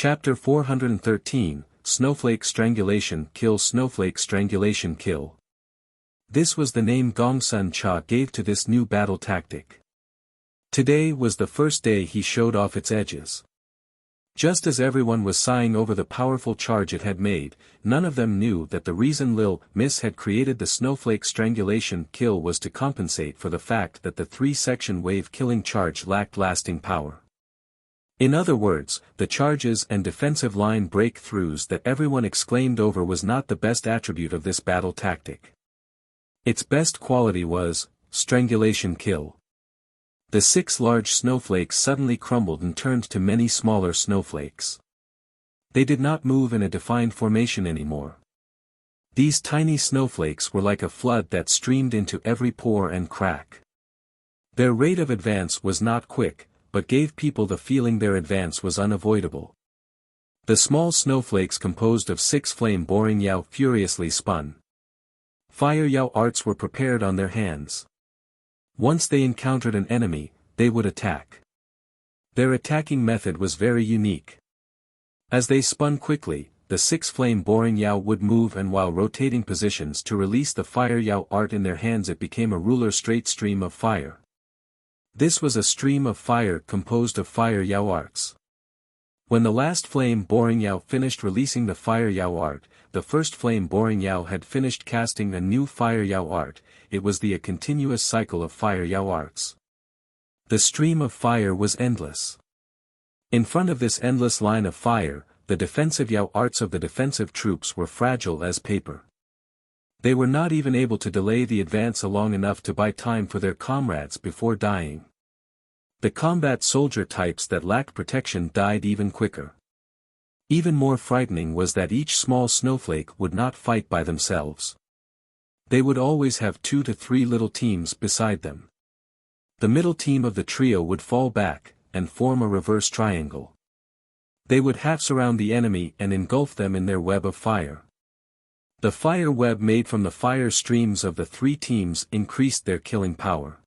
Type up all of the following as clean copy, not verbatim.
Chapter 413, Snowflake Strangulation Kill. Snowflake Strangulation Kill. This was the name Gongsun Cha gave to this new battle tactic. Today was the first day he showed off its edges. Just as everyone was sighing over the powerful charge it had made, none of them knew that the reason Lil Miss had created the Snowflake Strangulation Kill was to compensate for the fact that the 3-section wave killing charge lacked lasting power. In other words, the charges and defensive line breakthroughs that everyone exclaimed over was not the best attribute of this battle tactic. Its best quality was strangulation kill. The 6 large snowflakes suddenly crumbled and turned to many smaller snowflakes. They did not move in a defined formation anymore. These tiny snowflakes were like a flood that streamed into every pore and crack. Their rate of advance was not quick, but gave people the feeling their advance was unavoidable. The small snowflakes composed of 6 flame-boring Yao furiously spun. Fire Yao arts were prepared on their hands. Once they encountered an enemy, they would attack. Their attacking method was very unique. As they spun quickly, the 6 flame-boring Yao would move, and while rotating positions to release the Fire Yao art in their hands, it became a ruler straight stream of fire. This was a stream of fire composed of Fire Yao arts. When the last flame-boring Yao finished releasing the Fire Yao art, the first flame-boring Yao had finished casting a new Fire Yao art. It was a continuous cycle of Fire Yao arts. The stream of fire was endless. In front of this endless line of fire, the defensive Yao arts of the defensive troops were fragile as paper. They were not even able to delay the advance long enough to buy time for their comrades before dying. The combat soldier types that lacked protection died even quicker. Even more frightening was that each small snowflake would not fight by themselves. They would always have 2 to 3 little teams beside them. The middle team of the trio would fall back, and form a reverse triangle. They would half surround the enemy and engulf them in their web of fire. The fire web made from the fire streams of the 3 teams increased their killing power.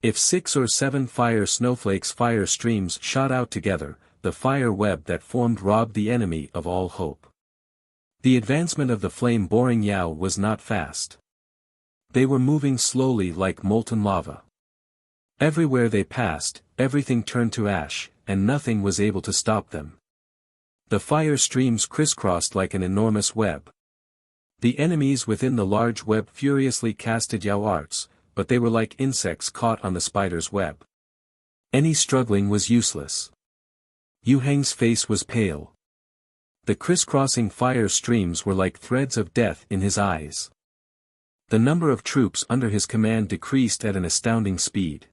If 6 or 7 fire snowflakes' fire streams shot out together, the fire web that formed robbed the enemy of all hope. The advancement of the flame-boring Yao was not fast. They were moving slowly like molten lava. Everywhere they passed, everything turned to ash, and nothing was able to stop them. The fire streams crisscrossed like an enormous web. The enemies within the large web furiously casted Yao arts, but they were like insects caught on the spider's web. Any struggling was useless. Yu Heng's face was pale. The crisscrossing fire streams were like threads of death in his eyes. The number of troops under his command decreased at an astounding speed.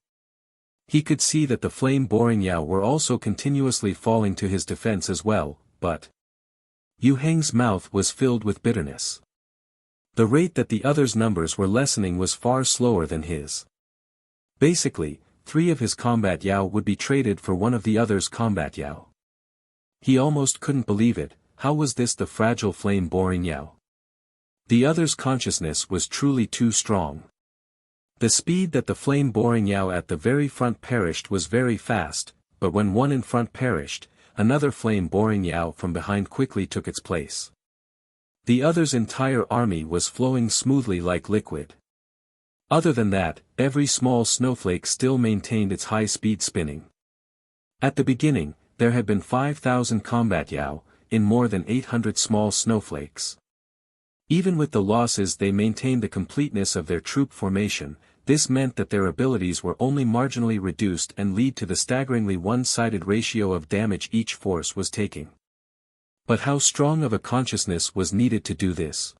He could see that the flame-boring Yao were also continuously falling to his defense as well, but Yu Heng's mouth was filled with bitterness. The rate that the others' numbers were lessening was far slower than his. Basically, 3 of his combat Yao would be traded for one of the others' combat Yao. He almost couldn't believe it. How was this the fragile flame-boring Yao? The other's consciousness was truly too strong. The speed that the flame-boring Yao at the very front perished was very fast, but when one in front perished, another flame-boring Yao from behind quickly took its place. The other's entire army was flowing smoothly like liquid. Other than that, every small snowflake still maintained its high-speed spinning. At the beginning, there had been 5,000 combat Yao, in more than 800 small snowflakes. Even with the losses they maintained the completeness of their troop formation. This meant that their abilities were only marginally reduced and lead to the staggeringly one-sided ratio of damage each force was taking. But how strong of a consciousness was needed to do this?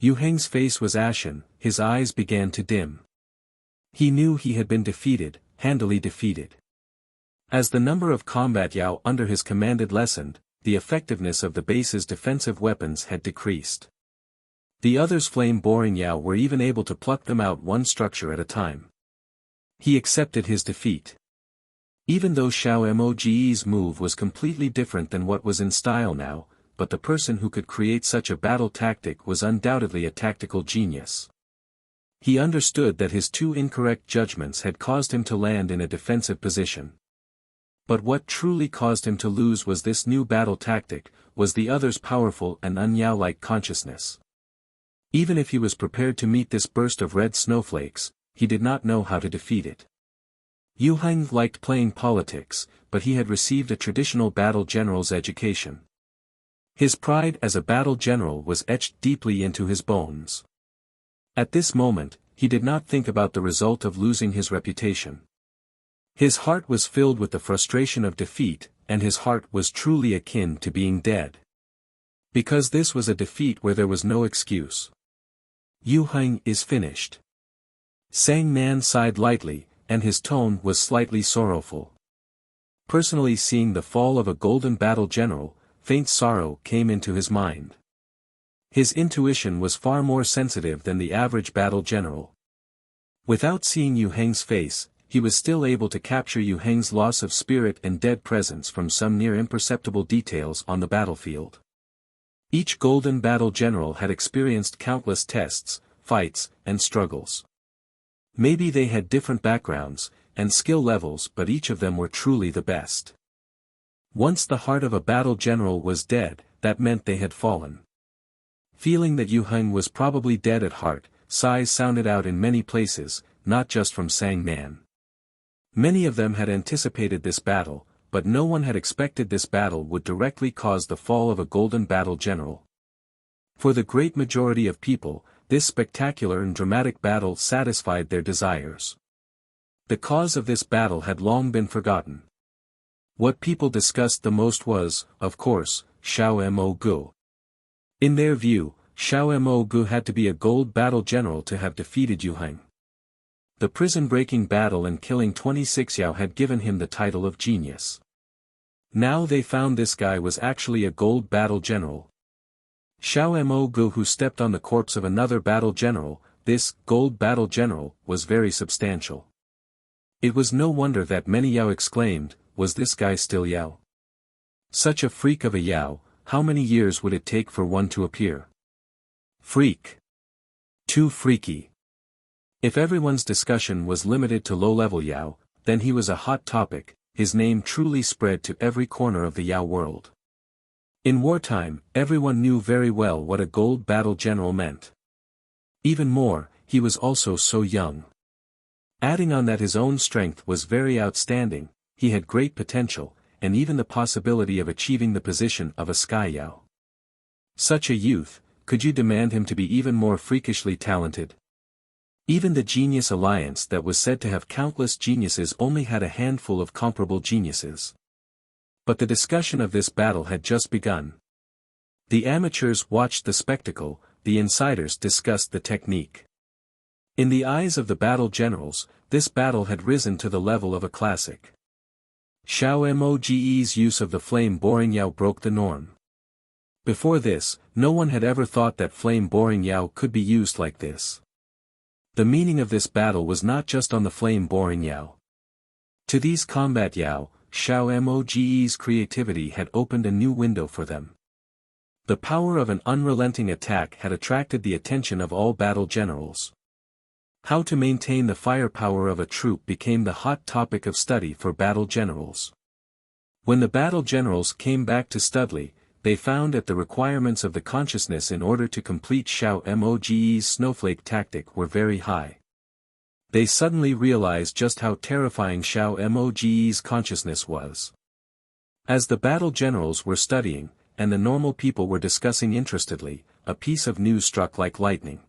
Yu Heng's face was ashen, his eyes began to dim. He knew he had been defeated, handily defeated. As the number of combat Yao under his command had lessened, the effectiveness of the base's defensive weapons had decreased. The others' flame-boring Yao were even able to pluck them out one structure at a time. He accepted his defeat. Even though Xiao Moge's move was completely different than what was in style now, but the person who could create such a battle tactic was undoubtedly a tactical genius. He understood that his 2 incorrect judgments had caused him to land in a defensive position. But what truly caused him to lose was this new battle tactic, was the other's powerful and un-Yao-like consciousness. Even if he was prepared to meet this burst of red snowflakes, he did not know how to defeat it. Yu Heng liked playing politics, but he had received a traditional battle general's education. His pride as a battle general was etched deeply into his bones. At this moment, he did not think about the result of losing his reputation. His heart was filled with the frustration of defeat, and his heart was truly akin to being dead. Because this was a defeat where there was no excuse. Yu Heng is finished. Sang Nan sighed lightly, and his tone was slightly sorrowful. Personally seeing the fall of a golden battle general, faint sorrow came into his mind. His intuition was far more sensitive than the average battle general. Without seeing Yu Heng's face, he was still able to capture Yu Heng's loss of spirit and dead presence from some near imperceptible details on the battlefield. Each golden battle general had experienced countless tests, fights, and struggles. Maybe they had different backgrounds and skill levels, but each of them were truly the best. Once the heart of a battle general was dead, that meant they had fallen. Feeling that Yu Heng was probably dead at heart, sighs sounded out in many places, not just from Sang Nan. Many of them had anticipated this battle, but no one had expected this battle would directly cause the fall of a golden battle general. For the great majority of people, this spectacular and dramatic battle satisfied their desires. The cause of this battle had long been forgotten. What people discussed the most was, of course, Xiao Mo Gu. In their view, Xiao Mo Gu had to be a gold battle general to have defeated Yu Heng. The prison-breaking battle and killing 26 Yao had given him the title of genius. Now they found this guy was actually a gold battle general. Xiao Mo Gu, who stepped on the corpse of another battle general, this gold battle general, was very substantial. It was no wonder that many Yao exclaimed, was this guy still Yao? Such a freak of a Yao, how many years would it take for one to appear? Freak. Too freaky. If everyone's discussion was limited to low-level Yao, then he was a hot topic, his name truly spread to every corner of the Yao world. In wartime, everyone knew very well what a gold battle general meant. Even more, he was also so young. Adding on that his own strength was very outstanding, he had great potential, and even the possibility of achieving the position of a Sky Yao. Such a youth, could you demand him to be even more freakishly talented? Even the Genius Alliance that was said to have countless geniuses only had a handful of comparable geniuses. But the discussion of this battle had just begun. The amateurs watched the spectacle, the insiders discussed the technique. In the eyes of the battle generals, this battle had risen to the level of a classic. Xiao Moge's use of the flame-boring Yao broke the norm. Before this, no one had ever thought that flame-boring Yao could be used like this. The meaning of this battle was not just on the flame-boring Yao. To these combat Yao, Xiao Moge's creativity had opened a new window for them. The power of an unrelenting attack had attracted the attention of all battle generals. How to maintain the firepower of a troop became the hot topic of study for battle generals. When the battle generals came back to Studley, they found that the requirements of the consciousness in order to complete Xiao Moge's snowflake tactic were very high. They suddenly realized just how terrifying Xiao Moge's consciousness was. As the battle generals were studying, and the normal people were discussing interestedly, a piece of news struck like lightning.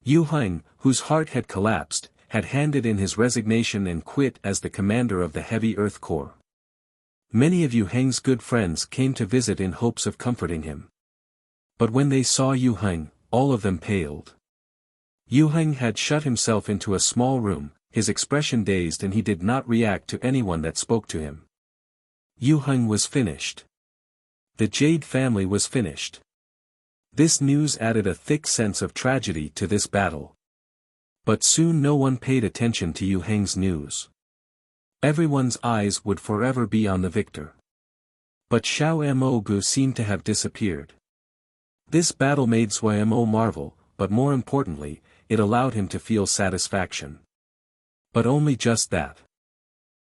Yu Heng, whose heart had collapsed, had handed in his resignation and quit as the commander of the Heavy Earth Corps. Many of Yu Heng's good friends came to visit in hopes of comforting him. But when they saw Yu Heng, all of them paled. Yu Heng had shut himself into a small room, his expression dazed, and he did not react to anyone that spoke to him. Yu Heng was finished. The Jade family was finished. This news added a thick sense of tragedy to this battle. But soon no one paid attention to Yu Heng's news. Everyone's eyes would forever be on the victor. But Xiao Mo seemed to have disappeared. This battle made Sui Mo marvel, but more importantly, it allowed him to feel satisfaction. But only just that.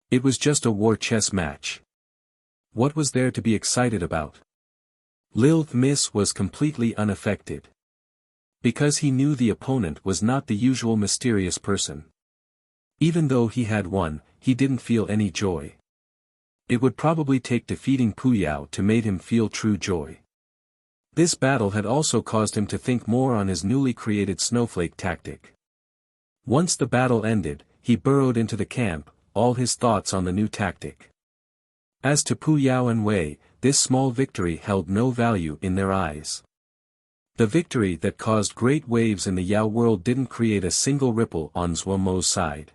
It was just a war chess match. What was there to be excited about? Lilth Miss was completely unaffected. Because he knew the opponent was not the usual mysterious person. Even though he had won, he didn't feel any joy. It would probably take defeating Pu Yao to make him feel true joy. This battle had also caused him to think more on his newly created snowflake tactic. Once the battle ended, he burrowed into the camp, all his thoughts on the new tactic. As to Pu Yao and Wei, this small victory held no value in their eyes. The victory that caused great waves in the Yao world didn't create a single ripple on Zhuo Mo's side.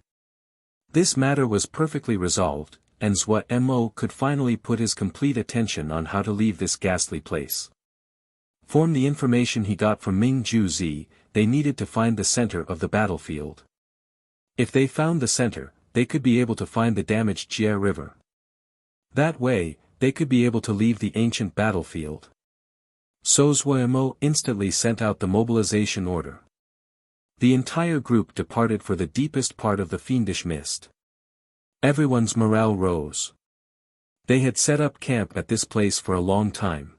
This matter was perfectly resolved, and Zhuo Mo could finally put his complete attention on how to leave this ghastly place. From the information he got from Ming Ju Zi, they needed to find the center of the battlefield. If they found the center, they could be able to find the damaged Jie River. That way, they could be able to leave the ancient battlefield. So Zhuo Mo instantly sent out the mobilization order. The entire group departed for the deepest part of the fiendish mist. Everyone's morale rose. They had set up camp at this place for a long time.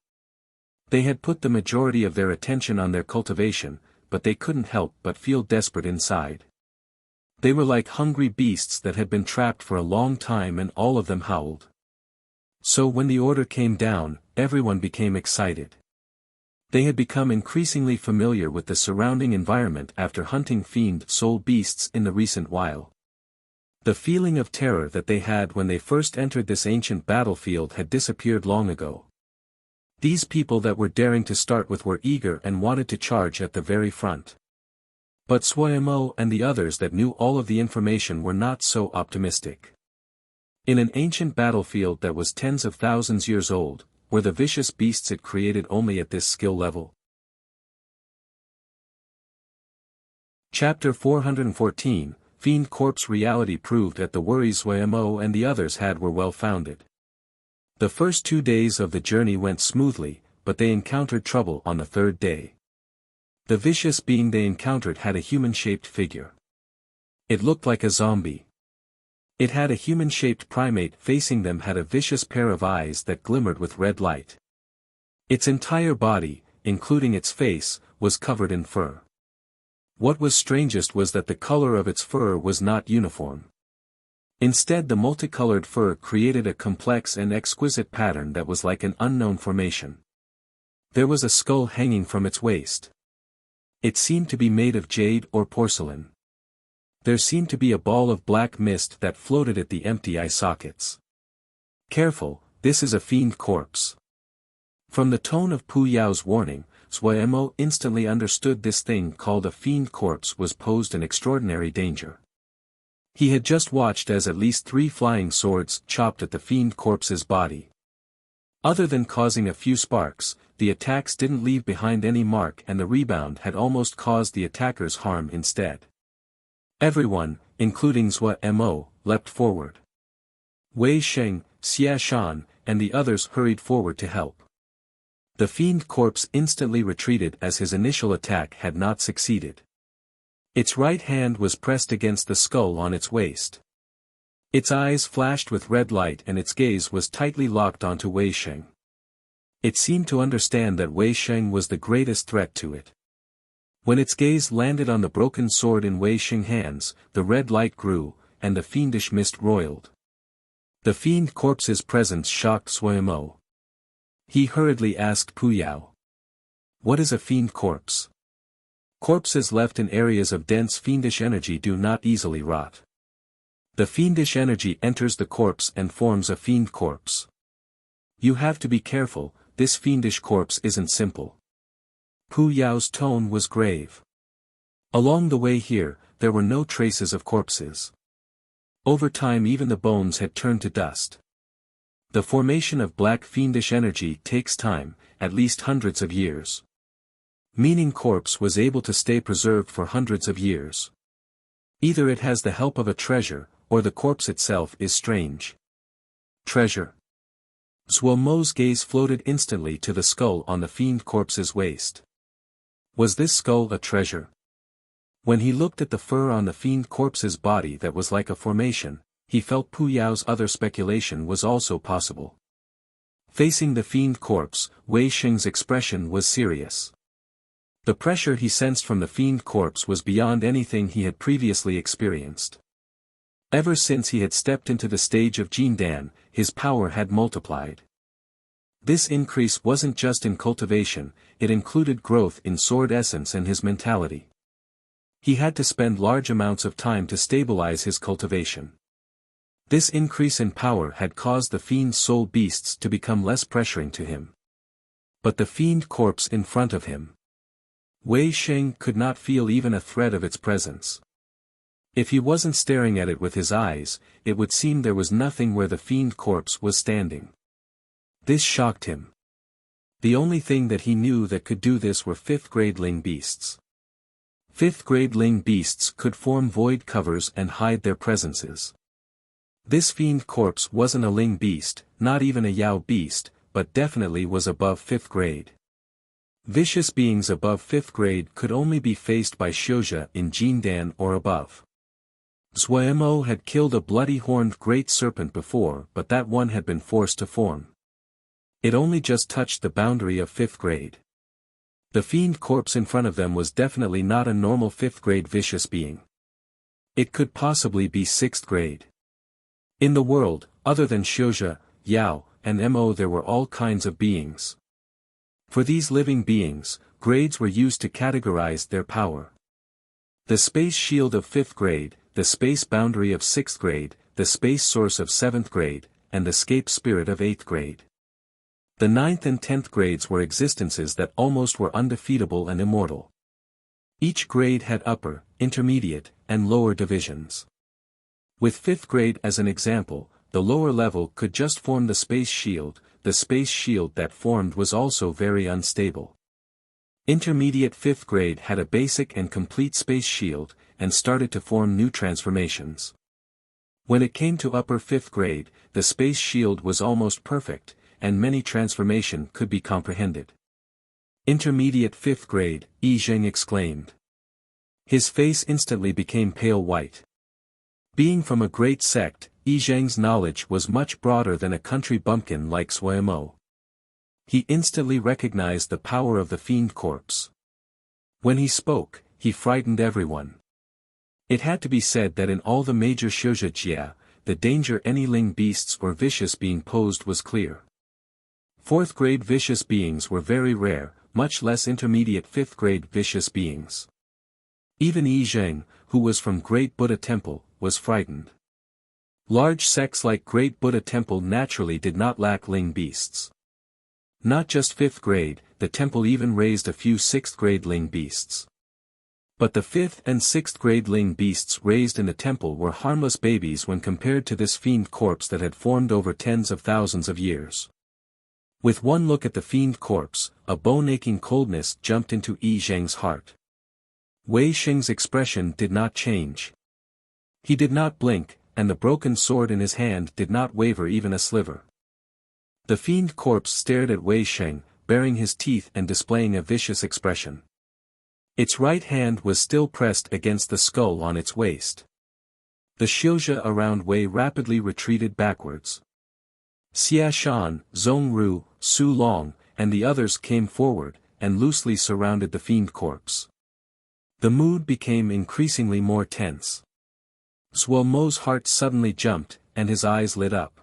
They had put the majority of their attention on their cultivation, but they couldn't help but feel desperate inside. They were like hungry beasts that had been trapped for a long time, and all of them howled. So when the order came down, everyone became excited. They had become increasingly familiar with the surrounding environment after hunting fiend-soul beasts in the recent while. The feeling of terror that they had when they first entered this ancient battlefield had disappeared long ago. These people that were daring to start with were eager and wanted to charge at the very front. But Zhuo Mo and the others that knew all of the information were not so optimistic. In an ancient battlefield that was tens of thousands years old, were the vicious beasts it created only at this skill level? Chapter 414, Fiend Corpse reality proved that the worries Zhuo Mo and the others had were well-founded. The first 2 days of the journey went smoothly, but they encountered trouble on the third day. The vicious being they encountered had a human-shaped figure. It looked like a zombie. It had a human-shaped primate facing them, had a vicious pair of eyes that glimmered with red light. Its entire body, including its face, was covered in fur. What was strangest was that the color of its fur was not uniform. Instead, the multicolored fur created a complex and exquisite pattern that was like an unknown formation. There was a skull hanging from its waist. It seemed to be made of jade or porcelain. There seemed to be a ball of black mist that floated at the empty eye sockets. Careful, this is a fiend corpse. From the tone of Pu Yao's warning, Zhuo Mo instantly understood this thing called a fiend corpse was posed an extraordinary danger. He had just watched as at least 3 flying swords chopped at the fiend corpse's body. Other than causing a few sparks, the attacks didn't leave behind any mark, and the rebound had almost caused the attackers harm instead. Everyone, including Zhuo Mo, leapt forward. Wei Sheng, Xia Shan, and the others hurried forward to help. The fiend corpse instantly retreated as his initial attack had not succeeded. Its right hand was pressed against the skull on its waist. Its eyes flashed with red light and its gaze was tightly locked onto Wei Sheng. It seemed to understand that Wei Sheng was the greatest threat to it. When its gaze landed on the broken sword in Wei Sheng's hands, the red light grew, and the fiendish mist roiled. The fiend corpse's presence shocked Zhuo Mo. He hurriedly asked Pu Yao. What is a fiend corpse? Corpses left in areas of dense fiendish energy do not easily rot. The fiendish energy enters the corpse and forms a fiend corpse. You have to be careful, this fiendish corpse isn't simple. Pu Yao's tone was grave. Along the way here, there were no traces of corpses. Over time even the bones had turned to dust. The formation of black fiendish energy takes time, at least hundreds of years. Meaning corpse was able to stay preserved for hundreds of years. Either it has the help of a treasure, or the corpse itself is strange. Treasure. Zhuo Mo's gaze floated instantly to the skull on the fiend corpse's waist. Was this skull a treasure? When he looked at the fur on the fiend corpse's body that was like a formation, he felt Pu Yao's other speculation was also possible. Facing the fiend corpse, Wei Sheng's expression was serious. The pressure he sensed from the fiend corpse was beyond anything he had previously experienced. Ever since he had stepped into the stage of Jindan, his power had multiplied. This increase wasn't just in cultivation, it included growth in sword essence and his mentality. He had to spend large amounts of time to stabilize his cultivation. This increase in power had caused the fiend soul beasts to become less pressuring to him. But the fiend corpse in front of him. Wei Sheng could not feel even a threat of its presence. If he wasn't staring at it with his eyes, it would seem there was nothing where the fiend corpse was standing. This shocked him. The only thing that he knew that could do this were 5th-grade Ling beasts. 5th-grade Ling beasts could form void covers and hide their presences. This fiend corpse wasn't a Ling beast, not even a Yao beast, but definitely was above 5th grade. Vicious beings above 5th grade could only be faced by Xiuzhe in Jindan or above. Zuemo had killed a bloody horned great serpent before, but that one had been forced to form. It only just touched the boundary of 5th grade. The fiend corpse in front of them was definitely not a normal 5th grade vicious being. It could possibly be 6th grade. In the world, other than Xiuzhe, Yao, and Mo, there were all kinds of beings. For these living beings, grades were used to categorize their power. The space shield of 5th grade, the space boundary of 6th grade, the space source of 7th grade, and the scape spirit of 8th grade. The 9th and 10th grades were existences that almost were undefeatable and immortal. Each grade had upper, intermediate, and lower divisions. With 5th grade as an example, the lower level could just form the space shield. The space shield that formed was also very unstable. Intermediate 5th grade had a basic and complete space shield, and started to form new transformations. When it came to upper 5th grade, the space shield was almost perfect, and many transformation could be comprehended. Intermediate 5th grade, Yi Zheng exclaimed. His face instantly became pale white. Being from a great sect, Yi Zheng's knowledge was much broader than a country bumpkin like Suemo. He instantly recognized the power of the fiend corpse. When he spoke, he frightened everyone. It had to be said that in all the major Xiuzhe, the danger any Ling beasts or vicious being posed was clear. 4th grade vicious beings were very rare, much less intermediate 5th grade vicious beings. Even Yi Zheng, who was from Great Buddha Temple, was frightened. Large sects like Great Buddha Temple naturally did not lack Ling beasts. Not just 5th grade, the temple even raised a few 6th grade Ling beasts. But the 5th and 6th grade Ling beasts raised in the temple were harmless babies when compared to this fiend corpse that had formed over tens of thousands of years. With one look at the fiend corpse, a bone-aching coldness jumped into Yi Zheng's heart. Wei Sheng's expression did not change. He did not blink, and the broken sword in his hand did not waver even a sliver. The fiend corpse stared at Wei Sheng, baring his teeth and displaying a vicious expression. Its right hand was still pressed against the skull on its waist. The Xiuzhe around Wei rapidly retreated backwards. Xia Shan, Zhong Ru, Su Long, and the others came forward, and loosely surrounded the fiend corpse. The mood became increasingly more tense. Zuo Mo's heart suddenly jumped, and his eyes lit up.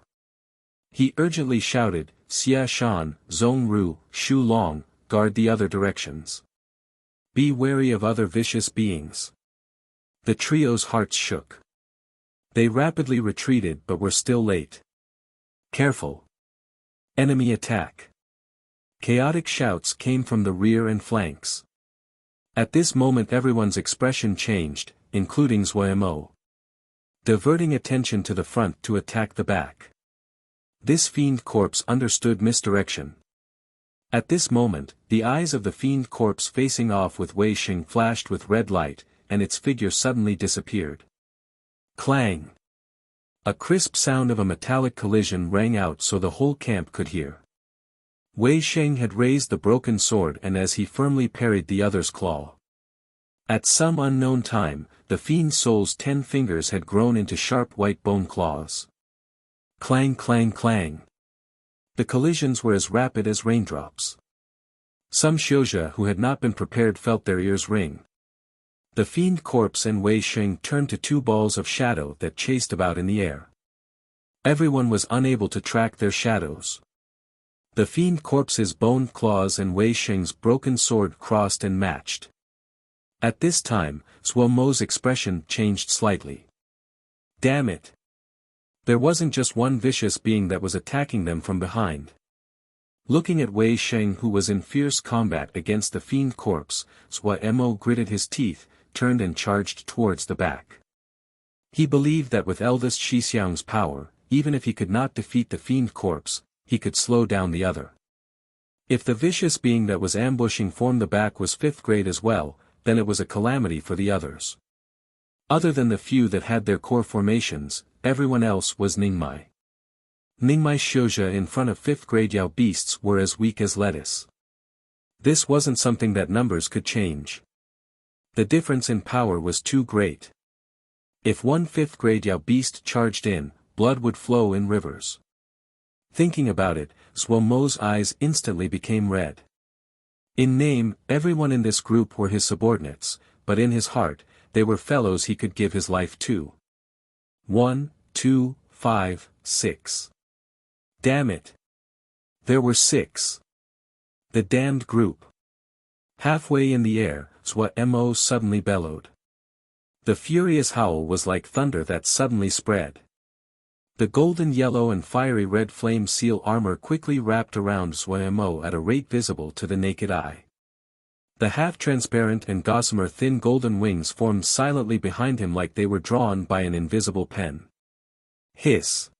He urgently shouted, Xia Shan, Zhong Ru, Shu Long, guard the other directions. Be wary of other vicious beings. The trio's hearts shook. They rapidly retreated but were still late. Careful. Enemy attack. Chaotic shouts came from the rear and flanks. At this moment everyone's expression changed, including Zuo, diverting attention to the front to attack the back. This fiend corpse understood misdirection. At this moment, the eyes of the fiend corpse facing off with Wei Sheng flashed with red light, and its figure suddenly disappeared. Clang! A crisp sound of a metallic collision rang out so the whole camp could hear. Wei Sheng had raised the broken sword and as he firmly parried the other's claw. At some unknown time, the fiend soul's 10 fingers had grown into sharp white bone claws. Clang clang clang. The collisions were as rapid as raindrops. Some Xiuzhe who had not been prepared felt their ears ring. The fiend corpse and Wei Sheng turned to two balls of shadow that chased about in the air. Everyone was unable to track their shadows. The fiend corpse's bone claws and Wei Sheng's broken sword crossed and matched. At this time, Zuo Mo's expression changed slightly. Damn it! There wasn't just one vicious being that was attacking them from behind. Looking at Wei Sheng who was in fierce combat against the fiend corpse, Zuo Mo gritted his teeth, turned and charged towards the back. He believed that with eldest Shixiang's power, even if he could not defeat the fiend corpse, he could slow down the other. If the vicious being that was ambushing from the back was 5th grade as well, then it was a calamity for the others. Other than the few that had their core formations, everyone else was Ningmai. Ningmai's Xiuzhe in front of 5th grade Yao beasts were as weak as lettuce. This wasn't something that numbers could change. The difference in power was too great. If one 5th grade Yao beast charged in, blood would flow in rivers. Thinking about it, Zuo Mo's eyes instantly became red. In name, everyone in this group were his subordinates, but in his heart, they were fellows he could give his life to. 1, 2, 5, 6. Damn it! There were 6. The damned group. Halfway in the air, Zuo Mo suddenly bellowed. The furious howl was like thunder that suddenly spread. The golden yellow and fiery red flame seal armor quickly wrapped around Zuo Mo at a rate visible to the naked eye. The half-transparent and gossamer thin golden wings formed silently behind him like they were drawn by an invisible pen. Hiss!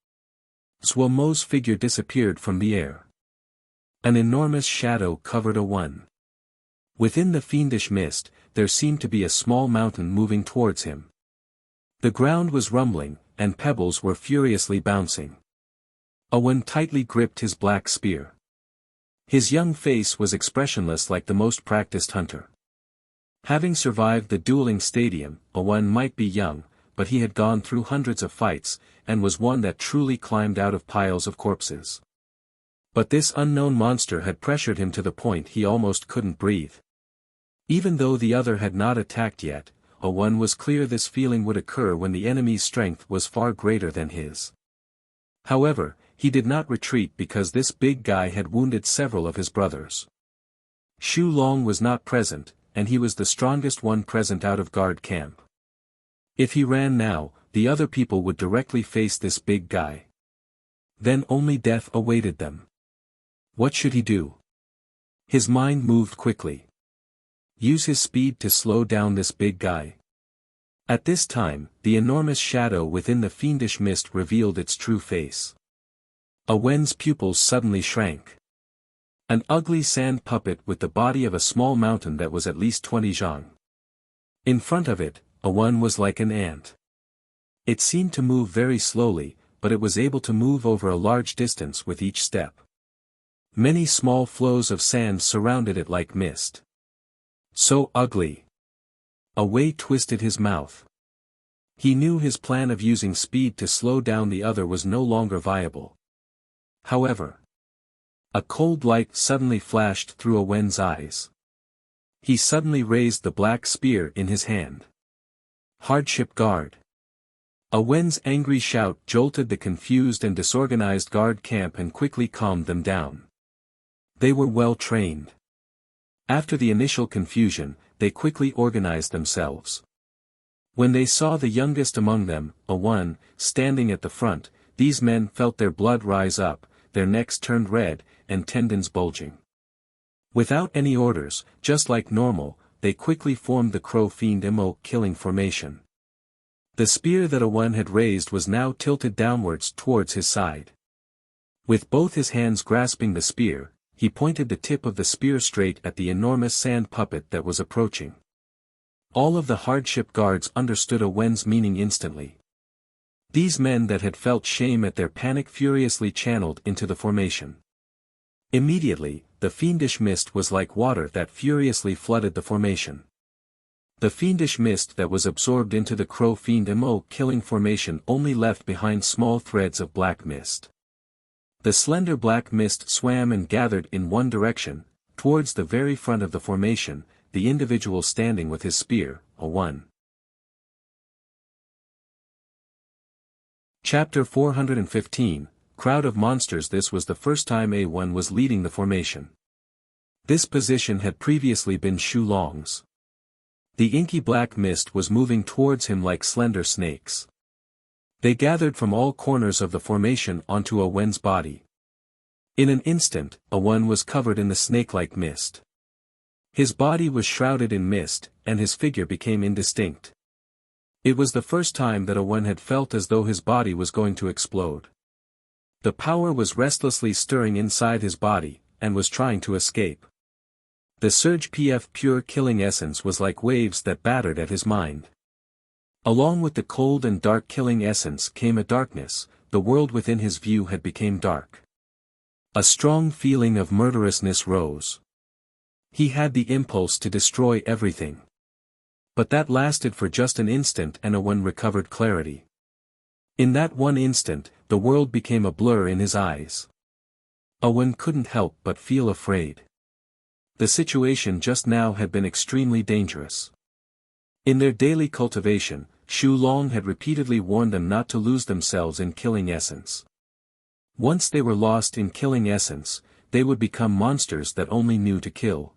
Zuo Mo's figure disappeared from the air. An enormous shadow covered A1. Within the fiendish mist, there seemed to be a small mountain moving towards him. The ground was rumbling, and pebbles were furiously bouncing. A1 tightly gripped his black spear. His young face was expressionless like the most practiced hunter. Having survived the dueling stadium, A1 might be young, but he had gone through hundreds of fights, and was one that truly climbed out of piles of corpses. But this unknown monster had pressured him to the point he almost couldn't breathe. Even though the other had not attacked yet, A1 was clear this feeling would occur when the enemy's strength was far greater than his. However, he did not retreat because this big guy had wounded several of his brothers. Xu Long was not present, and he was the strongest one present out of guard camp. If he ran now, the other people would directly face this big guy. Then only death awaited them. What should he do? His mind moved quickly. Use his speed to slow down this big guy. At this time, the enormous shadow within the fiendish mist revealed its true face. A1's pupils suddenly shrank. An ugly sand puppet with the body of a small mountain that was at least 20 zhang. In front of it, A1 was like an ant. It seemed to move very slowly, but it was able to move over a large distance with each step. Many small flows of sand surrounded it like mist. So ugly. A1 twisted his mouth. He knew his plan of using speed to slow down the other was no longer viable. However, a cold light suddenly flashed through A1's eyes. He suddenly raised the black spear in his hand. Hardship guard. A1's angry shout jolted the confused and disorganized guard camp and quickly calmed them down. They were well trained. After the initial confusion, they quickly organized themselves. When they saw the youngest among them, A1, standing at the front, these men felt their blood rise up, their necks turned red, and tendons bulging. Without any orders, just like normal, they quickly formed the Crow Fiend Mo killing formation. The spear that A1 had raised was now tilted downwards towards his side. With both his hands grasping the spear, he pointed the tip of the spear straight at the enormous sand puppet that was approaching. All of the hardship guards understood A1's meaning instantly. These men that had felt shame at their panic furiously channeled into the formation. Immediately, the fiendish mist was like water that furiously flooded the formation. The fiendish mist that was absorbed into the crow fiend killing formation only left behind small threads of black mist. The slender black mist swam and gathered in one direction, towards the very front of the formation, the individual standing with his spear, a 1. Chapter 415, Crowd of Monsters. This was the first time A1 was leading the formation. This position had previously been Shu Long's. The inky black mist was moving towards him like slender snakes. They gathered from all corners of the formation onto A1's body. In an instant, A1 was covered in the snake-like mist. His body was shrouded in mist, and his figure became indistinct. It was the first time that A1 had felt as though his body was going to explode. The power was restlessly stirring inside his body, and was trying to escape. The Surge PF pure killing essence was like waves that battered at his mind. Along with the cold and dark killing essence came a darkness, the world within his view had become dark. A strong feeling of murderousness rose. He had the impulse to destroy everything. But that lasted for just an instant and A1 recovered clarity. In that one instant, the world became a blur in his eyes. A1 couldn't help but feel afraid. The situation just now had been extremely dangerous. In their daily cultivation, Shu Long had repeatedly warned them not to lose themselves in killing essence. Once they were lost in killing essence, they would become monsters that only knew to kill.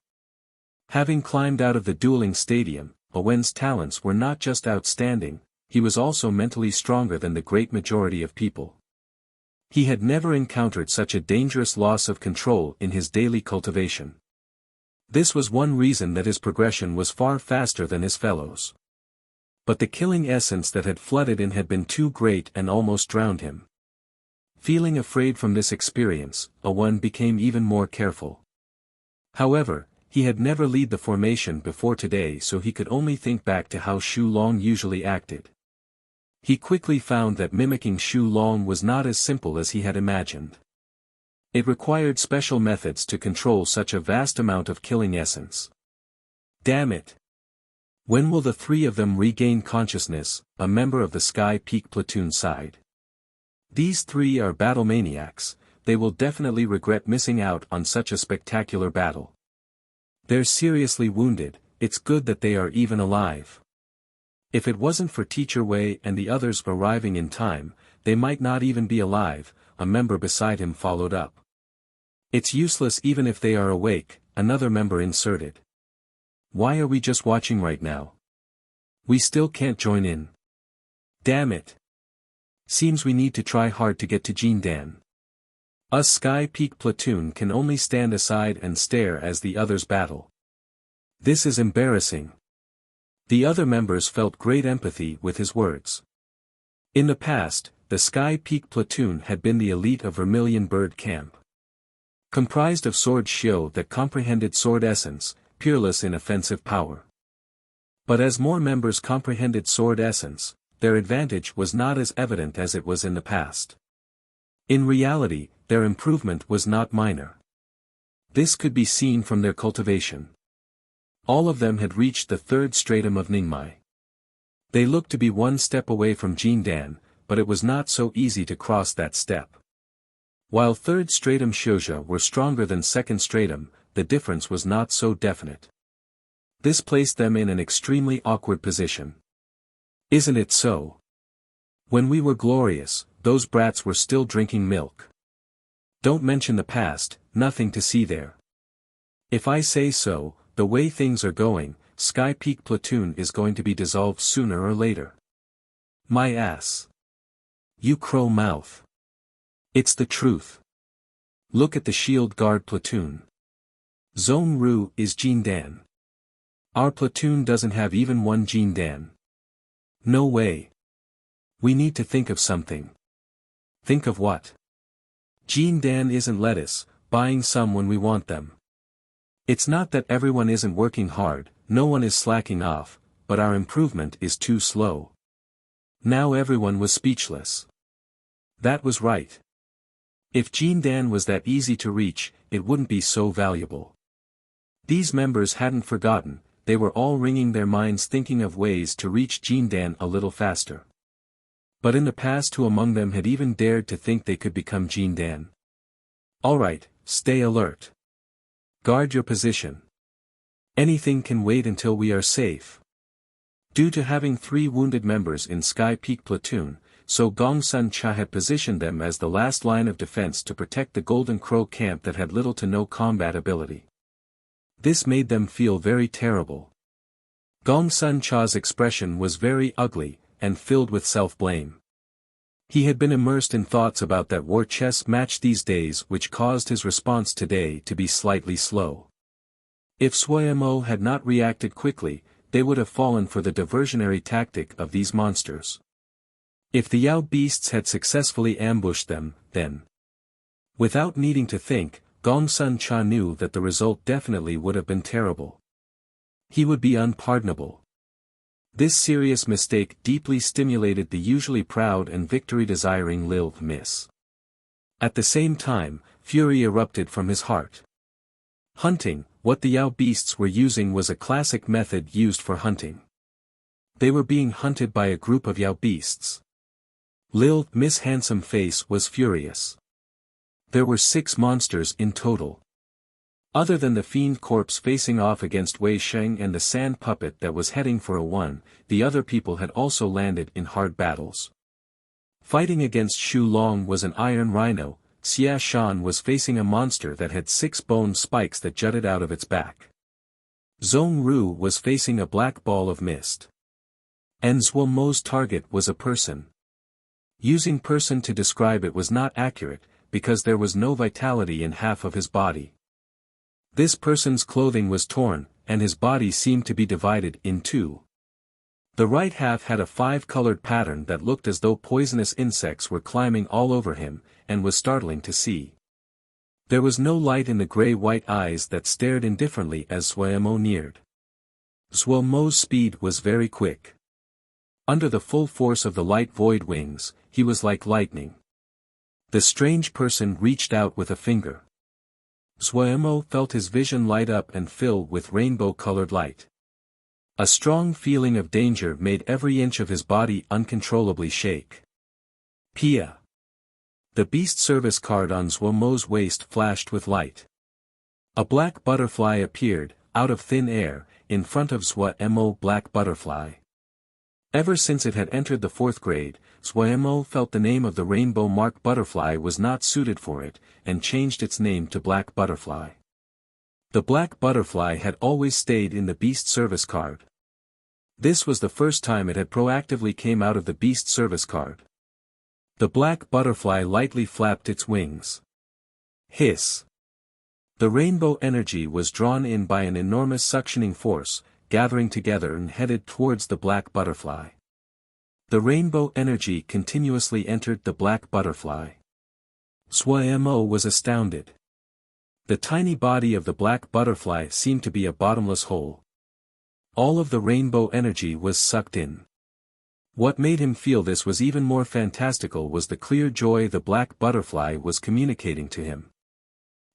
Having climbed out of the dueling stadium, A1's talents were not just outstanding, he was also mentally stronger than the great majority of people. He had never encountered such a dangerous loss of control in his daily cultivation. This was one reason that his progression was far faster than his fellows. But the killing essence that had flooded in had been too great and almost drowned him. Feeling afraid from this experience, A1 became even more careful. However, he had never led the formation before today, so he could only think back to how Shu Long usually acted. He quickly found that mimicking Shu Long was not as simple as he had imagined. It required special methods to control such a vast amount of killing essence. Damn it! When will the three of them regain consciousness? A member of the Sky Peak platoon sighed. These three are battle maniacs, they will definitely regret missing out on such a spectacular battle. They're seriously wounded, it's good that they are even alive. If it wasn't for Teacher Wei and the others arriving in time, they might not even be alive, a member beside him followed up. It's useless even if they are awake, another member inserted. Why are we just watching right now? We still can't join in. Damn it. Seems we need to try hard to get to Jindan. Us Sky Peak platoon can only stand aside and stare as the others battle. This is embarrassing. The other members felt great empathy with his words. In the past, the Sky Peak platoon had been the elite of Vermilion Bird Camp. Comprised of sword shio that comprehended sword essence, peerless in offensive power. But as more members comprehended sword essence, their advantage was not as evident as it was in the past. In reality, their improvement was not minor. This could be seen from their cultivation. All of them had reached the third stratum of Ningmai. They looked to be one step away from Jindan, but it was not so easy to cross that step. While third stratum Shouja were stronger than second stratum, the difference was not so definite. This placed them in an extremely awkward position. Isn't it so? When we were glorious, those brats were still drinking milk. Don't mention the past, nothing to see there. If I say so, the way things are going, Sky Peak platoon is going to be dissolved sooner or later. My ass. You crow mouth. It's the truth. Look at the Shield Guard platoon. Zone Ru is Jindan. Our platoon doesn't have even one Jindan. No way. We need to think of something. Think of what? Jindan isn't lettuce, buying some when we want them. It's not that everyone isn't working hard, no one is slacking off, but our improvement is too slow. Now everyone was speechless. That was right. If Jindan was that easy to reach, it wouldn't be so valuable. These members hadn't forgotten, they were all wringing their minds thinking of ways to reach Jindan a little faster. But in the past who among them had even dared to think they could become Jindan? Alright, stay alert. Guard your position. Anything can wait until we are safe. Due to having 3 wounded members in Sky Peak Platoon, so Gongsun Cha had positioned them as the last line of defense to protect the Golden Crow camp that had little to no combat ability. This made them feel very terrible. Gongsun Cha's expression was very ugly, and filled with self-blame. He had been immersed in thoughts about that war chess match these days which caused his response today to be slightly slow. If Suemo had not reacted quickly, they would have fallen for the diversionary tactic of these monsters. If the Yao beasts had successfully ambushed them, then, without needing to think, Gongsun Cha knew that the result definitely would have been terrible. He would be unpardonable. This serious mistake deeply stimulated the usually proud and victory-desiring Lil Miss. At the same time, fury erupted from his heart. Hunting, what the Yao beasts were using was a classic method used for hunting. They were being hunted by a group of Yao beasts. Lil Miss' handsome face was furious. There were 6 monsters in total. Other than the fiend corpse facing off against Wei Sheng and the sand puppet that was heading for a 1, the other people had also landed in hard battles. Fighting against Shu Long was an iron rhino, Xia Shan was facing a monster that had 6 bone spikes that jutted out of its back. Zhong Ru was facing a black ball of mist. And Zhuo Mo's target was a person. Using person to describe it was not accurate, because there was no vitality in half of his body. This person's clothing was torn, and his body seemed to be divided in 2. The right half had a 5-colored pattern that looked as though poisonous insects were climbing all over him, and was startling to see. There was no light in the gray-white eyes that stared indifferently as Suemo neared. Suemo's speed was very quick. Under the full force of the light void wings, he was like lightning. The strange person reached out with a finger. Suemo felt his vision light up and fill with rainbow-colored light. A strong feeling of danger made every inch of his body uncontrollably shake. Pia. The beast service card on Suemo's waist flashed with light. A black butterfly appeared, out of thin air, in front of Suemo. Black butterfly. Ever since it had entered the 4th grade, Suemo felt the name of the rainbow mark butterfly was not suited for it, and changed its name to black butterfly. The black butterfly had always stayed in the beast service card. This was the first time it had proactively came out of the beast service card. The black butterfly lightly flapped its wings. Hiss. The rainbow energy was drawn in by an enormous suctioning force, gathering together and headed towards the black butterfly. The rainbow energy continuously entered the black butterfly. Suemo was astounded. The tiny body of the black butterfly seemed to be a bottomless hole. All of the rainbow energy was sucked in. What made him feel this was even more fantastical was the clear joy the black butterfly was communicating to him.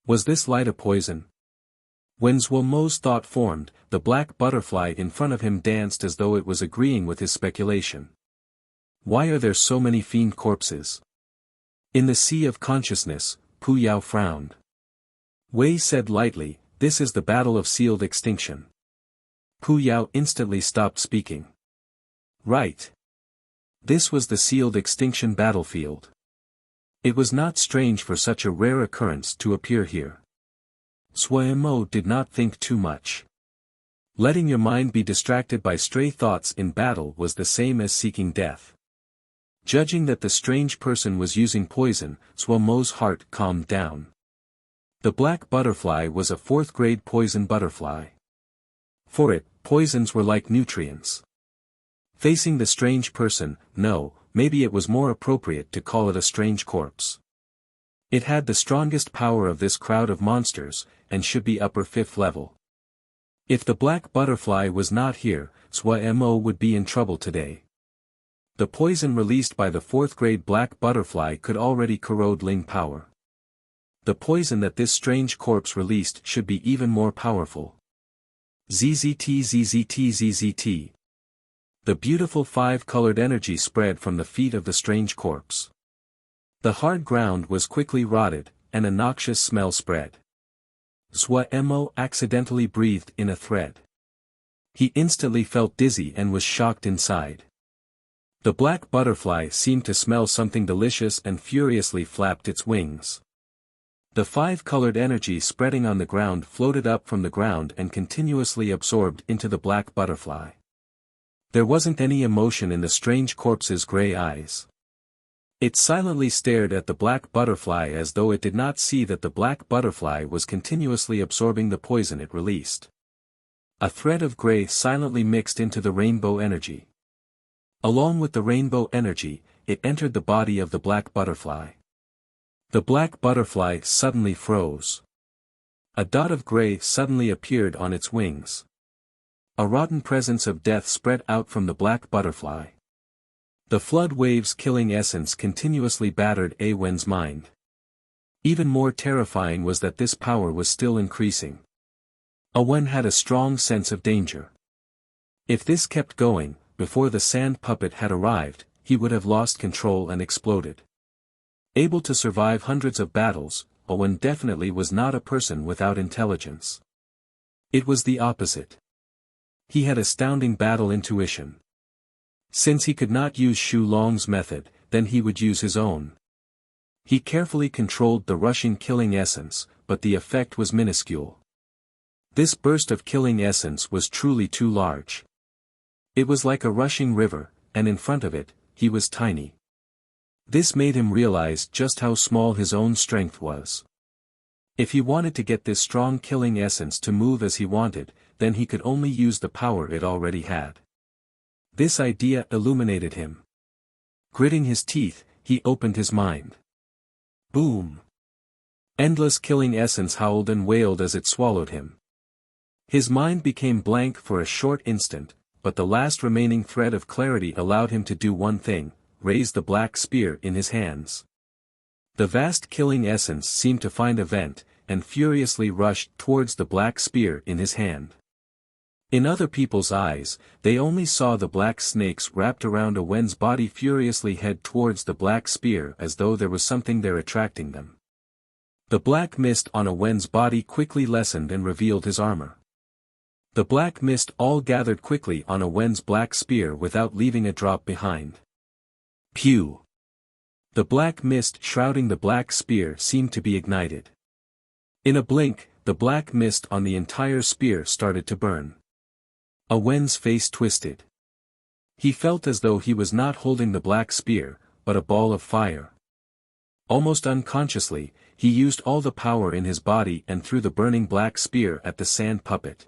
Was this light a poison? When Suemo's thought formed, the black butterfly in front of him danced as though it was agreeing with his speculation. Why are there so many fiend corpses? In the sea of consciousness, Pu Yao frowned. Wei said lightly, "This is the battle of sealed extinction." Pu Yao instantly stopped speaking. Right. This was the sealed extinction battlefield. It was not strange for such a rare occurrence to appear here. Suemo did not think too much. Letting your mind be distracted by stray thoughts in battle was the same as seeking death. Judging that the strange person was using poison, Suemo's heart calmed down. The black butterfly was a 4th grade poison butterfly. For it, poisons were like nutrients. Facing the strange person, no, maybe it was more appropriate to call it a strange corpse. It had the strongest power of this crowd of monsters, and should be upper 5th level. If the black butterfly was not here, Suemo would be in trouble today. The poison released by the 4th grade black butterfly could already corrode Ling power. The poison that this strange corpse released should be even more powerful. ZZT ZZT ZZT. The beautiful five-colored energy spread from the feet of the strange corpse. The hard ground was quickly rotted, and a noxious smell spread. Zhuemo accidentally breathed in a thread. He instantly felt dizzy and was shocked inside. The black butterfly seemed to smell something delicious and furiously flapped its wings. The five-colored energy spreading on the ground floated up from the ground and continuously absorbed into the black butterfly. There wasn't any emotion in the strange corpse's gray eyes. It silently stared at the black butterfly as though it did not see that the black butterfly was continuously absorbing the poison it released. A thread of gray silently mixed into the rainbow energy. Along with the rainbow energy, it entered the body of the black butterfly. The black butterfly suddenly froze. A dot of gray suddenly appeared on its wings. A rotten presence of death spread out from the black butterfly. The flood waves killing essence continuously battered Wen's mind. Even more terrifying was that this power was still increasing. Wen had a strong sense of danger. If this kept going, before the sand puppet had arrived, he would have lost control and exploded. Able to survive hundreds of battles, Wen definitely was not a person without intelligence. It was the opposite. He had astounding battle intuition. Since he could not use Shu Long's method, then he would use his own. He carefully controlled the rushing killing essence, but the effect was minuscule. This burst of killing essence was truly too large. It was like a rushing river, and in front of it, he was tiny. This made him realize just how small his own strength was. If he wanted to get this strong killing essence to move as he wanted, then he could only use the power it already had. This idea illuminated him. Gritting his teeth, he opened his mind. Boom! Endless killing essence howled and wailed as it swallowed him. His mind became blank for a short instant, but the last remaining thread of clarity allowed him to do one thing: raise the black spear in his hands. The vast killing essence seemed to find a vent, and furiously rushed towards the black spear in his hand. In other people's eyes, they only saw the black snakes wrapped around Wen's body furiously head towards the black spear as though there was something there attracting them. The black mist on Wen's body quickly lessened and revealed his armor. The black mist all gathered quickly on Wen's black spear without leaving a drop behind. Pew! The black mist shrouding the black spear seemed to be ignited. In a blink, the black mist on the entire spear started to burn. Wen's face twisted. He felt as though he was not holding the black spear, but a ball of fire. Almost unconsciously, he used all the power in his body and threw the burning black spear at the sand puppet.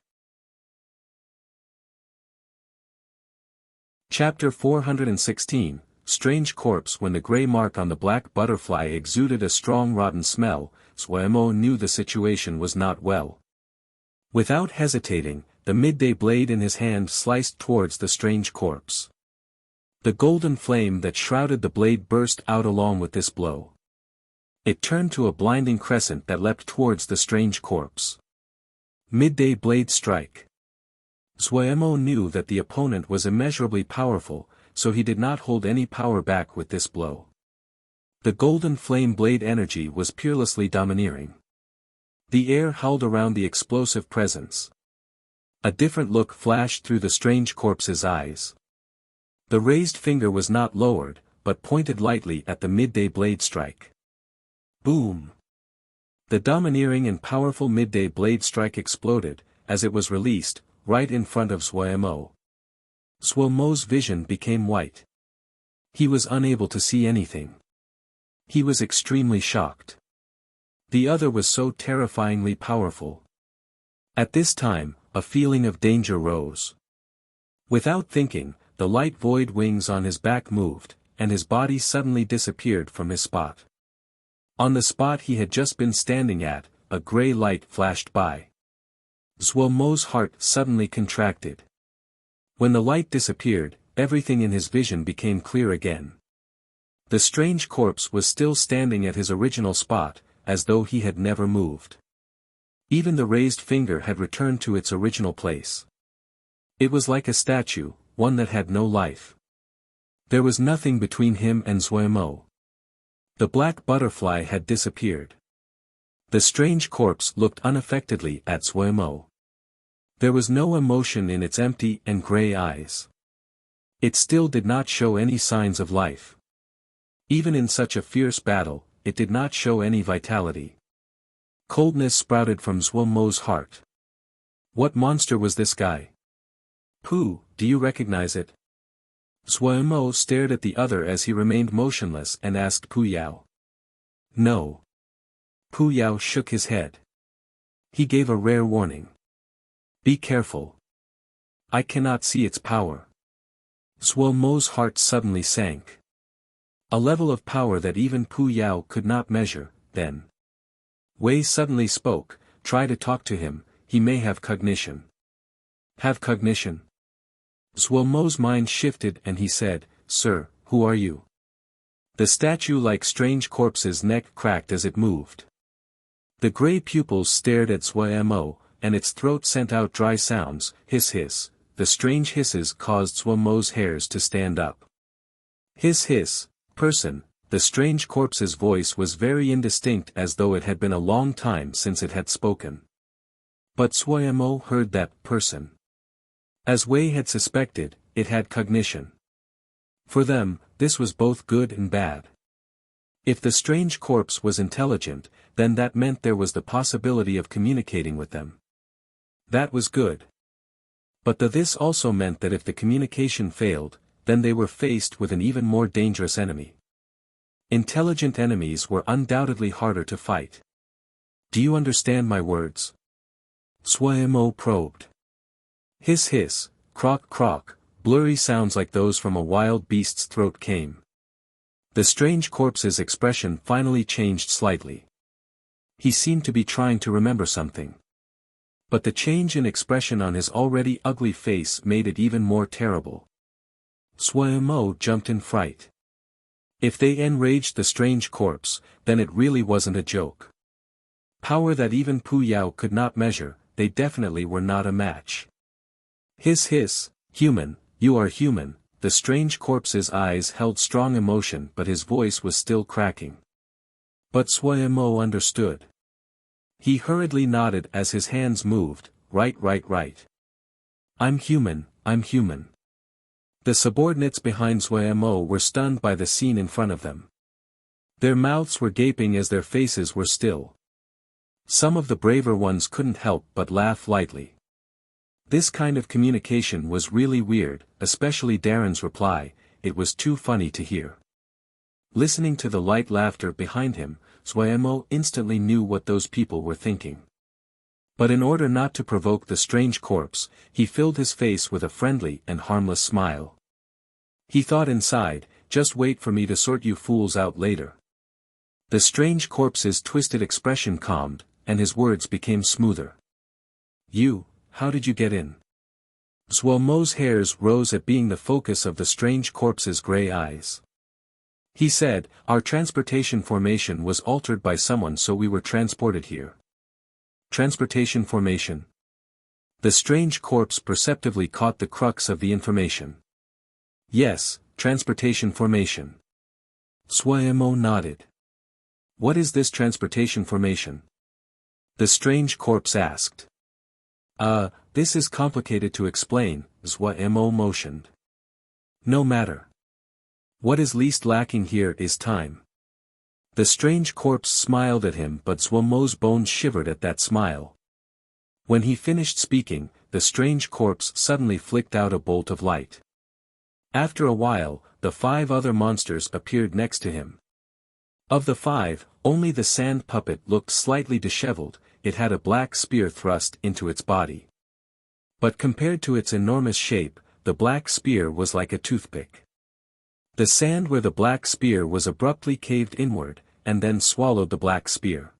Chapter 416, Strange Corpse. When the gray mark on the black butterfly exuded a strong rotten smell, Zhuemo knew the situation was not well. Without hesitating, the midday blade in his hand sliced towards the strange corpse. The golden flame that shrouded the blade burst out along with this blow. It turned to a blinding crescent that leapt towards the strange corpse. Midday blade strike. Zhuemo knew that the opponent was immeasurably powerful, so he did not hold any power back with this blow. The golden flame blade energy was peerlessly domineering. The air howled around the explosive presence. A different look flashed through the strange corpse's eyes. The raised finger was not lowered, but pointed lightly at the midday blade strike. Boom! The domineering and powerful midday blade strike exploded, as it was released, right in front of Zhuemo. Zhuemo's vision became white. He was unable to see anything. He was extremely shocked. The other was so terrifyingly powerful. At this time, a feeling of danger rose. Without thinking, the light void wings on his back moved, and his body suddenly disappeared from his spot. On the spot he had just been standing at, a gray light flashed by. Zhuemo's heart suddenly contracted. When the light disappeared, everything in his vision became clear again. The strange corpse was still standing at his original spot, as though he had never moved. Even the raised finger had returned to its original place. It was like a statue, one that had no life. There was nothing between him and Zuemo. The black butterfly had disappeared. The strange corpse looked unaffectedly at Zuemo. There was no emotion in its empty and gray eyes. It still did not show any signs of life. Even in such a fierce battle, it did not show any vitality. Coldness sprouted from Zuemo's heart. What monster was this guy? Pooh, do you recognize it? Zuemo stared at the other as he remained motionless and asked Pu Yao. No. Pu Yao shook his head. He gave a rare warning. Be careful. I cannot see its power. Zuemo's heart suddenly sank. A level of power that even Pu Yao could not measure, then. Wei suddenly spoke, try to talk to him, he may have cognition. Have cognition? Zuemo's mind shifted and he said, Sir, who are you? The statue-like strange corpse's neck cracked as it moved. The gray pupils stared at Zuemo, and its throat sent out dry sounds, hiss hiss. The strange hisses caused Zuemo's hairs to stand up. Hiss hiss, person. The strange corpse's voice was very indistinct as though it had been a long time since it had spoken. But Zuemo heard that person. As Wei had suspected, it had cognition. For them, this was both good and bad. If the strange corpse was intelligent, then that meant there was the possibility of communicating with them. That was good. But this also meant that if the communication failed, then they were faced with an even more dangerous enemy. Intelligent enemies were undoubtedly harder to fight. Do you understand my words? Zuemo probed. Hiss hiss, croak croak, blurry sounds like those from a wild beast's throat came. The strange corpse's expression finally changed slightly. He seemed to be trying to remember something. But the change in expression on his already ugly face made it even more terrible. Zuemo jumped in fright. If they enraged the strange corpse, then it really wasn't a joke. Power that even Pu Yao could not measure, they definitely were not a match. Hiss hiss, human, you are human. The strange corpse's eyes held strong emotion but his voice was still cracking. But Zuemo understood. He hurriedly nodded as his hands moved, right. I'm human, I'm human. The subordinates behind Zuemo were stunned by the scene in front of them. Their mouths were gaping as their faces were still. Some of the braver ones couldn't help but laugh lightly. This kind of communication was really weird, especially Darren's reply, it was too funny to hear. Listening to the light laughter behind him, Zuemo instantly knew what those people were thinking. But in order not to provoke the strange corpse, he filled his face with a friendly and harmless smile. He thought inside, just wait for me to sort you fools out later. The strange corpse's twisted expression calmed, and his words became smoother. You, how did you get in? Zuemo's hairs rose at being the focus of the strange corpse's gray eyes. He said, our transportation formation was altered by someone so we were transported here. Transportation formation. The strange corpse perceptively caught the crux of the information. Yes, transportation formation. Zuemo nodded. What is this transportation formation? The strange corpse asked. This is complicated to explain, Zuemo motioned. No matter. What is least lacking here is time. The strange corpse smiled at him but Zuemo's bones shivered at that smile. When he finished speaking, the strange corpse suddenly flicked out a bolt of light. After a while, the 5 other monsters appeared next to him. Of the 5, only the sand puppet looked slightly disheveled, it had a black spear thrust into its body. But compared to its enormous shape, the black spear was like a toothpick. The sand where the black spear was abruptly caved inward, and then swallowed the black spear.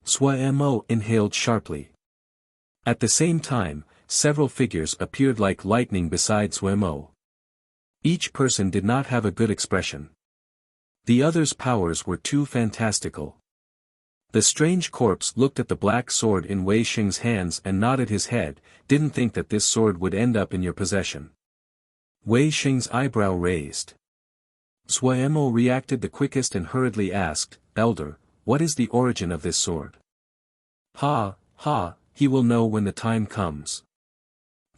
Zuemo inhaled sharply. At the same time, several figures appeared like lightning beside Zuemo. Each person did not have a good expression. The others' powers were too fantastical. The strange corpse looked at the black sword in Wei Xing's hands and nodded his head, didn't think that this sword would end up in your possession. Wei Xing's eyebrow raised. Suemo reacted the quickest and hurriedly asked, Elder, what is the origin of this sword? Ha, ha, he will know when the time comes.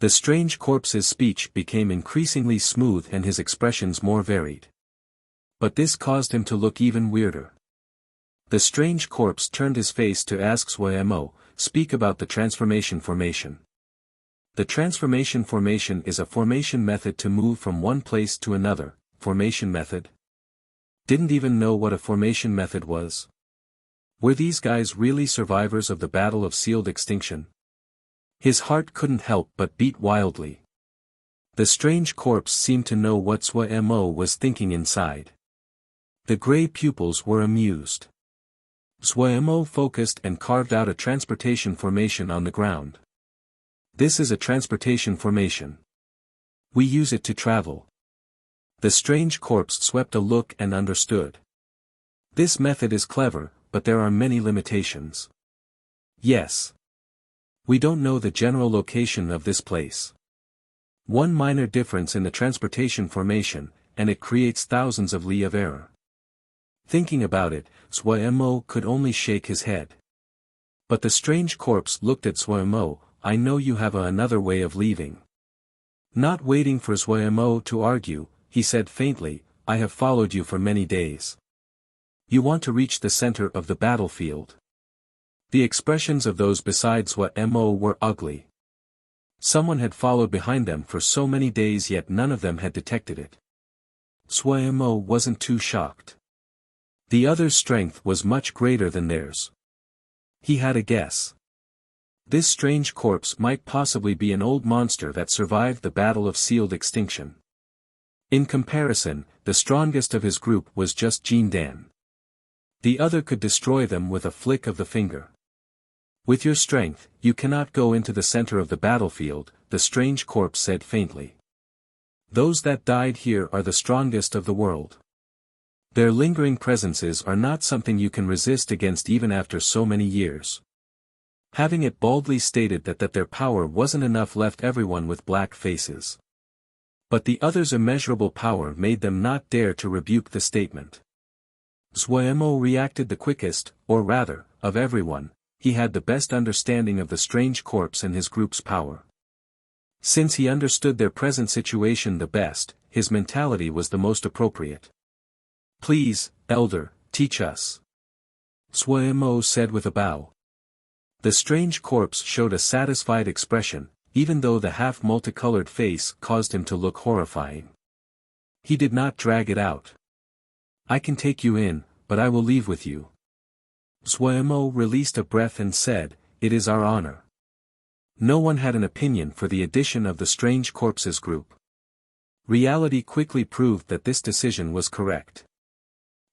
The strange corpse's speech became increasingly smooth and his expressions more varied. But this caused him to look even weirder. The strange corpse turned his face to ask Suemo, speak about the transformation formation. The transformation formation is a formation method to move from one place to another. Formation method? Didn't even know what a formation method was. Were these guys really survivors of the Battle of Sealed Extinction? His heart couldn't help but beat wildly. The strange corpse seemed to know what Suemo was thinking inside. The gray pupils were amused. Suemo focused and carved out a transportation formation on the ground. This is a transportation formation. We use it to travel. The strange corpse swept a look and understood. This method is clever, but there are many limitations. Yes. We don't know the general location of this place. One minor difference in the transportation formation, and it creates thousands of li of error. Thinking about it, Suemo could only shake his head. But the strange corpse looked at Suemo, I know you have another way of leaving. Not waiting for Suemo to argue, he said faintly, I have followed you for many days. You want to reach the center of the battlefield. The expressions of those beside Suemo were ugly. Someone had followed behind them for so many days yet none of them had detected it. Suemo wasn't too shocked. The other's strength was much greater than theirs. He had a guess. This strange corpse might possibly be an old monster that survived the Battle of Sealed Extinction. In comparison, the strongest of his group was just Jin Dan. The other could destroy them with a flick of the finger. With your strength, you cannot go into the center of the battlefield, the strange corpse said faintly. Those that died here are the strongest of the world. Their lingering presences are not something you can resist against even after so many years. Having it baldly stated that their power wasn't enough left everyone with black faces. But the other's immeasurable power made them not dare to rebuke the statement. Suemo reacted the quickest, or rather, of everyone, he had the best understanding of the strange corpse and his group's power. Since he understood their present situation the best, his mentality was the most appropriate. Please, Elder, teach us. Suemo said with a bow. The strange corpse showed a satisfied expression, even though the half-multicolored face caused him to look horrifying. He did not drag it out. I can take you in, but I will leave with you. Suemo released a breath and said, it is our honor. No one had an opinion for the addition of the strange corpse's group. Reality quickly proved that this decision was correct.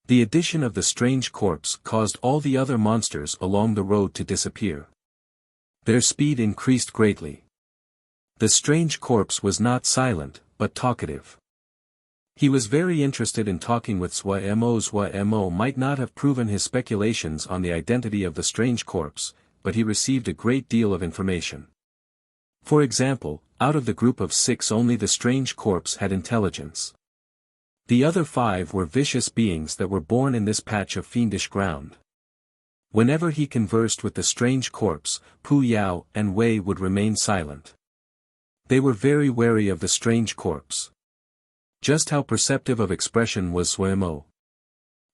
The addition of the strange corpse caused all the other monsters along the road to disappear. Their speed increased greatly. The strange corpse was not silent, but talkative. He was very interested in talking with Suemo. Suemo might not have proven his speculations on the identity of the strange corpse, but he received a great deal of information. For example, out of the group of 6 only the strange corpse had intelligence. The other 5 were vicious beings that were born in this patch of fiendish ground. Whenever he conversed with the strange corpse, Pu Yao and Wei would remain silent. They were very wary of the strange corpse. Just how perceptive of expression was Suemo.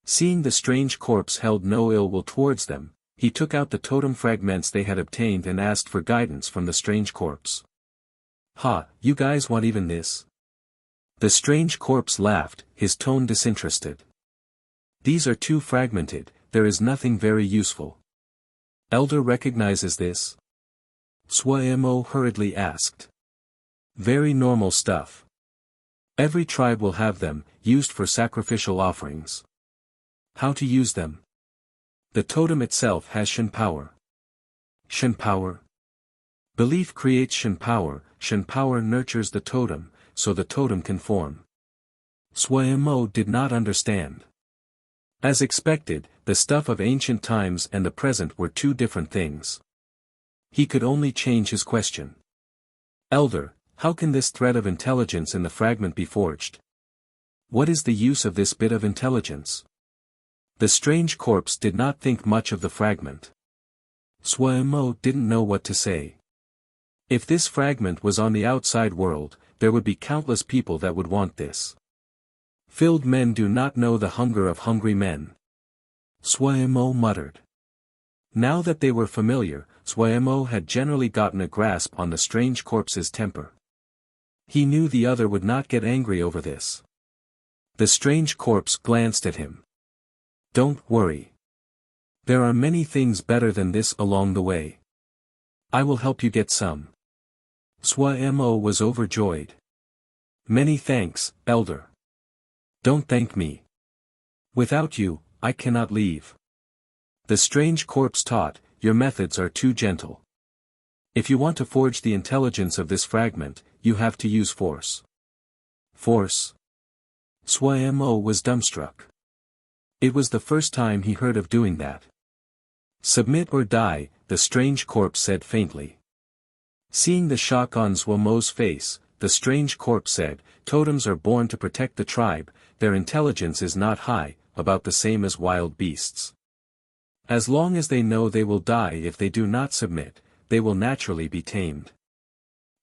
Seeing the strange corpse held no ill will towards them, he took out the totem fragments they had obtained and asked for guidance from the strange corpse. Ha, you guys want even this? The strange corpse laughed, his tone disinterested. These are too fragmented, there is nothing very useful. Elder recognizes this? Suemo hurriedly asked. Very normal stuff. Every tribe will have them, used for sacrificial offerings. How to use them? The totem itself has Shen power. Shen power? Belief creates Shen power nurtures the totem, so the totem can form. Suemo did not understand. As expected, the stuff of ancient times and the present were two different things. He could only change his question. Elder, how can this thread of intelligence in the fragment be forged? What is the use of this bit of intelligence? The strange corpse did not think much of the fragment. Suemo didn't know what to say. If this fragment was on the outside world, there would be countless people that would want this. Filled men do not know the hunger of hungry men. Suemo muttered. Now that they were familiar, Suemo had generally gotten a grasp on the strange corpse's temper. He knew the other would not get angry over this. The strange corpse glanced at him. Don't worry. There are many things better than this along the way. I will help you get some. Suemo was overjoyed. Many thanks, Elder. Don't thank me. Without you, I cannot leave. The strange corpse taught, your methods are too gentle. If you want to forge the intelligence of this fragment, you have to use force. Force? Suemo was dumbstruck. It was the first time he heard of doing that. Submit or die, the strange corpse said faintly. Seeing the shock on Suemo's face, the strange corpse said, totems are born to protect the tribe, their intelligence is not high, about the same as wild beasts. As long as they know they will die if they do not submit, they will naturally be tamed.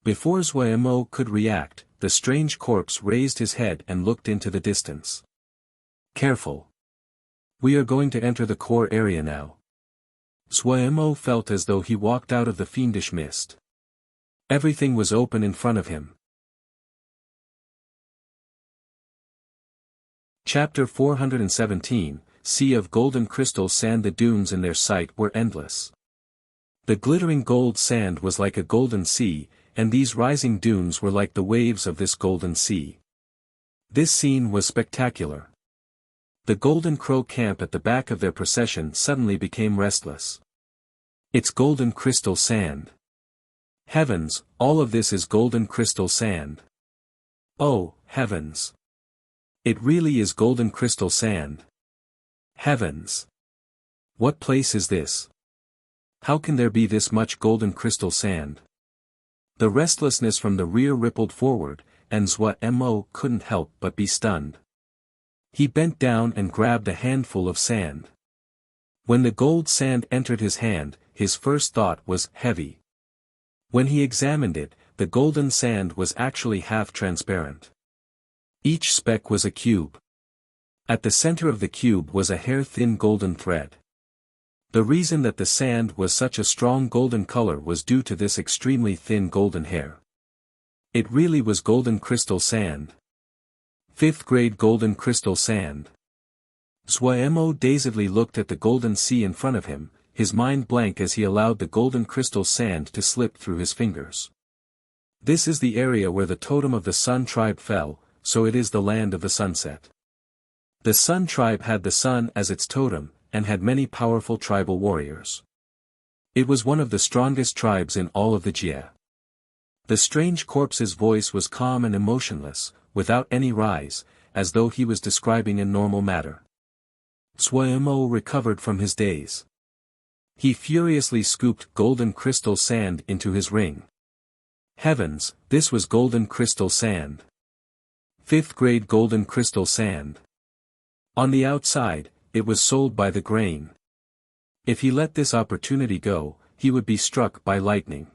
Before Suemo could react, the strange corpse raised his head and looked into the distance. Careful. We are going to enter the core area now. Suemo felt as though he walked out of the fiendish mist. Everything was open in front of him. Chapter 417, Sea of Golden Crystal Sand. The dunes in their sight were endless. The glittering gold sand was like a golden sea, and these rising dunes were like the waves of this golden sea. This scene was spectacular. The Golden Crow camp at the back of their procession suddenly became restless. It's golden crystal sand. Heavens, all of this is golden crystal sand. Oh, heavens. It really is golden crystal sand. Heavens. What place is this? How can there be this much golden crystal sand? The restlessness from the rear rippled forward, and Suemo couldn't help but be stunned. He bent down and grabbed a handful of sand. When the gold sand entered his hand, his first thought was heavy. When he examined it, the golden sand was actually half transparent. Each speck was a cube. At the center of the cube was a hair-thin golden thread. The reason that the sand was such a strong golden color was due to this extremely thin golden hair. It really was golden crystal sand. 5th grade golden crystal sand. Suemo dazedly looked at the golden sea in front of him, his mind blank as he allowed the golden crystal sand to slip through his fingers. This is the area where the totem of the Sun tribe fell, so it is the land of the sunset. The Sun tribe had the sun as its totem, and had many powerful tribal warriors. It was one of the strongest tribes in all of the Jie. The strange corpse's voice was calm and emotionless, without any rise, as though he was describing a normal matter. Suemo recovered from his daze. He furiously scooped golden crystal sand into his ring. Heavens, this was golden crystal sand. 5th grade golden crystal sand. On the outside, it was sold by the grain. If he let this opportunity go, he would be struck by lightning.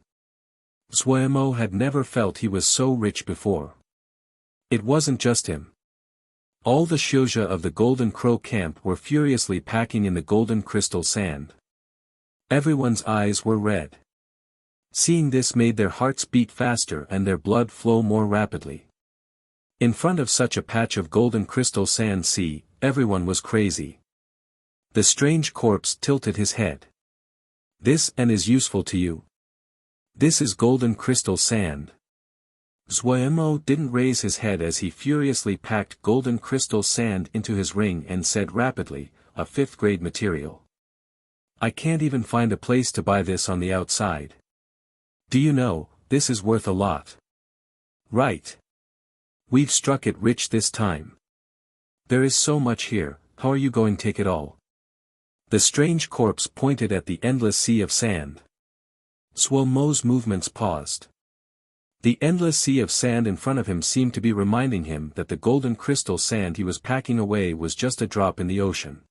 Suemo had never felt he was so rich before. It wasn't just him. All the Shouja of the Golden Crow camp were furiously packing in the golden crystal sand. Everyone's eyes were red. Seeing this made their hearts beat faster and their blood flow more rapidly. In front of such a patch of golden crystal sand sea, everyone was crazy. The strange corpse tilted his head. This and is useful to you. This is golden crystal sand. Suemo didn't raise his head as he furiously packed golden crystal sand into his ring and said rapidly, a 5th grade material. I can't even find a place to buy this on the outside. Do you know, this is worth a lot. Right. We've struck it rich this time. There is so much here, how are you going to take it all? The strange corpse pointed at the endless sea of sand. Suo Mo's movements paused. The endless sea of sand in front of him seemed to be reminding him that the golden crystal sand he was packing away was just a drop in the ocean.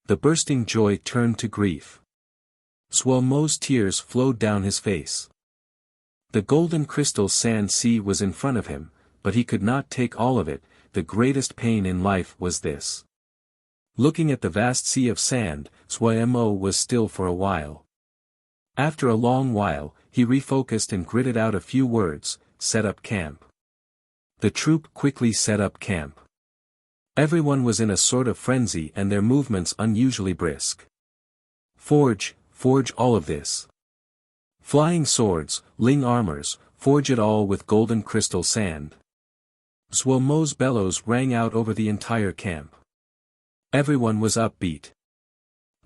The bursting joy turned to grief. Suo Mo's tears flowed down his face. The golden crystal sand sea was in front of him, but he could not take all of it. The greatest pain in life was this. Looking at the vast sea of sand, Suo Mo was still for a while. After a long while, he refocused and gritted out a few words, set up camp. The troop quickly set up camp. Everyone was in a sort of frenzy and their movements unusually brisk. Forge all of this. Flying swords, ling armors, forge it all with golden crystal sand. Suo Mo's bellows rang out over the entire camp. Everyone was upbeat.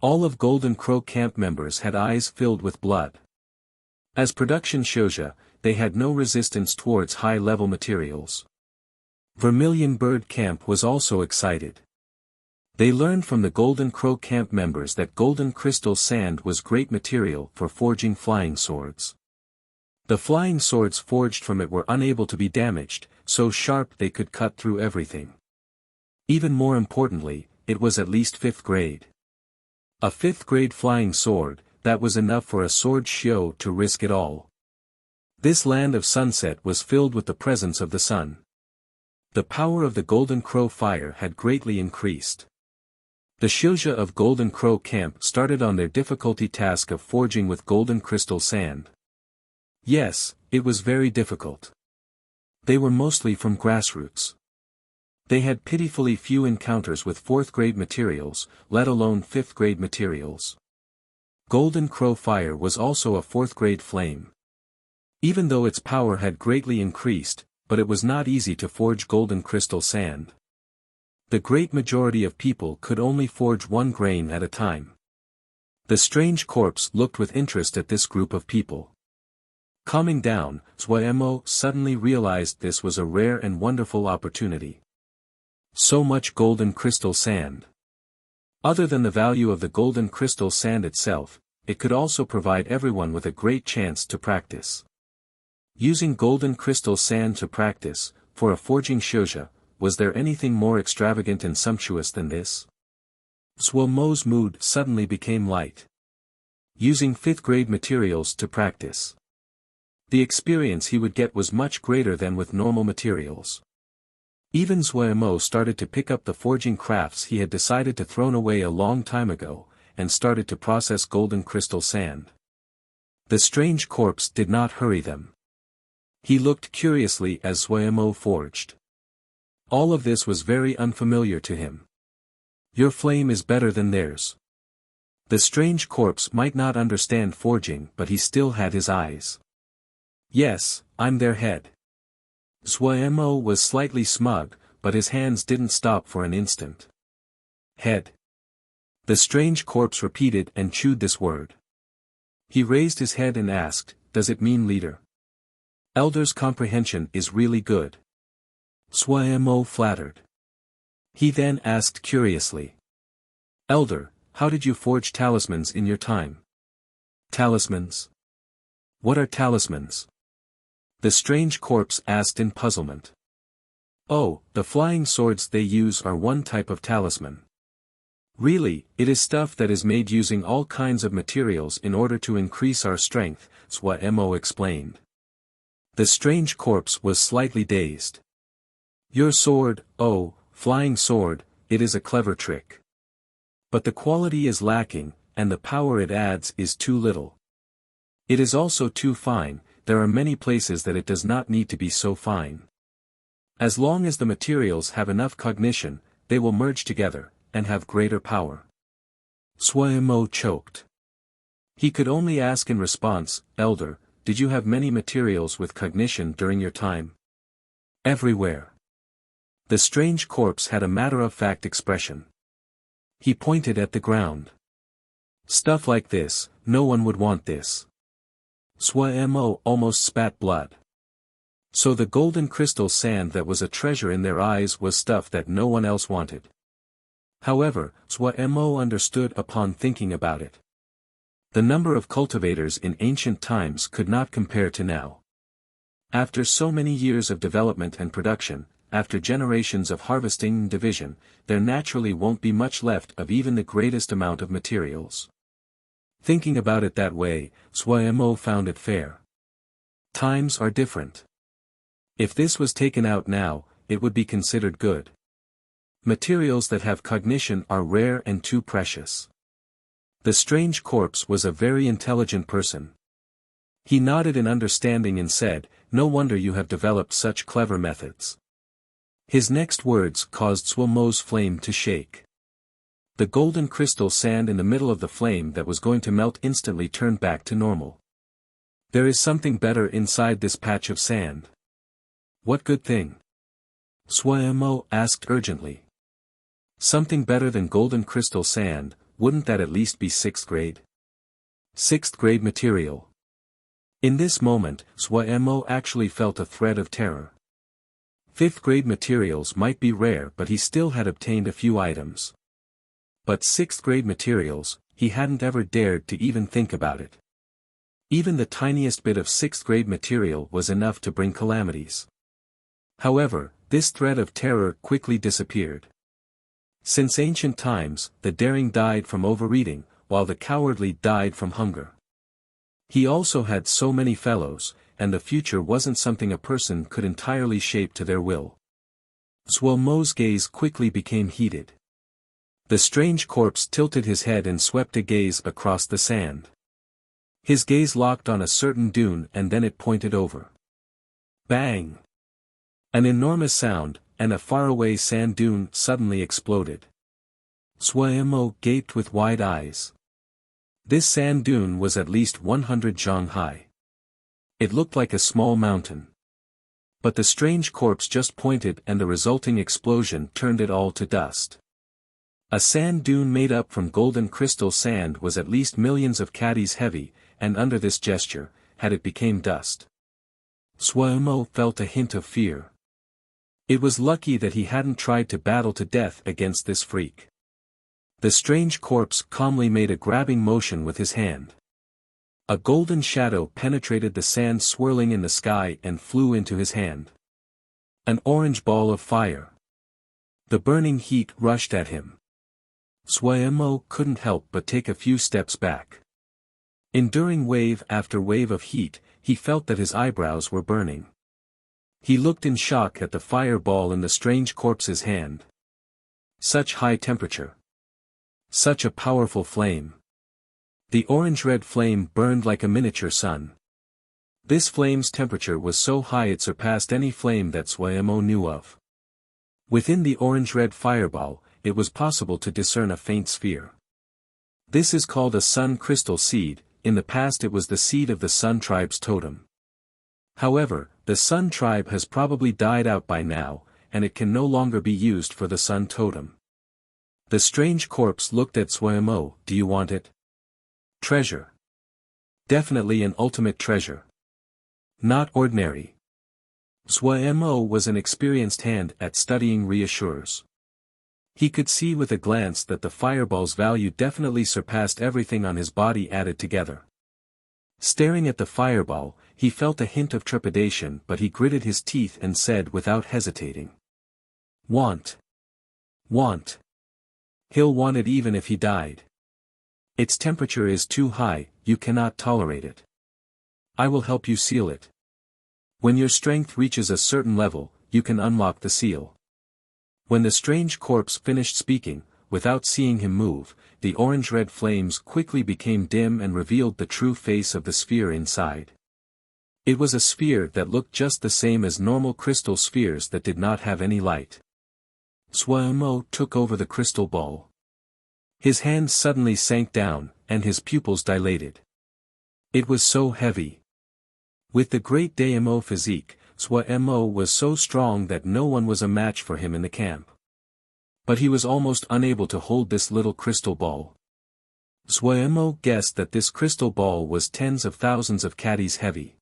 All of Golden Crow camp members had eyes filled with blood. As production shoujo, they had no resistance towards high-level materials. Vermilion Bird Camp was also excited. They learned from the Golden Crow camp members that golden crystal sand was great material for forging flying swords. The flying swords forged from it were unable to be damaged, so sharp they could cut through everything. Even more importantly, it was at least 5th grade. A 5th grade flying sword, that was enough for a sword shio to risk it all. This land of sunset was filled with the presence of the sun. The power of the Golden Crow fire had greatly increased. The shoujo of Golden Crow camp started on their difficulty task of forging with golden crystal sand. Yes, it was very difficult. They were mostly from grassroots. They had pitifully few encounters with 4th grade materials, let alone 5th grade materials. Golden Crow fire was also a 4th grade flame. Even though its power had greatly increased, but it was not easy to forge golden crystal sand. The great majority of people could only forge 1 grain at a time. The strange corpse looked with interest at this group of people. Calming down, Suo Mo suddenly realized this was a rare and wonderful opportunity. So much golden crystal sand. Other than the value of the golden crystal sand itself, it could also provide everyone with a great chance to practice. Using golden crystal sand to practice, for a forging shoujo, was there anything more extravagant and sumptuous than this? Suo Mo's mood suddenly became light. Using 5th grade materials to practice. The experience he would get was much greater than with normal materials. Even Suo Mo started to pick up the forging crafts he had decided to throw away a long time ago, and started to process golden crystal sand. The strange corpse did not hurry them. He looked curiously as Suo Mo forged. All of this was very unfamiliar to him. Your flame is better than theirs. The strange corpse might not understand forging, but he still had his eyes. Yes, I'm their head. Suo Mo was slightly smug, but his hands didn't stop for an instant. Head. The strange corpse repeated and chewed this word. He raised his head and asked, does it mean leader? Elder's comprehension is really good. Suo Mo flattered. He then asked curiously. Elder, how did you forge talismans in your time? Talismans? What are talismans? The strange corpse asked in puzzlement. Oh, the flying swords they use are one type of talisman. Really, it is stuff that is made using all kinds of materials in order to increase our strength, Suo Mo explained. The strange corpse was slightly dazed. Your sword, oh, flying sword, it is a clever trick. But the quality is lacking, and the power it adds is too little. It is also too fine. There are many places that it does not need to be so fine. As long as the materials have enough cognition, they will merge together, and have greater power. Suo Mo choked. He could only ask in response, Elder, did you have many materials with cognition during your time? Everywhere. The strange corpse had a matter-of-fact expression. He pointed at the ground. Stuff like this, no one would want this. Suo Mo almost spat blood. So the golden crystal sand that was a treasure in their eyes was stuff that no one else wanted. However, Mo understood upon thinking about it. The number of cultivators in ancient times could not compare to now. After so many years of development and production, after generations of harvesting and division, there naturally won't be much left of even the greatest amount of materials. Thinking about it that way, Mo found it fair. Times are different. If this was taken out now, it would be considered good. Materials that have cognition are rare and too precious. The strange corpse was a very intelligent person. He nodded in understanding and said, "No wonder you have developed such clever methods." His next words caused Mo's flame to shake. The golden crystal sand in the middle of the flame that was going to melt instantly turned back to normal. There is something better inside this patch of sand. What good thing? Mo asked urgently. Something better than golden crystal sand, wouldn't that at least be 6th grade? 6th grade material. In this moment, Mo actually felt a thread of terror. 5th grade materials might be rare, but he still had obtained a few items. But 6th grade materials, he hadn't ever dared to even think about it. Even the tiniest bit of 6th grade material was enough to bring calamities. However, this thread of terror quickly disappeared. Since ancient times, the daring died from overeating, while the cowardly died from hunger. He also had so many fellows, and the future wasn't something a person could entirely shape to their will. Mo's gaze quickly became heated. The strange corpse tilted his head and swept a gaze across the sand. His gaze locked on a certain dune and then it pointed over. Bang! An enormous sound, and a faraway sand dune suddenly exploded. Mo gaped with wide eyes. This sand dune was at least 100 zhang high. It looked like a small mountain. But the strange corpse just pointed and the resulting explosion turned it all to dust. A sand dune made up from golden crystal sand was at least millions of caddies heavy, and under this gesture, had it became dust. Mo felt a hint of fear. It was lucky that he hadn't tried to battle to death against this freak. The strange corpse calmly made a grabbing motion with his hand. A golden shadow penetrated the sand swirling in the sky and flew into his hand. An orange ball of fire. The burning heat rushed at him. Mo couldn't help but take a few steps back. Enduring wave after wave of heat, he felt that his eyebrows were burning. He looked in shock at the fireball in the strange corpse's hand. Such high temperature. Such a powerful flame. The orange-red flame burned like a miniature sun. This flame's temperature was so high it surpassed any flame that Mo knew of. Within the orange-red fireball, it was possible to discern a faint sphere. This is called a sun crystal seed. In the past it was the seed of the Sun tribe's totem. However, the Sun tribe has probably died out by now, and it can no longer be used for the Sun totem. The strange corpse looked at Mo. "Do you want it?" "Treasure. Definitely an ultimate treasure. Not ordinary." Mo was an experienced hand at studying reassures. He could see with a glance that the fireball's value definitely surpassed everything on his body added together. Staring at the fireball, he felt a hint of trepidation, but he gritted his teeth and said without hesitating. "Want. Want. He'll want it even if he died. Its temperature is too high, you cannot tolerate it. I will help you seal it. When your strength reaches a certain level, you can unlock the seal." When the strange corpse finished speaking, without seeing him move, the orange-red flames quickly became dim and revealed the true face of the sphere inside. It was a sphere that looked just the same as normal crystal spheres that did not have any light. Mo took over the crystal ball. His hand suddenly sank down, and his pupils dilated. It was so heavy. With the great Daimo physique, Mo was so strong that no one was a match for him in the camp. But he was almost unable to hold this little crystal ball. Mo guessed that this crystal ball was tens of thousands of caddies heavy.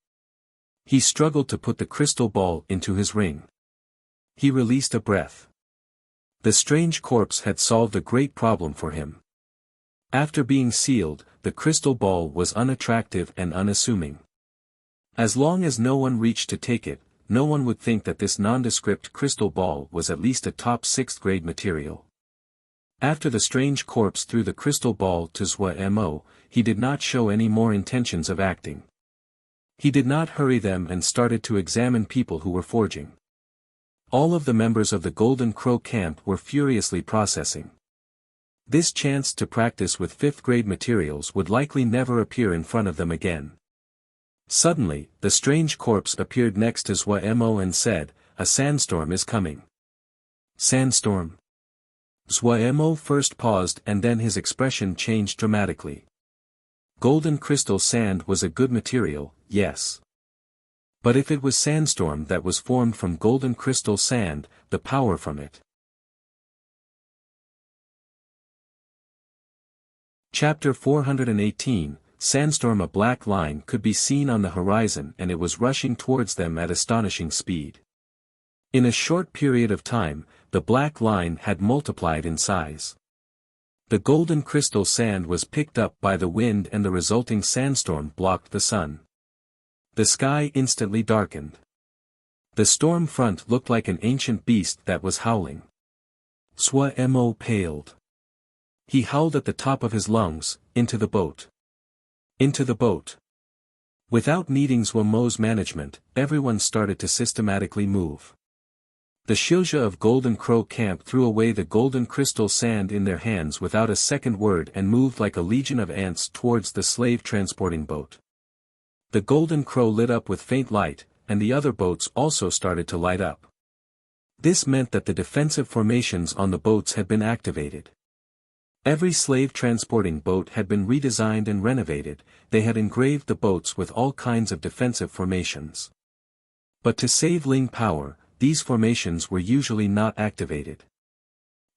He struggled to put the crystal ball into his ring. He released a breath. The strange corpse had solved a great problem for him. After being sealed, the crystal ball was unattractive and unassuming. As long as no one reached to take it, no one would think that this nondescript crystal ball was at least a top 6th grade material. After the strange corpse threw the crystal ball to Zhuo, he did not show any more intentions of acting. He did not hurry them and started to examine people who were forging. All of the members of the Golden Crow camp were furiously processing. This chance to practice with 5th grade materials would likely never appear in front of them again. Suddenly, the strange corpse appeared next to Zhuo and said, "A sandstorm is coming." Sandstorm? Zhuo first paused and then his expression changed dramatically. Golden crystal sand was a good material, yes. But if it was sandstorm that was formed from golden crystal sand, the power from it. Chapter 418, Sandstorm. A black line could be seen on the horizon and it was rushing towards them at astonishing speed. In a short period of time, the black line had multiplied in size. The golden crystal sand was picked up by the wind and the resulting sandstorm blocked the sun. The sky instantly darkened. The storm front looked like an ancient beast that was howling. Zhuo paled. He howled at the top of his lungs, "Into the boat! Into the boat!" Without needing Zhuo's management, everyone started to systematically move. The Shilja of Golden Crow camp threw away the golden crystal sand in their hands without a second word and moved like a legion of ants towards the slave transporting boat. The Golden Crow lit up with faint light, and the other boats also started to light up. This meant that the defensive formations on the boats had been activated. Every slave transporting boat had been redesigned and renovated, they had engraved the boats with all kinds of defensive formations. But to save Ling power, these formations were usually not activated.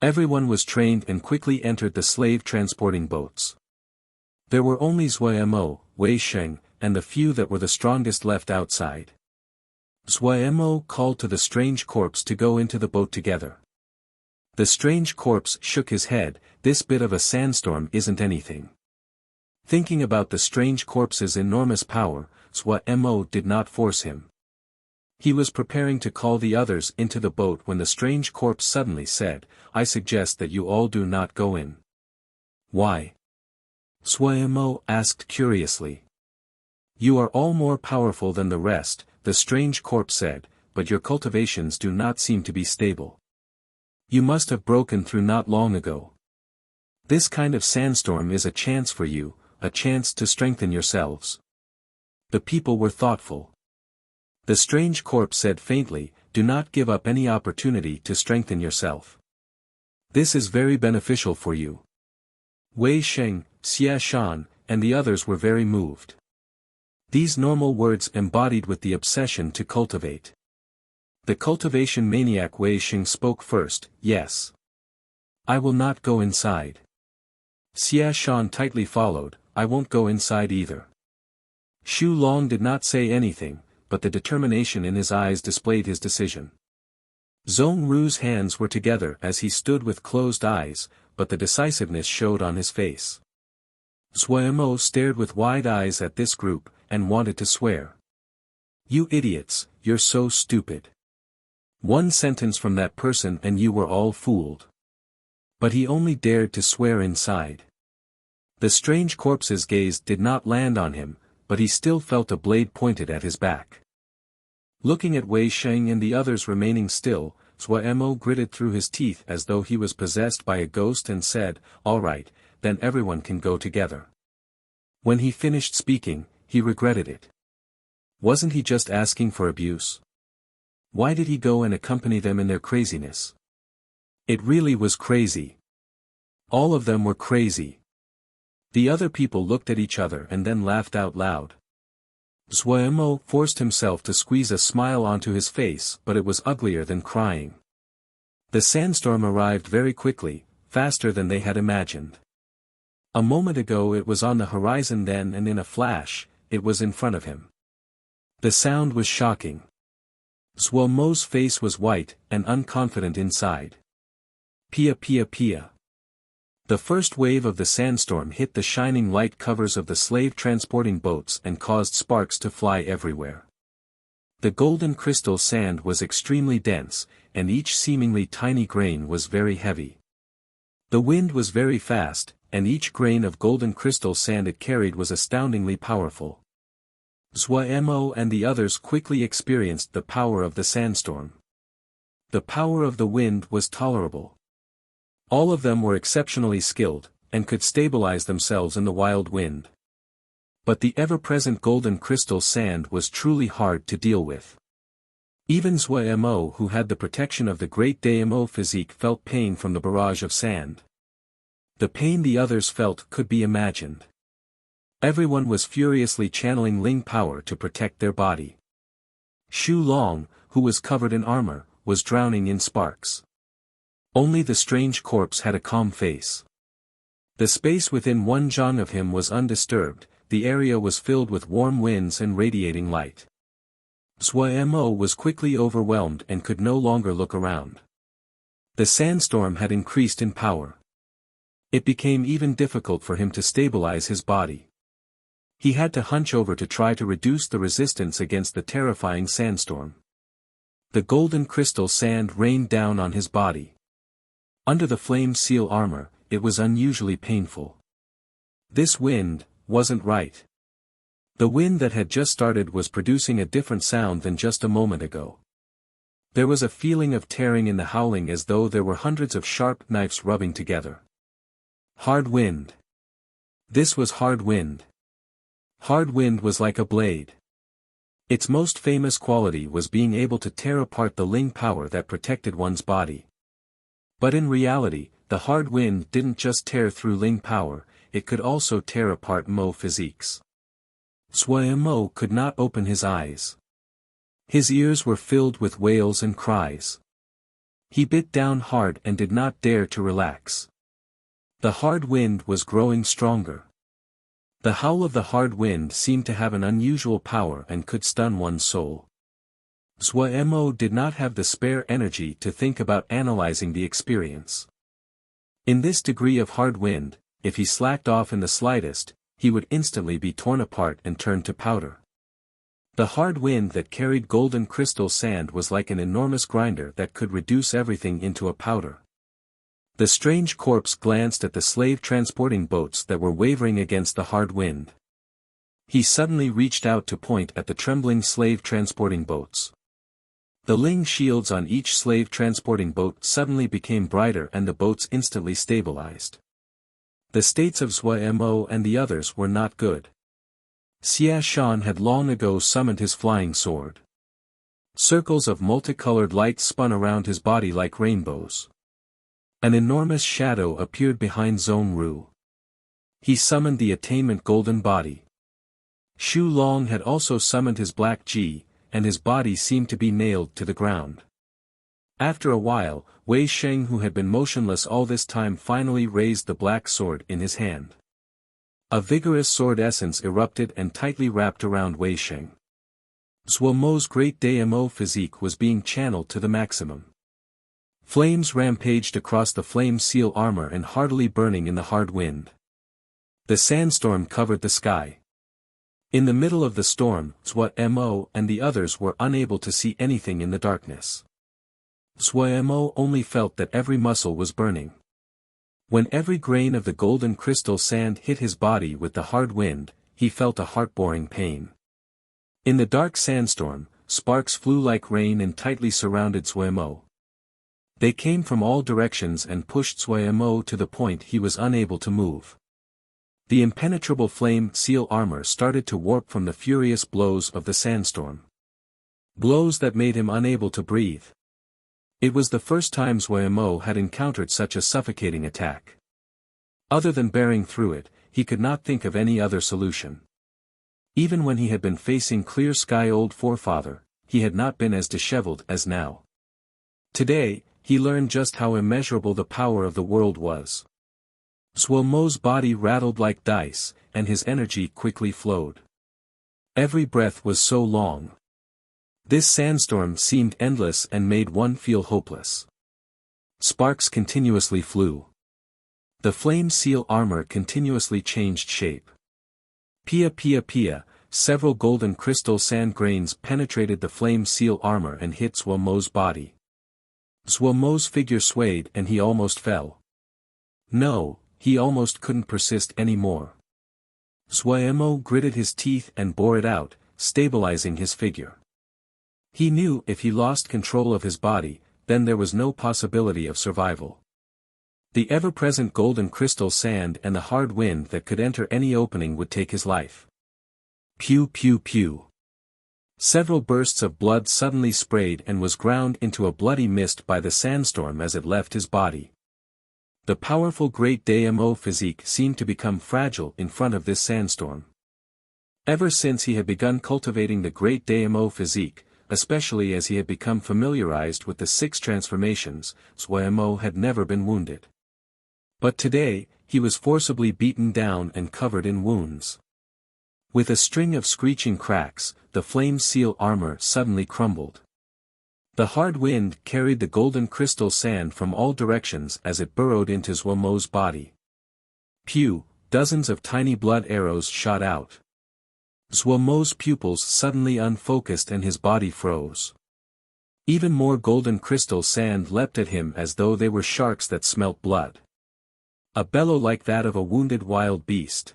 Everyone was trained and quickly entered the slave transporting boats. There were only Zhuo, Wei Sheng, and the few that were the strongest left outside. Zhuo called to the strange corpse to go into the boat together. The strange corpse shook his head, "This bit of a sandstorm isn't anything." Thinking about the strange corpse's enormous power, Zhuo did not force him. He was preparing to call the others into the boat when the strange corpse suddenly said, "I suggest that you all do not go in." "Why?" Zhuo asked curiously. "You are all more powerful than the rest," the strange corpse said, "but your cultivations do not seem to be stable. You must have broken through not long ago. This kind of sandstorm is a chance for you, a chance to strengthen yourselves." The people were thoughtful. The strange corpse said faintly, "Do not give up any opportunity to strengthen yourself. This is very beneficial for you." Wei Sheng, Xie Shan, and the others were very moved. These normal words embodied with the obsession to cultivate. The cultivation maniac Wei Sheng spoke first, "Yes. I will not go inside." Xie Shan tightly followed, "I won't go inside either." Xu Long did not say anything, but the determination in his eyes displayed his decision. Zhong Ru's hands were together as he stood with closed eyes, but the decisiveness showed on his face. Zhuo stared with wide eyes at this group, and wanted to swear. "You idiots, you're so stupid. One sentence from that person and you were all fooled." But he only dared to swear inside. The strange corpse's gaze did not land on him, but he still felt a blade pointed at his back. Looking at Wei Sheng and the others remaining still, Zhuo gritted through his teeth as though he was possessed by a ghost and said, "All right, then everyone can go together." When he finished speaking, he regretted it. Wasn't he just asking for abuse? Why did he go and accompany them in their craziness? It really was crazy. All of them were crazy. The other people looked at each other and then laughed out loud. Zhuo forced himself to squeeze a smile onto his face, but it was uglier than crying. The sandstorm arrived very quickly, faster than they had imagined. A moment ago it was on the horizon then and in a flash, it was in front of him. The sound was shocking. Zhuo's face was white and unconfident inside. Pia pia pia. The first wave of the sandstorm hit the shining light covers of the slave transporting boats and caused sparks to fly everywhere. The golden crystal sand was extremely dense, and each seemingly tiny grain was very heavy. The wind was very fast, and each grain of golden crystal sand it carried was astoundingly powerful. Zhuemo and the others quickly experienced the power of the sandstorm. The power of the wind was tolerable. All of them were exceptionally skilled, and could stabilize themselves in the wild wind. But the ever-present golden crystal sand was truly hard to deal with. Even Zhuemo, who had the protection of the great Daimo physique, felt pain from the barrage of sand. The pain the others felt could be imagined. Everyone was furiously channeling Ling power to protect their body. Xu Long, who was covered in armor, was drowning in sparks. Only the strange corpse had a calm face. The space within 1 zhang of him was undisturbed, the area was filled with warm winds and radiating light. Zhuemo was quickly overwhelmed and could no longer look around. The sandstorm had increased in power. It became even difficult for him to stabilize his body. He had to hunch over to try to reduce the resistance against the terrifying sandstorm. The golden crystal sand rained down on his body. Under the flame seal armor, it was unusually painful. This wind wasn't right. The wind that had just started was producing a different sound than just a moment ago. There was a feeling of tearing in the howling as though there were hundreds of sharp knives rubbing together. Hard wind. This was hard wind. Hard wind was like a blade. Its most famous quality was being able to tear apart the Ling power that protected one's body. But in reality, the hard wind didn't just tear through Ling power, it could also tear apart Mo physiques. Zhuemo could not open his eyes. His ears were filled with wails and cries. He bit down hard and did not dare to relax. The hard wind was growing stronger. The howl of the hard wind seemed to have an unusual power and could stun one's soul. Zhuemo did not have the spare energy to think about analyzing the experience. In this degree of hard wind, if he slacked off in the slightest, he would instantly be torn apart and turned to powder. The hard wind that carried golden crystal sand was like an enormous grinder that could reduce everything into a powder. The strange corpse glanced at the slave transporting boats that were wavering against the hard wind. He suddenly reached out to point at the trembling slave transporting boats. The Ling shields on each slave transporting boat suddenly became brighter and the boats instantly stabilized. The states of Zhuemo and the others were not good. Xia Shan had long ago summoned his flying sword. Circles of multicolored light spun around his body like rainbows. An enormous shadow appeared behind Zhong Ru. He summoned the attainment golden body. Xu Long had also summoned his black Ji, and his body seemed to be nailed to the ground. After a while, Wei Sheng, who had been motionless all this time, finally raised the black sword in his hand. A vigorous sword essence erupted and tightly wrapped around Wei Sheng. Zhuemo's great Daimo physique was being channeled to the maximum. Flames rampaged across the flame seal armor and heartily burning in the hard wind. The sandstorm covered the sky. In the middle of the storm, Zhuemo and the others were unable to see anything in the darkness. Zhuemo only felt that every muscle was burning. When every grain of the golden crystal sand hit his body with the hard wind, he felt a heart-boring pain. In the dark sandstorm, sparks flew like rain and tightly surrounded Zhuemo. They came from all directions and pushed Zhuemo to the point he was unable to move. The impenetrable flame seal armor started to warp from the furious blows of the sandstorm. Blows that made him unable to breathe. It was the first time Zhuemo had encountered such a suffocating attack. Other than bearing through it, he could not think of any other solution. Even when he had been facing Clear Sky Old Forefather, he had not been as disheveled as now. Today, he learned just how immeasurable the power of the world was. Zhuemo's body rattled like dice, and his energy quickly flowed. Every breath was so long. This sandstorm seemed endless and made one feel hopeless. Sparks continuously flew. The flame seal armor continuously changed shape. Pia pia pia, several golden crystal sand grains penetrated the flame seal armor and hit Zhuomo's body. Zhuomo's figure swayed and he almost fell. No, he almost couldn't persist anymore. Zhuomo gritted his teeth and bore it out, stabilizing his figure. He knew if he lost control of his body, then there was no possibility of survival. The ever-present golden crystal sand and the hard wind that could enter any opening would take his life. Pew pew pew. Several bursts of blood suddenly sprayed and was ground into a bloody mist by the sandstorm as it left his body. The powerful Great Damo physique seemed to become fragile in front of this sandstorm. Ever since he had begun cultivating the Great Damo physique, especially as he had become familiarized with the 6 transformations, Zhuomo had never been wounded. But today, he was forcibly beaten down and covered in wounds. With a string of screeching cracks, the flame seal armor suddenly crumbled. The hard wind carried the golden crystal sand from all directions as it burrowed into Zhuomo's body. Pew, dozens of tiny blood arrows shot out. Zhuomo's pupils suddenly unfocused and his body froze. Even more golden crystal sand leapt at him as though they were sharks that smelt blood. A bellow like that of a wounded wild beast.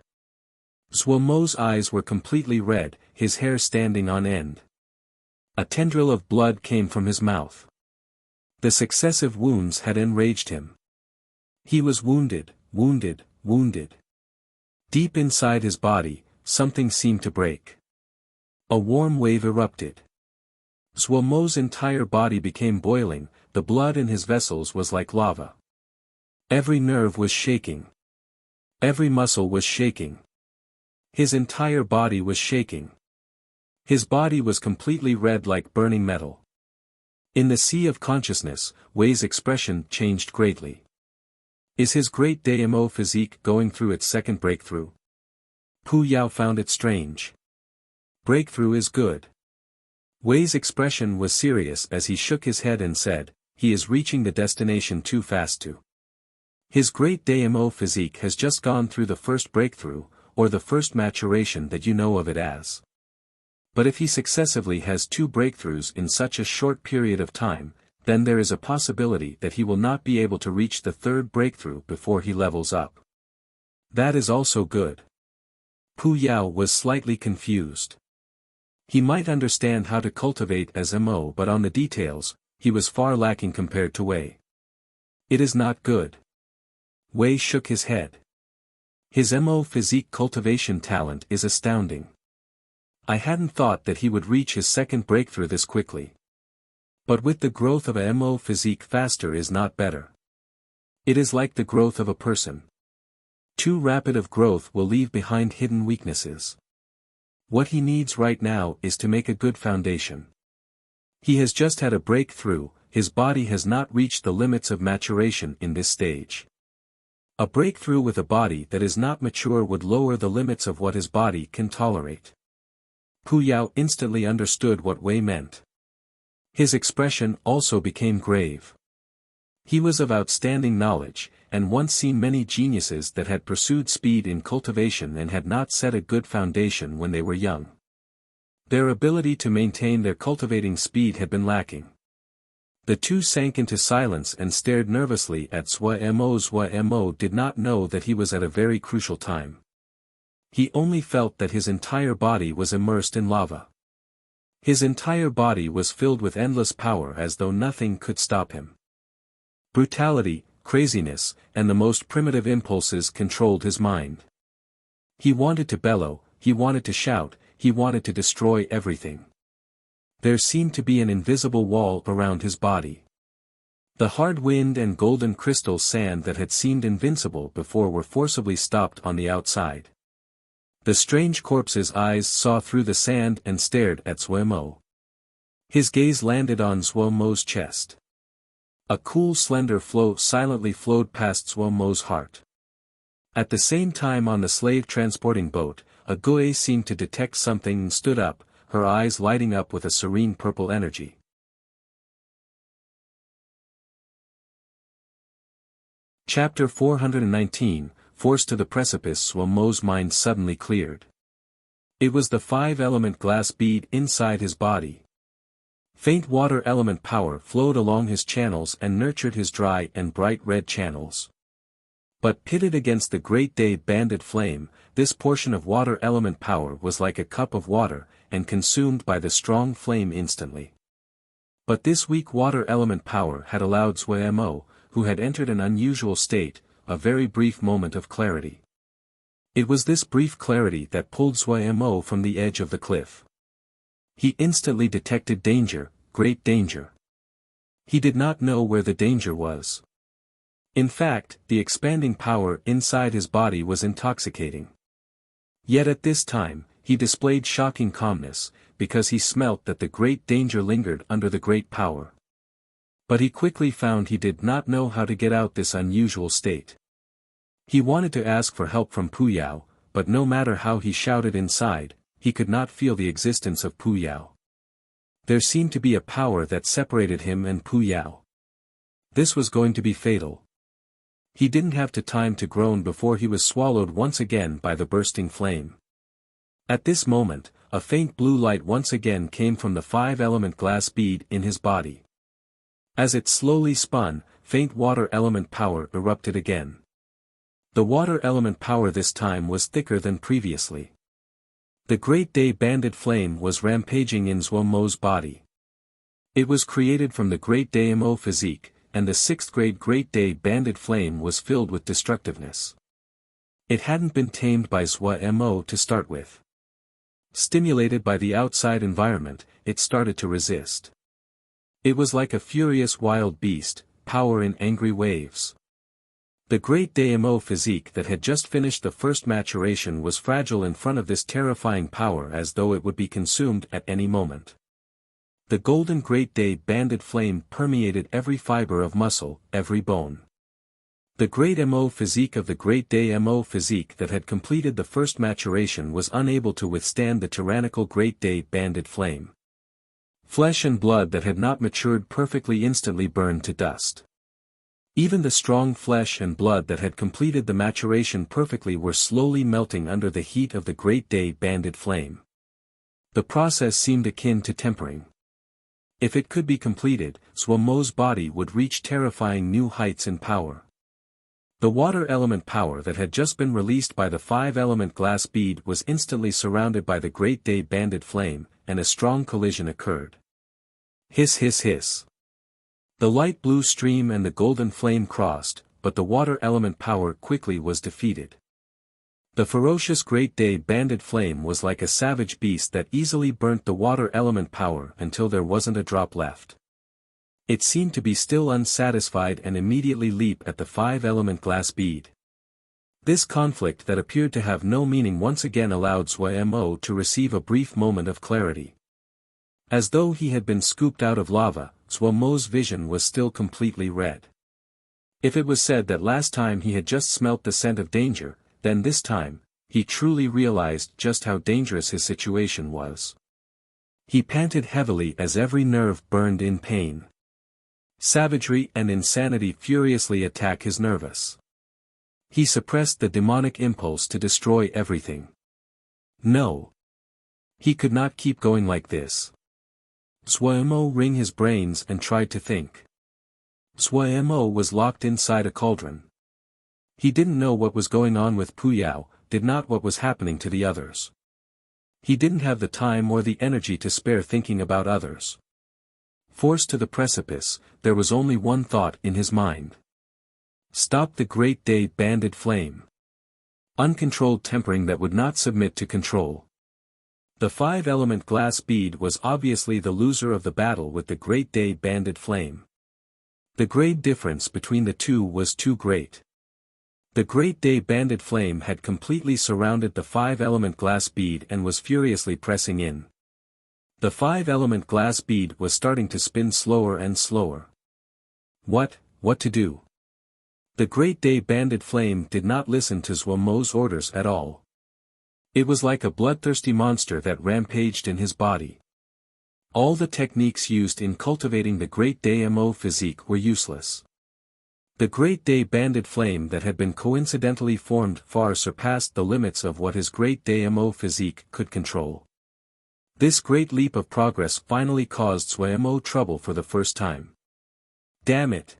Zhuomo's eyes were completely red, his hair standing on end. A tendril of blood came from his mouth. The successive wounds had enraged him. He was wounded, wounded, wounded. Deep inside his body, something seemed to break. A warm wave erupted. Zhuomo's entire body became boiling, the blood in his vessels was like lava. Every nerve was shaking. Every muscle was shaking. His entire body was shaking. His body was completely red like burning metal. In the sea of consciousness, Wei's expression changed greatly. Is his Great Damo physique going through its second breakthrough? Pu Yao found it strange. Breakthrough is good. Wei's expression was serious as he shook his head and said, he is reaching the destination too fast to. His Great Damo physique has just gone through the first breakthrough, or the first maturation that you know of it as. But if he successively has 2 breakthroughs in such a short period of time, then there is a possibility that he will not be able to reach the 3rd breakthrough before he levels up. That is also good. Pu Yao was slightly confused. He might understand how to cultivate as Mo, but on the details, he was far lacking compared to Wei. It is not good. Wei shook his head. His Mo physique cultivation talent is astounding. I hadn't thought that he would reach his 2nd breakthrough this quickly. But with the growth of a Mo physique faster is not better. It is like the growth of a person. Too rapid of growth will leave behind hidden weaknesses. What he needs right now is to make a good foundation. He has just had a breakthrough, his body has not reached the limits of maturation in this stage. A breakthrough with a body that is not mature would lower the limits of what his body can tolerate. Pu Yao instantly understood what Wei meant. His expression also became grave. He was of outstanding knowledge, and once seen many geniuses that had pursued speed in cultivation and had not set a good foundation when they were young. Their ability to maintain their cultivating speed had been lacking. The two sank into silence and stared nervously at Zhuomo. Zhuomo did not know that he was at a very crucial time. He only felt that his entire body was immersed in lava. His entire body was filled with endless power as though nothing could stop him. Brutality, craziness, and the most primitive impulses controlled his mind. He wanted to bellow, he wanted to shout, he wanted to destroy everything. There seemed to be an invisible wall around his body. The hard wind and golden crystal sand that had seemed invincible before were forcibly stopped on the outside. The strange corpse's eyes saw through the sand and stared at Zhuomo. His gaze landed on Zhuomo's chest. A cool slender flow silently flowed past Zhuomo's heart. At the same time on the slave-transporting boat, a Gui seemed to detect something and stood up, her eyes lighting up with a serene purple energy. Chapter 419, Forced to the precipice. Mo's mind suddenly cleared. It was the 5-element glass bead inside his body. Faint water element power flowed along his channels and nurtured his dry and bright red channels. But pitted against the great day banded flame, this portion of water element power was like a cup of water, and consumed by the strong flame instantly. But this weak water element power had allowed Wuxia Mo, who had entered an unusual state, a very brief moment of clarity. It was this brief clarity that pulled Wuxia Mo from the edge of the cliff. He instantly detected danger, great danger. He did not know where the danger was. In fact, the expanding power inside his body was intoxicating. Yet at this time, he displayed shocking calmness, because he smelt that the great danger lingered under the great power. But he quickly found he did not know how to get out this unusual state. He wanted to ask for help from Pu Yao, but no matter how he shouted inside, he could not feel the existence of Pu Yao. There seemed to be a power that separated him and Pu Yao. This was going to be fatal. He didn't have time to groan before he was swallowed once again by the bursting flame. At this moment, a faint blue light once again came from the 5-element glass bead in his body. As it slowly spun, faint water element power erupted again. The water element power this time was thicker than previously. The Great Day banded flame was rampaging in Wuxia Mo's body. It was created from the Great Day Mo physique, and the 6th grade Great Day banded flame was filled with destructiveness. It hadn't been tamed by Wuxia Mo to start with. Stimulated by the outside environment, it started to resist. It was like a furious wild beast, power in angry waves. The Great Day Mo physique that had just finished the first maturation was fragile in front of this terrifying power, as though it would be consumed at any moment. The golden Great Day banded flame permeated every fiber of muscle, every bone. The Great Mo physique of the Great Day Mo physique that had completed the first maturation was unable to withstand the tyrannical Great Day banded flame. Flesh and blood that had not matured perfectly instantly burned to dust. Even the strong flesh and blood that had completed the maturation perfectly were slowly melting under the heat of the Great Day banded flame. The process seemed akin to tempering. If it could be completed, Wuxia Mo's body would reach terrifying new heights in power. The water element power that had just been released by the 5-element glass bead was instantly surrounded by the Great Day banded flame, and a strong collision occurred. Hiss hiss hiss. The light blue stream and the golden flame crossed, but the water element power quickly was defeated. The ferocious Great Day banded flame was like a savage beast that easily burnt the water element power until there wasn't a drop left. It seemed to be still unsatisfied and immediately leap at the 5-element glass bead. This conflict that appeared to have no meaning once again allowed Wuxia Mo to receive a brief moment of clarity. As though he had been scooped out of lava, Wuxia Mo's vision was still completely red. If it was said that last time he had just smelt the scent of danger, then this time, he truly realized just how dangerous his situation was. He panted heavily as every nerve burned in pain. Savagery and insanity furiously attacked his nervous. He suppressed the demonic impulse to destroy everything. No. He could not keep going like this. Wuxia Mo wrung his brains and tried to think. Wuxia Mo was locked inside a cauldron. He didn't know what was going on with Pu Yao, did not what was happening to the others. He didn't have the time or the energy to spare thinking about others. Forced to the precipice, there was only one thought in his mind. Stop the Great Day banded flame. Uncontrolled tempering that would not submit to control. The 5-element glass bead was obviously the loser of the battle with the Great Day banded flame. The grade difference between the two was too great. The Great Day banded flame had completely surrounded the 5-element glass bead and was furiously pressing in. The 5-element glass bead was starting to spin slower and slower. What to do? The Great Day banded flame did not listen to Wuxia Mo's orders at all. It was like a bloodthirsty monster that rampaged in his body. All the techniques used in cultivating the Great Day Mo physique were useless. The Great Day banded flame that had been coincidentally formed far surpassed the limits of what his Great Day Mo physique could control. This great leap of progress finally caused Wuxia Mo trouble for the first time. Damn it!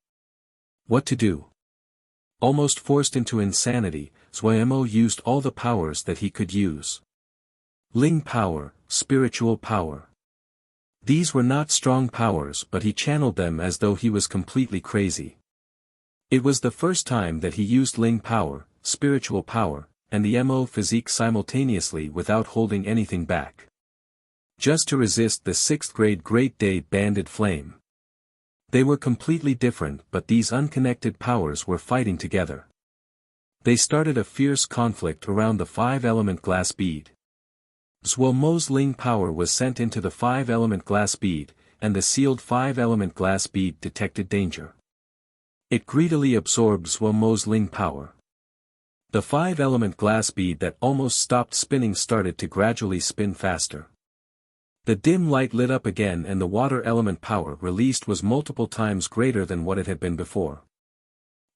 What to do? Almost forced into insanity, Wuxia Mo used all the powers that he could use. Ling power, spiritual power. These were not strong powers, but he channeled them as though he was completely crazy. It was the first time that he used Ling power, spiritual power, and the Mo physique simultaneously without holding anything back. Just to resist the 6th grade Great Day banded flame. They were completely different, but these unconnected powers were fighting together. They started a fierce conflict around the 5-element glass bead. Wuxia Mo's Ling power was sent into the 5-element glass bead, and the sealed 5-element glass bead detected danger. It greedily absorbed Wuxia Mo's Ling power. The 5-element glass bead that almost stopped spinning started to gradually spin faster. The dim light lit up again, and the water element power released was multiple times greater than what it had been before.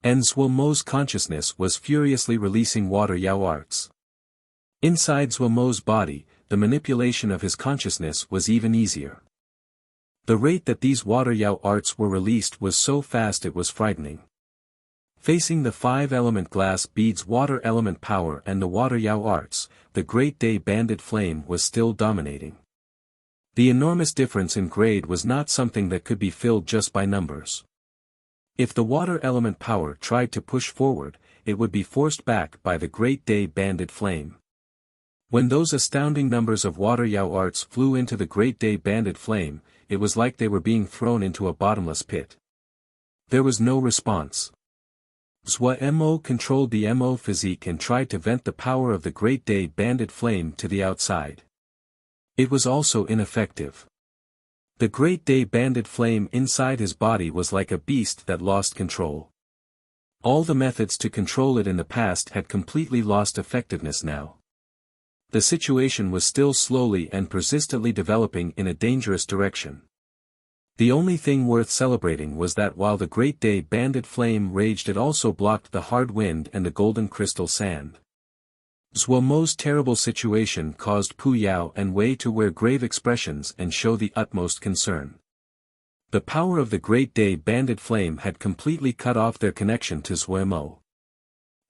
And Wuxia Mo's consciousness was furiously releasing water Yao arts. Inside Wuxia Mo's body, the manipulation of his consciousness was even easier. The rate that these water Yao arts were released was so fast it was frightening. Facing the 5-element glass bead's water element power and the water Yao arts, the Great Day banded flame was still dominating. The enormous difference in grade was not something that could be filled just by numbers. If the water element power tried to push forward, it would be forced back by the Great Day banded flame. When those astounding numbers of water Yao arts flew into the Great Day banded flame, it was like they were being thrown into a bottomless pit. There was no response. Wuxia Mo controlled the Mo physique and tried to vent the power of the Great Day banded flame to the outside. It was also ineffective. The Great Day banded flame inside his body was like a beast that lost control. All the methods to control it in the past had completely lost effectiveness now. The situation was still slowly and persistently developing in a dangerous direction. The only thing worth celebrating was that while the Great Day banded flame raged, it also blocked the hard wind and the golden crystal sand. Wuxia Mo's terrible situation caused Pu Yao and Wei to wear grave expressions and show the utmost concern. The power of the Great Day banded flame had completely cut off their connection to Wuxia Mo.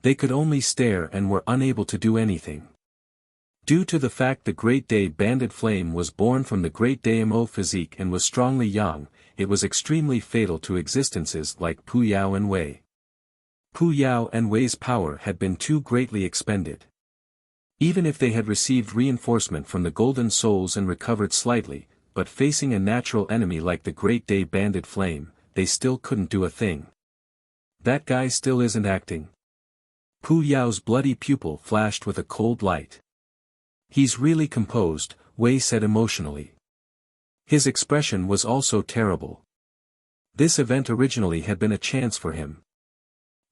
They could only stare and were unable to do anything. Due to the fact the Great Day banded flame was born from the Great Day Mo physique and was strongly yang, it was extremely fatal to existences like Pu Yao and Wei. Pu Yao and Wei's power had been too greatly expended. Even if they had received reinforcement from the Golden Souls and recovered slightly, but facing a natural enemy like the Great Day banded flame, they still couldn't do a thing. That guy still isn't acting. Pu Yao's bloody pupil flashed with a cold light. He's really composed, Wei said emotionally. His expression was also terrible. This event originally had been a chance for him.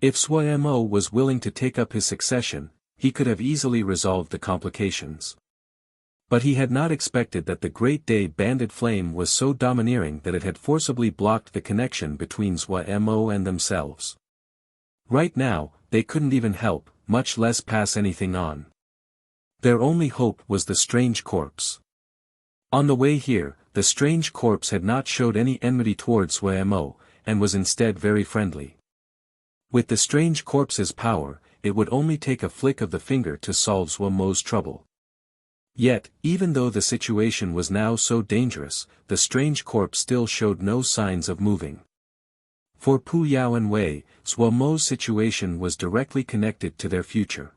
If Wuxia Mo was willing to take up his succession, he could have easily resolved the complications. But he had not expected that the Great Day banded flame was so domineering that it had forcibly blocked the connection between Wuxia Mo and themselves. Right now, they couldn't even help, much less pass anything on. Their only hope was the strange corpse. On the way here, the strange corpse had not showed any enmity towards Wuxia Mo, and was instead very friendly. With the strange corpse's power, it would only take a flick of the finger to solve Wuxia Mo's trouble. Yet, even though the situation was now so dangerous, the strange corpse still showed no signs of moving. For Pu Yao and Wei, Wuxia Mo's situation was directly connected to their future.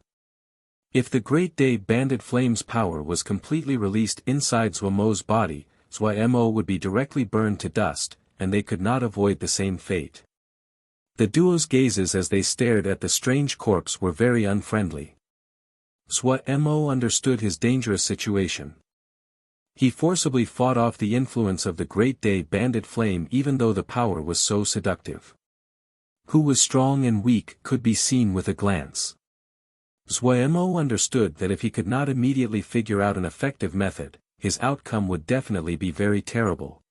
If the Great Day banded flame's power was completely released inside Wuxia Mo's body, Wuxia Mo would be directly burned to dust, and they could not avoid the same fate. The duo's gazes as they stared at the strange corpse were very unfriendly. Wuxia Mo understood his dangerous situation. He forcibly fought off the influence of the Great Day banded flame even though the power was so seductive. Who was strong and weak could be seen with a glance. Wuxia Mo understood that if he could not immediately figure out an effective method, his outcome would definitely be very terrible.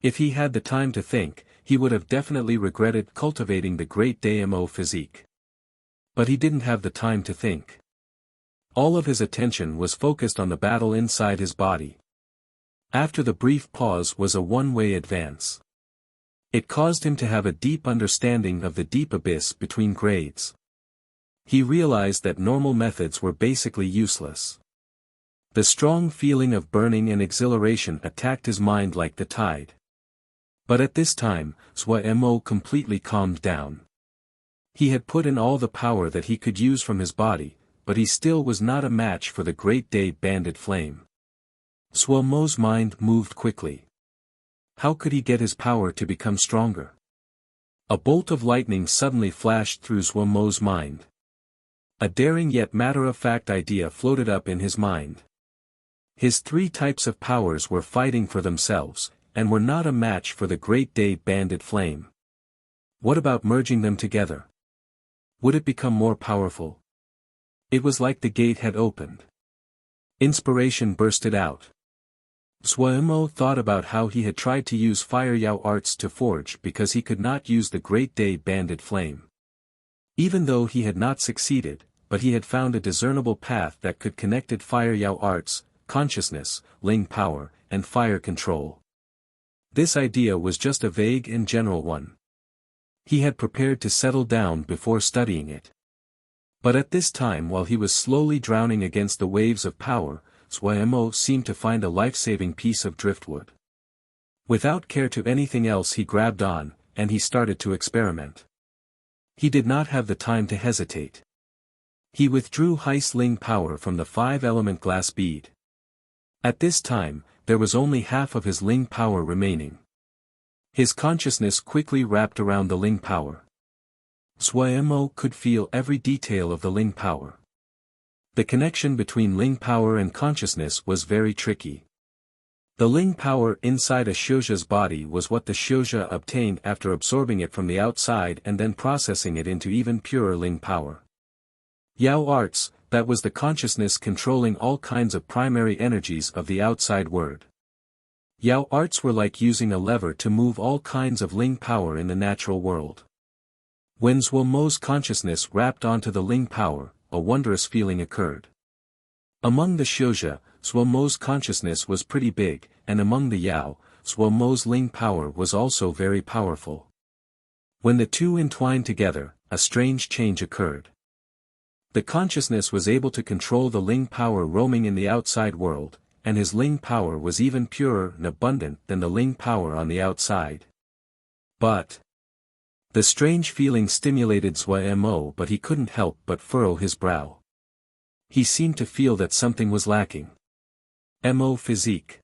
If he had the time to think, he would have definitely regretted cultivating the great Damo physique. But he didn't have the time to think. All of his attention was focused on the battle inside his body. After the brief pause was a one-way advance. It caused him to have a deep understanding of the deep abyss between grades. He realized that normal methods were basically useless. The strong feeling of burning and exhilaration attacked his mind like the tide. But at this time, Zhuo completely calmed down. He had put in all the power that he could use from his body, but he still was not a match for the Great Day Banded Flame. Zhuo's mind moved quickly. How could he get his power to become stronger? A bolt of lightning suddenly flashed through Zhuo's mind. A daring yet matter-of-fact idea floated up in his mind. His three types of powers were fighting for themselves, and were not a match for the Great Day Banded Flame. What about merging them together? Would it become more powerful? It was like the gate had opened. Inspiration bursted out. Zhuo thought about how he had tried to use Fire Yao arts to forge because he could not use the Great Day Banded Flame. Even though he had not succeeded, but he had found a discernible path that could connected Fire Yao arts, consciousness, Ling power, and fire control. This idea was just a vague and general one. He had prepared to settle down before studying it. But at this time, while he was slowly drowning against the waves of power, Zhuo seemed to find a life-saving piece of driftwood. Without care to anything else, he grabbed on, and he started to experiment. He did not have the time to hesitate. He withdrew Heis Ling power from the 5-element glass bead. At this time, there was only half of his Ling power remaining. His consciousness quickly wrapped around the Ling power. Zhuo could feel every detail of the Ling power. The connection between Ling power and consciousness was very tricky. The Ling power inside a Xiuxia's body was what the Xiuxia obtained after absorbing it from the outside and then processing it into even purer Ling power. Yao arts, that was the consciousness controlling all kinds of primary energies of the outside world. Yao arts were like using a lever to move all kinds of Ling power in the natural world. When Zhuo's consciousness wrapped onto the Ling power, a wondrous feeling occurred. Among the Xiuxia, Zhuo's consciousness was pretty big, and among the Yao, Zhuo's Ling power was also very powerful. When the two entwined together, a strange change occurred. The consciousness was able to control the Ling power roaming in the outside world, and his Ling power was even purer and abundant than the Ling power on the outside. But the strange feeling stimulated Zhuo, but he couldn't help but furrow his brow. He seemed to feel that something was lacking. Mo physique.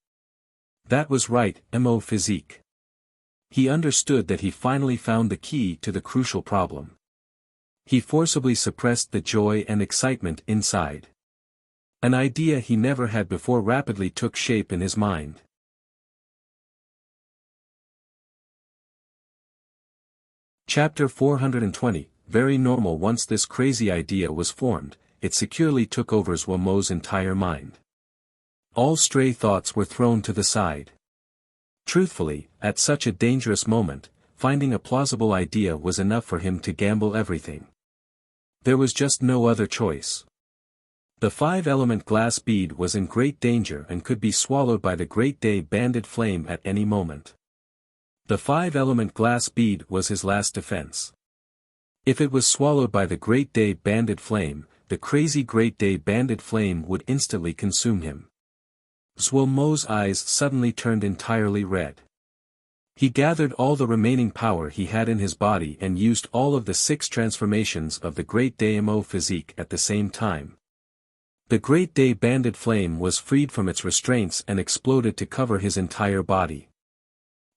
That was right, Mo physique. He understood that he finally found the key to the crucial problem. He forcibly suppressed the joy and excitement inside. An idea he never had before rapidly took shape in his mind. Chapter 420, Very normal. Once this crazy idea was formed, it securely took over Zhuo's entire mind. All stray thoughts were thrown to the side. Truthfully, at such a dangerous moment, finding a plausible idea was enough for him to gamble everything. There was just no other choice. The 5-element glass bead was in great danger and could be swallowed by the Great Day Banded Flame at any moment. The 5-element glass bead was his last defense. If it was swallowed by the Great Day Banded Flame, the crazy Great Day Banded Flame would instantly consume him. Zhuo's eyes suddenly turned entirely red. He gathered all the remaining power he had in his body and used all of the 6 transformations of the Great Damo physique at the same time. The Great Day Banded Flame was freed from its restraints and exploded to cover his entire body.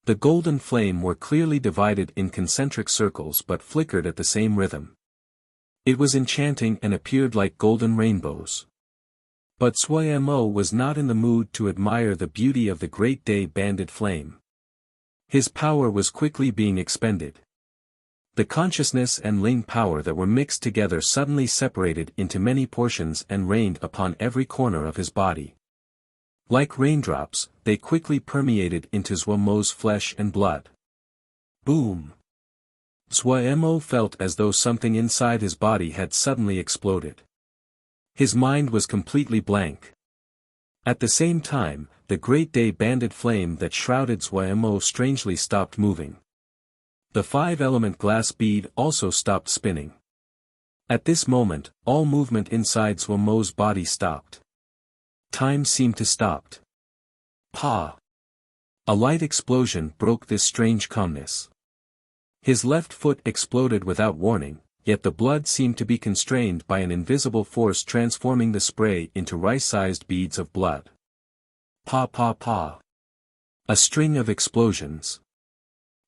The golden flame were clearly divided in concentric circles but flickered at the same rhythm. It was enchanting and appeared like golden rainbows. But Zhuo was not in the mood to admire the beauty of the Great Day Banded Flame. His power was quickly being expended. The consciousness and Ling power that were mixed together suddenly separated into many portions and rained upon every corner of his body. Like raindrops, they quickly permeated into Zhuomo's flesh and blood. Boom! Zhuomo felt as though something inside his body had suddenly exploded. His mind was completely blank. At the same time, the great day banded flame that shrouded Zhuomo strangely stopped moving. The five-element glass bead also stopped spinning. At this moment, all movement inside Zhuomo's body stopped. Time seemed to stop. Pa! A light explosion broke this strange calmness. His left foot exploded without warning, yet the blood seemed to be constrained by an invisible force transforming the spray into rice-sized beads of blood. Pa pa pa. A string of explosions.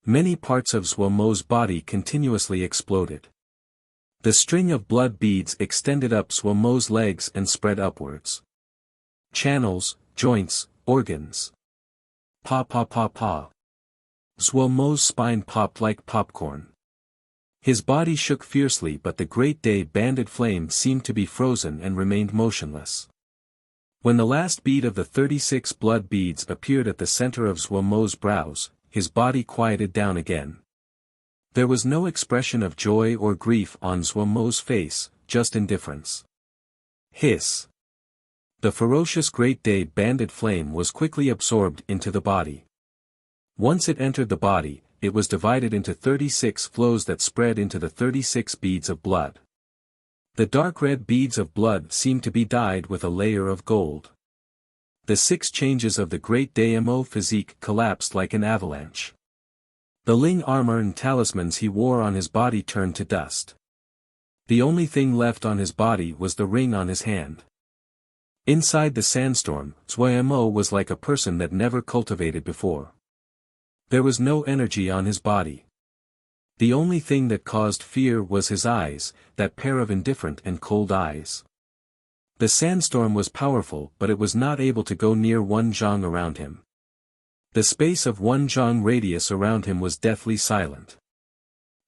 Many parts of Zhuomo's body continuously exploded. The string of blood beads extended up Zhuomo's legs and spread upwards. Channels, joints, organs. Pa pa pa pa. Zhuomo's spine popped like popcorn. His body shook fiercely, but the great day banded flame seemed to be frozen and remained motionless. When the last bead of the 36 blood beads appeared at the center of Zhuomo's brows, his body quieted down again. There was no expression of joy or grief on Zhuomo's face, just indifference. Hiss! The ferocious great day banded flame was quickly absorbed into the body. Once it entered the body, it was divided into 36 flows that spread into the 36 beads of blood. The dark red beads of blood seemed to be dyed with a layer of gold. The 6 changes of the great Damo physique collapsed like an avalanche. The Ling armor and talismans he wore on his body turned to dust. The only thing left on his body was the ring on his hand. Inside the sandstorm, Zhuomo was like a person that never cultivated before. There was no energy on his body. The only thing that caused fear was his eyes, that pair of indifferent and cold eyes. The sandstorm was powerful, but it was not able to go near 1 zhang around him. The space of 1 zhang radius around him was deathly silent.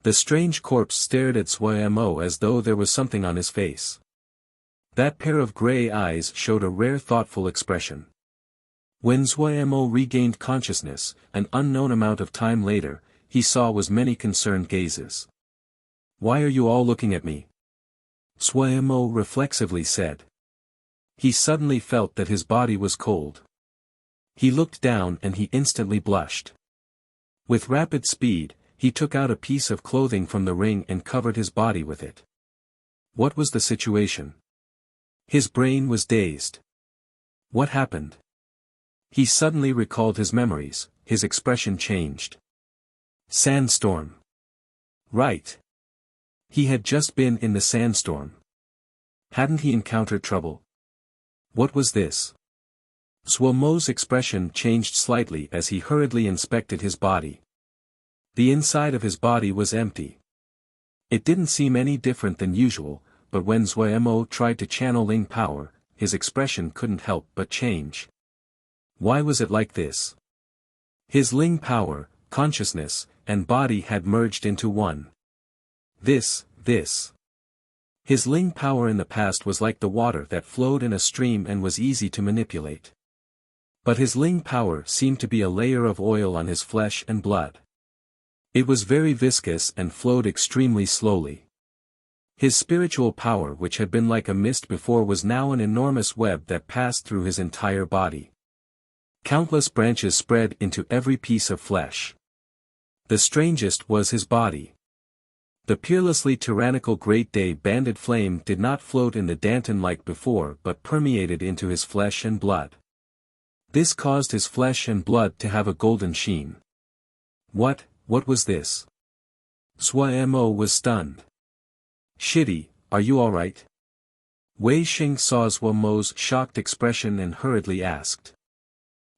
The strange corpse stared at Zhuomo as though there was something on his face. That pair of gray eyes showed a rare thoughtful expression. When Zhuomo regained consciousness, an unknown amount of time later, he saw was many concerned gazes. "Why are you all looking at me?" Zhuomo reflexively said. He suddenly felt that his body was cold. He looked down and he instantly blushed. With rapid speed, he took out a piece of clothing from the ring and covered his body with it. What was the situation? His brain was dazed. What happened? He suddenly recalled his memories, his expression changed. Sandstorm. Right. He had just been in the sandstorm. Hadn't he encountered trouble? What was this? Zhuomo's expression changed slightly as he hurriedly inspected his body. The inside of his body was empty. It didn't seem any different than usual, but when Zhuomo tried to channel Ling power, his expression couldn't help but change. Why was it like this? His Ling power, consciousness, and body had merged into one. This. His Ling power in the past was like the water that flowed in a stream and was easy to manipulate. But his Ling power seemed to be a layer of oil on his flesh and blood. It was very viscous and flowed extremely slowly. His spiritual power, which had been like a mist before, was now an enormous web that passed through his entire body. Countless branches spread into every piece of flesh. The strangest was his body. The peerlessly tyrannical great day banded flame did not float in the Danton like before but permeated into his flesh and blood. This caused his flesh and blood to have a golden sheen. What was this? Zhuomo was stunned. "Shitty, are you alright?" Wei Xing saw Zhuomo's shocked expression and hurriedly asked.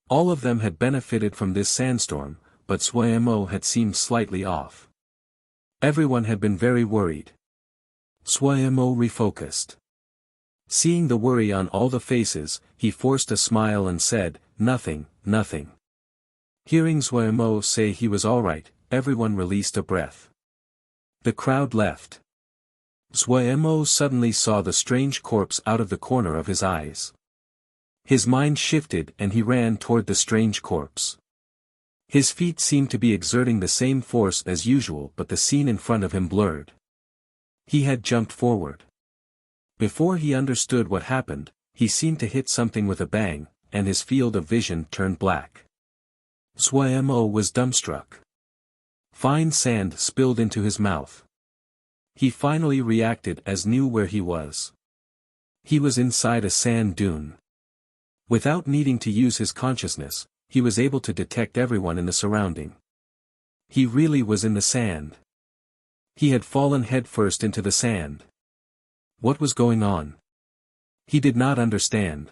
All of them had benefited from this sandstorm, but Zhuomo had seemed slightly off. Everyone had been very worried. Zhuomo refocused. Seeing the worry on all the faces, he forced a smile and said, Nothing. Hearing Zhuomo say he was alright, everyone released a breath. The crowd left. Zhuomo suddenly saw the strange corpse out of the corner of his eyes. His mind shifted and he ran toward the strange corpse. His feet seemed to be exerting the same force as usual, but the scene in front of him blurred. He had jumped forward. Before he understood what happened, he seemed to hit something with a bang, and his field of vision turned black. Suemo was dumbstruck. Fine sand spilled into his mouth. He finally reacted as knew where he was. He was inside a sand dune. Without needing to use his consciousness, he was able to detect everyone in the surrounding. He really was in the sand. He had fallen headfirst into the sand. What was going on? He did not understand.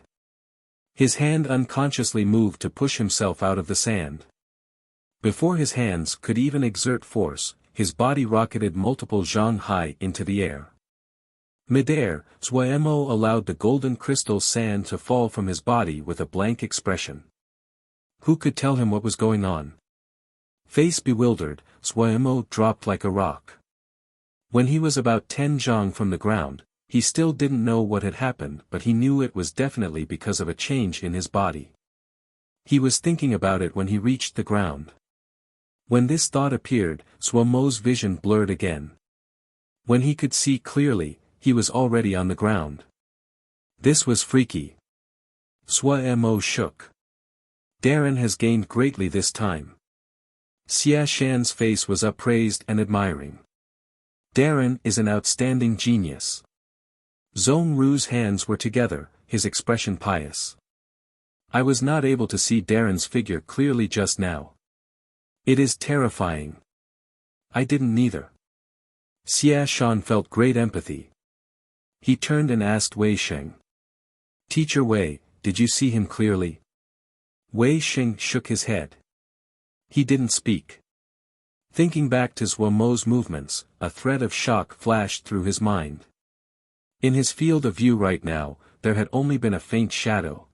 His hand unconsciously moved to push himself out of the sand. Before his hands could even exert force, his body rocketed multiple zhang high into the air. Midair, Suemo allowed the golden crystal sand to fall from his body with a blank expression. Who could tell him what was going on? Face bewildered, Suemo dropped like a rock. When he was about 10 zhang from the ground, he still didn't know what had happened, but he knew it was definitely because of a change in his body. He was thinking about it when he reached the ground. When this thought appeared, Suemo's vision blurred again. When he could see clearly, he was already on the ground. This was freaky. Suemo shook. Darren has gained greatly this time. Xia Shan's face was upraised and admiring. Darren is an outstanding genius. Zhong Ru's hands were together, his expression pious. I was not able to see Darren's figure clearly just now. It is terrifying. I didn't neither. Xia Shan felt great empathy. He turned and asked Wei Sheng. Teacher Wei, did you see him clearly? Wei Sheng shook his head. He didn't speak. Thinking back to Suemo's movements, a thread of shock flashed through his mind. In his field of view right now, there had only been a faint shadow.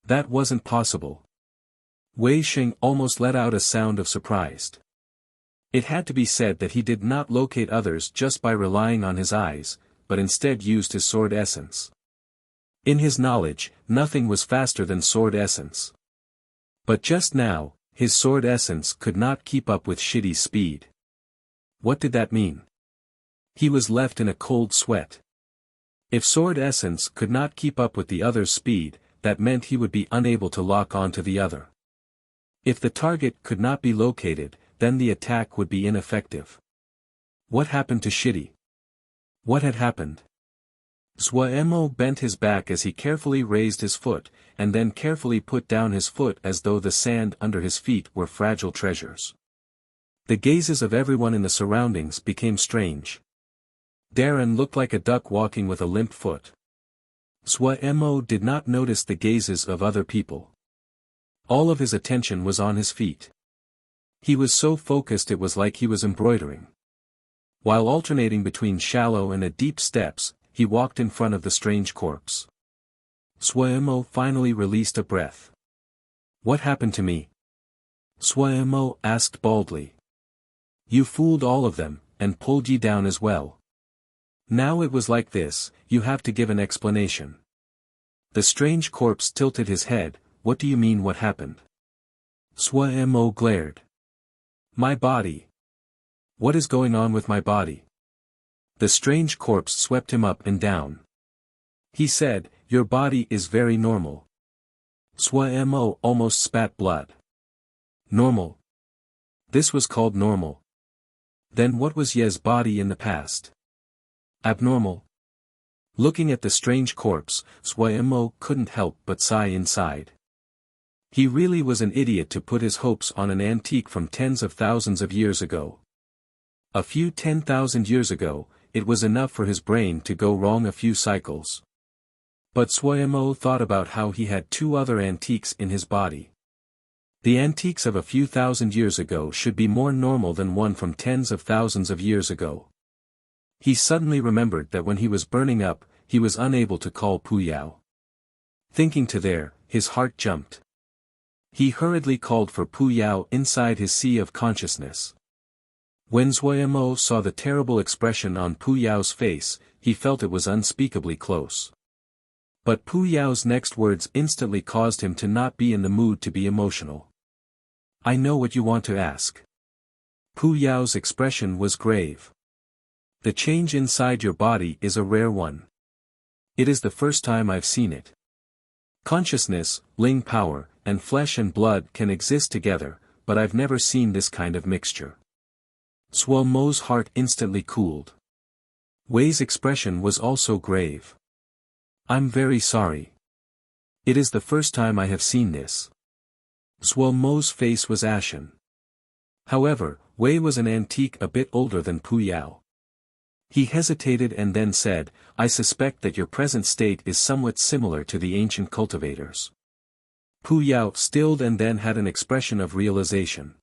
That wasn't possible. Wei Sheng almost let out a sound of surprise. It had to be said that he did not locate others just by relying on his eyes, but instead used his sword essence. In his knowledge, nothing was faster than sword essence. But just now, his sword essence could not keep up with Shidi's speed. What did that mean? He was left in a cold sweat. If sword essence could not keep up with the other's speed, that meant he would be unable to lock onto the other. If the target could not be located, then the attack would be ineffective. What happened to Shidi? What had happened? Suemo bent his back as he carefully raised his foot, and then carefully put down his foot as though the sand under his feet were fragile treasures. The gazes of everyone in the surroundings became strange. Darren looked like a duck walking with a limp foot. Suemo did not notice the gazes of other people. All of his attention was on his feet. He was so focused it was like he was embroidering. While alternating between shallow and deep steps, he walked in front of the strange corpse. Suemo finally released a breath. What happened to me? Suemo asked baldly. You fooled all of them, and pulled ye down as well. Now it was like this, you have to give an explanation. The strange corpse tilted his head. What do you mean what happened? Suemo glared. My body. What is going on with my body? The strange corpse swept him up and down. He said, your body is very normal. Suemo almost spat blood. Normal. This was called normal. Then what was Ye's body in the past? Abnormal. Looking at the strange corpse, Suemo couldn't help but sigh inside. He really was an idiot to put his hopes on an antique from tens of thousands of years ago. A few 10,000 years ago, it was enough for his brain to go wrong a few cycles. But Suemo thought about how he had two other antiques in his body. The antiques of a few thousand years ago should be more normal than one from tens of thousands of years ago. He suddenly remembered that when he was burning up, he was unable to call Pu Yao. Thinking to there, his heart jumped. He hurriedly called for Pu Yao inside his sea of consciousness. When Suemo saw the terrible expression on Pu Yao's face, he felt it was unspeakably close. But Pu Yao's next words instantly caused him to not be in the mood to be emotional. I know what you want to ask. Pu Yao's expression was grave. The change inside your body is a rare one. It is the first time I've seen it. Consciousness, Ling power, and flesh and blood can exist together, but I've never seen this kind of mixture. Suo Mo's heart instantly cooled. Wei's expression was also grave. I'm very sorry. It is the first time I have seen this. Suo Mo's face was ashen. However, Wei was an antique a bit older than Pu Yao. He hesitated and then said, I suspect that your present state is somewhat similar to the ancient cultivators. Pu Yao stilled and then had an expression of realization.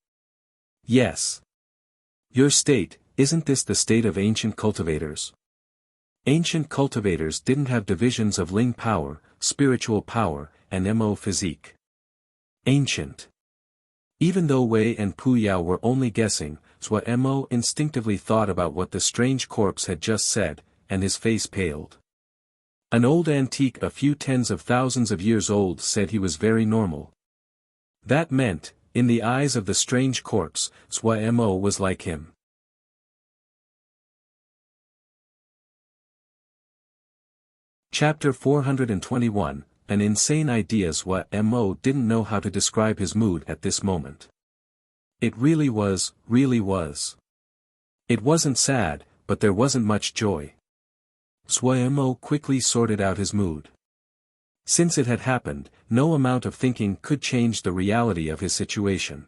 Yes. Your state, isn't this the state of ancient cultivators? Ancient cultivators didn't have divisions of Ling power, spiritual power, and Mo physique. Ancient. Even though Wei and Pu Yao were only guessing, Suo Mo instinctively thought about what the strange corpse had just said, and his face paled. An old antique a few tens of thousands of years old said he was very normal. That meant, in the eyes of the strange corpse, Suo Mo was like him. Chapter 421, An insane idea. Suo Mo didn't know how to describe his mood at this moment. It really was. It wasn't sad, but there wasn't much joy. Suo Mo quickly sorted out his mood. Since it had happened, no amount of thinking could change the reality of his situation.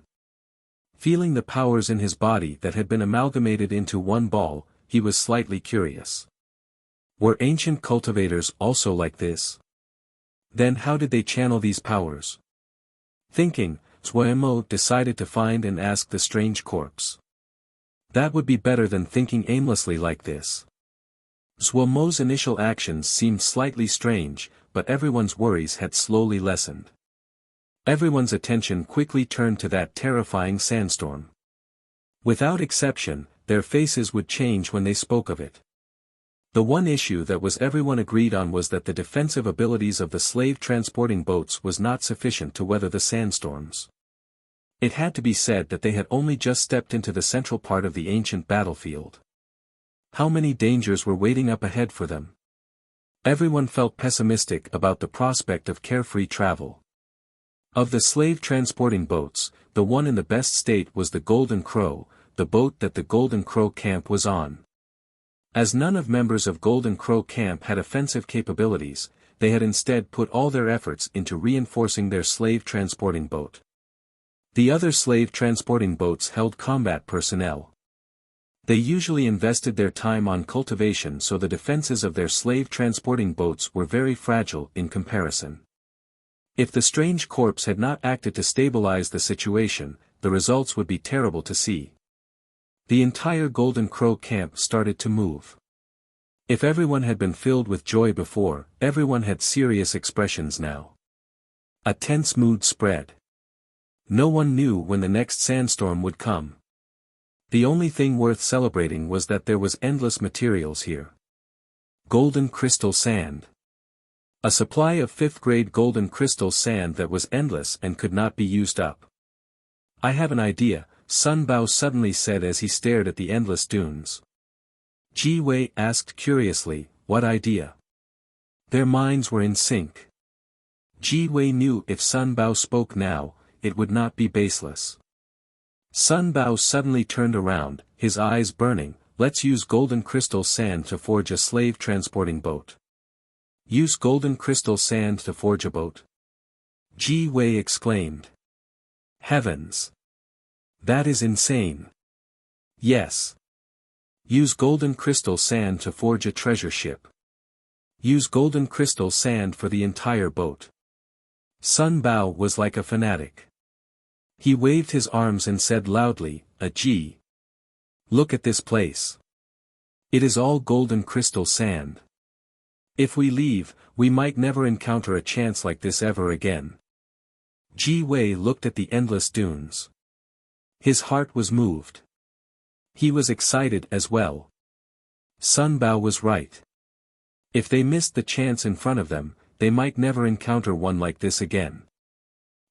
Feeling the powers in his body that had been amalgamated into one ball, he was slightly curious. Were ancient cultivators also like this? Then how did they channel these powers? Thinking, Suo Mo decided to find and ask the strange corpse. That would be better than thinking aimlessly like this. Suo Mo's initial actions seemed slightly strange, but everyone's worries had slowly lessened. Everyone's attention quickly turned to that terrifying sandstorm. Without exception, their faces would change when they spoke of it. The one issue that was everyone agreed on was that the defensive abilities of the slave-transporting boats was not sufficient to weather the sandstorms. It had to be said that they had only just stepped into the central part of the ancient battlefield. How many dangers were waiting up ahead for them? Everyone felt pessimistic about the prospect of carefree travel. Of the slave-transporting boats, the one in the best state was the Golden Crow, the boat that the Golden Crow camp was on. As none of members of Golden Crow camp had offensive capabilities, they had instead put all their efforts into reinforcing their slave-transporting boat. The other slave-transporting boats held combat personnel. They usually invested their time on cultivation, so the defenses of their slave-transporting boats were very fragile in comparison. If the strange corpse had not acted to stabilize the situation, the results would be terrible to see. The entire Golden Crow camp started to move. If everyone had been filled with joy before, everyone had serious expressions now. A tense mood spread. No one knew when the next sandstorm would come. The only thing worth celebrating was that there was endless materials here. Golden crystal sand. A supply of 5th-grade golden crystal sand that was endless and could not be used up. I have an idea, Sun Bao suddenly said as he stared at the endless dunes. Ji Wei asked curiously, what idea? Their minds were in sync. Ji Wei knew if Sun Bao spoke now, it would not be baseless. Sun Bao suddenly turned around, his eyes burning. Let's use golden crystal sand to forge a slave-transporting boat. Use golden crystal sand to forge a boat? Ji Wei exclaimed. Heavens! That is insane. Yes. Use golden crystal sand to forge a treasure ship. Use golden crystal sand for the entire boat. Sun Bao was like a fanatic. He waved his arms and said loudly, Ji! Look at this place. It is all golden crystal sand. If we leave, we might never encounter a chance like this ever again. Ji Wei looked at the endless dunes. His heart was moved. He was excited as well. Sun Bao was right. If they missed the chance in front of them, they might never encounter one like this again.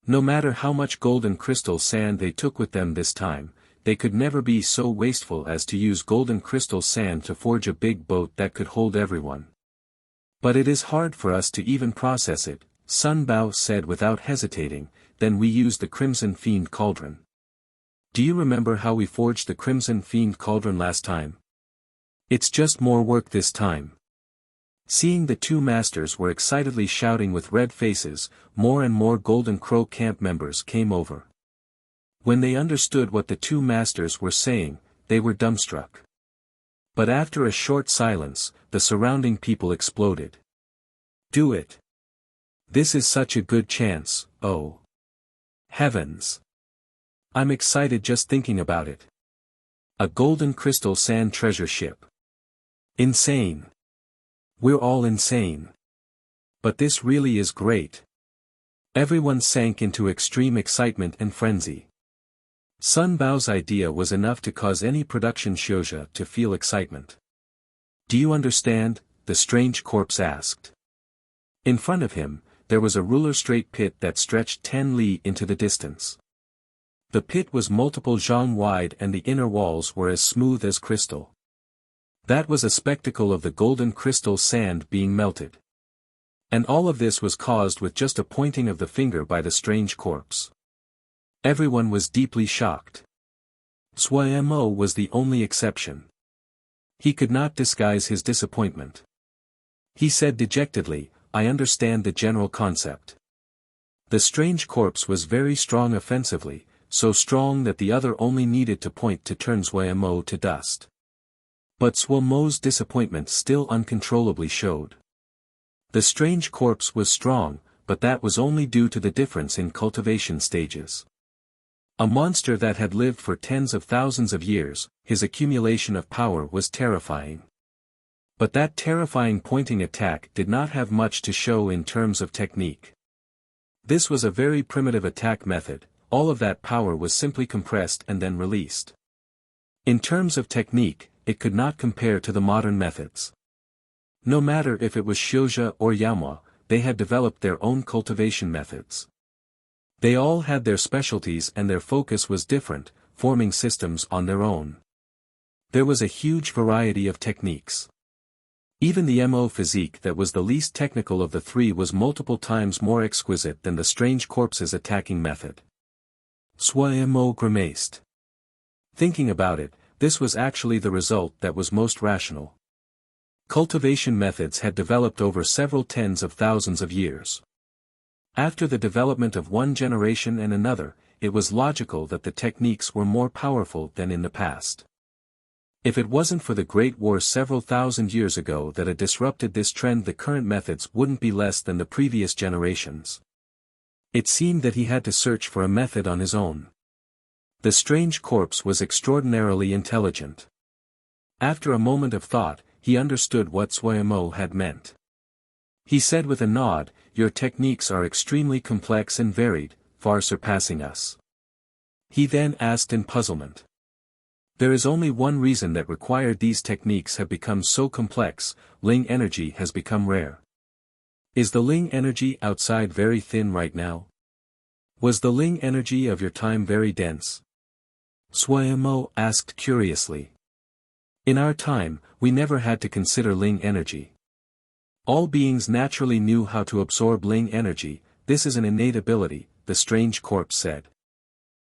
No matter how much golden crystal sand they took with them this time, they could never be so wasteful as to use golden crystal sand to forge a big boat that could hold everyone. But it is hard for us to even process it, Sun Bao said without hesitating. Then we used the Crimson Fiend Cauldron. Do you remember how we forged the Crimson Fiend Cauldron last time? It's just more work this time. Seeing the two masters were excitedly shouting with red faces, more and more Golden Crow camp members came over. When they understood what the two masters were saying, they were dumbstruck. But after a short silence, the surrounding people exploded. Do it! This is such a good chance, oh! Heavens! I'm excited just thinking about it. A golden crystal sand treasure ship. Insane! We're all insane. But this really is great. Everyone sank into extreme excitement and frenzy. Sun Bao's idea was enough to cause any production shoujo to feel excitement. Do you understand? The strange corpse asked. In front of him, there was a ruler-straight pit that stretched 10 li into the distance. The pit was multiple zhang wide and the inner walls were as smooth as crystal. That was a spectacle of the golden crystal sand being melted. And all of this was caused with just a pointing of the finger by the strange corpse. Everyone was deeply shocked. Sui Mo was the only exception. He could not disguise his disappointment. He said dejectedly, I understand the general concept. The strange corpse was very strong offensively, so strong that the other only needed to point to turn Sui Mo to dust. But Sui Mo's disappointment still uncontrollably showed. The strange corpse was strong, but that was only due to the difference in cultivation stages. A monster that had lived for tens of thousands of years, his accumulation of power was terrifying. But that terrifying pointing attack did not have much to show in terms of technique. This was a very primitive attack method, all of that power was simply compressed and then released. In terms of technique, it could not compare to the modern methods. No matter if it was shoujo or yaoma, they had developed their own cultivation methods. They all had their specialties and their focus was different, forming systems on their own. There was a huge variety of techniques. Even the Mo physique that was the least technical of the three was multiple times more exquisite than the strange corpse's attacking method. Sui Mo grimaced. Thinking about it, this was actually the result that was most rational. Cultivation methods had developed over several tens of thousands of years. After the development of one generation and another, it was logical that the techniques were more powerful than in the past. If it wasn't for the Great War several thousand years ago that had disrupted this trend, the current methods wouldn't be less than the previous generations. It seemed that he had to search for a method on his own. The strange corpse was extraordinarily intelligent. After a moment of thought, he understood what Sui Mo had meant. He said with a nod, your techniques are extremely complex and varied, far surpassing us. He then asked in puzzlement. There is only one reason that required these techniques have become so complex, Ling energy has become rare. Is the Ling energy outside very thin right now? Was the Ling energy of your time very dense? Sui Mo asked curiously. In our time, we never had to consider Ling energy. All beings naturally knew how to absorb Ling energy, this is an innate ability, the strange corpse said.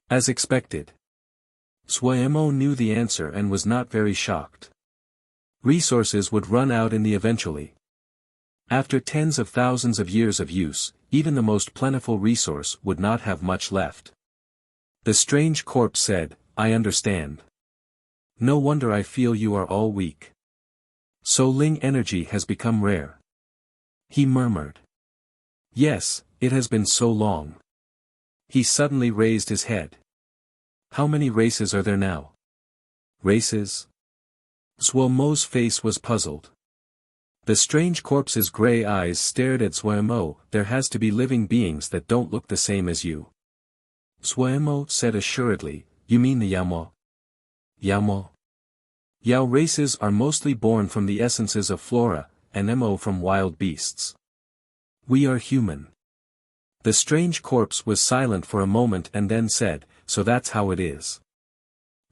As expected. Sui Mo knew the answer and was not very shocked. Resources would run out in the eventually. After tens of thousands of years of use, even the most plentiful resource would not have much left. The strange corpse said, I understand. No wonder I feel you are all weak. So Ling energy has become rare. He murmured. Yes, it has been so long. He suddenly raised his head. How many races are there now? Races? Sui Mo's face was puzzled. The strange corpse's gray eyes stared at Sui Mo, there has to be living beings that don't look the same as you. Sui Mo said assuredly, you mean the Yaoma? Yaoma? Yao races are mostly born from the essences of flora, and Mo from wild beasts. We are human. The strange corpse was silent for a moment and then said, so that's how it is.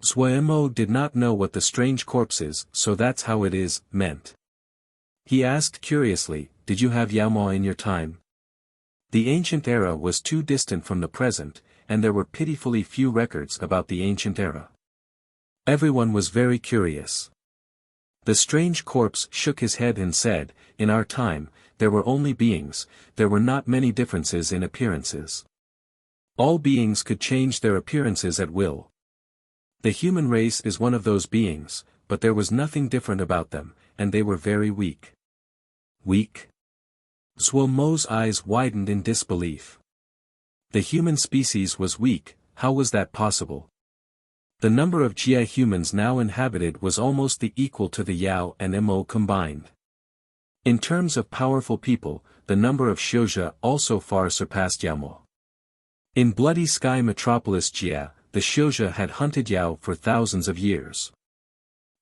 Zhuemo did not know what the strange corpse's so that's how it is meant. He asked curiously, did you have Yaomo in your time? The ancient era was too distant from the present, and there were pitifully few records about the ancient era. Everyone was very curious. The strange corpse shook his head and said, in our time, there were only beings, there were not many differences in appearances. All beings could change their appearances at will. The human race is one of those beings, but there was nothing different about them, and they were very weak. Weak? Zhuomo's eyes widened in disbelief. The human species was weak, how was that possible? The number of Jia humans now inhabited was almost the equal to the Yao and Mo combined. In terms of powerful people, the number of Xiuzhe also far surpassed Yaomo. In Bloody Sky Metropolis Jia, the Xiuzhe had hunted Yao for thousands of years.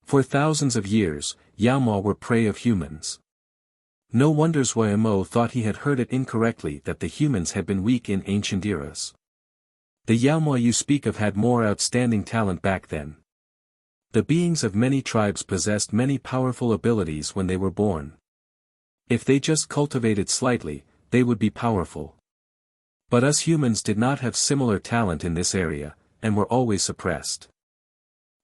For thousands of years, Yaomo were prey of humans. No wonder Zhuemo thought he had heard it incorrectly that the humans had been weak in ancient eras. The Yaomo you speak of had more outstanding talent back then. The beings of many tribes possessed many powerful abilities when they were born. If they just cultivated slightly, they would be powerful. But us humans did not have similar talent in this area, and were always suppressed.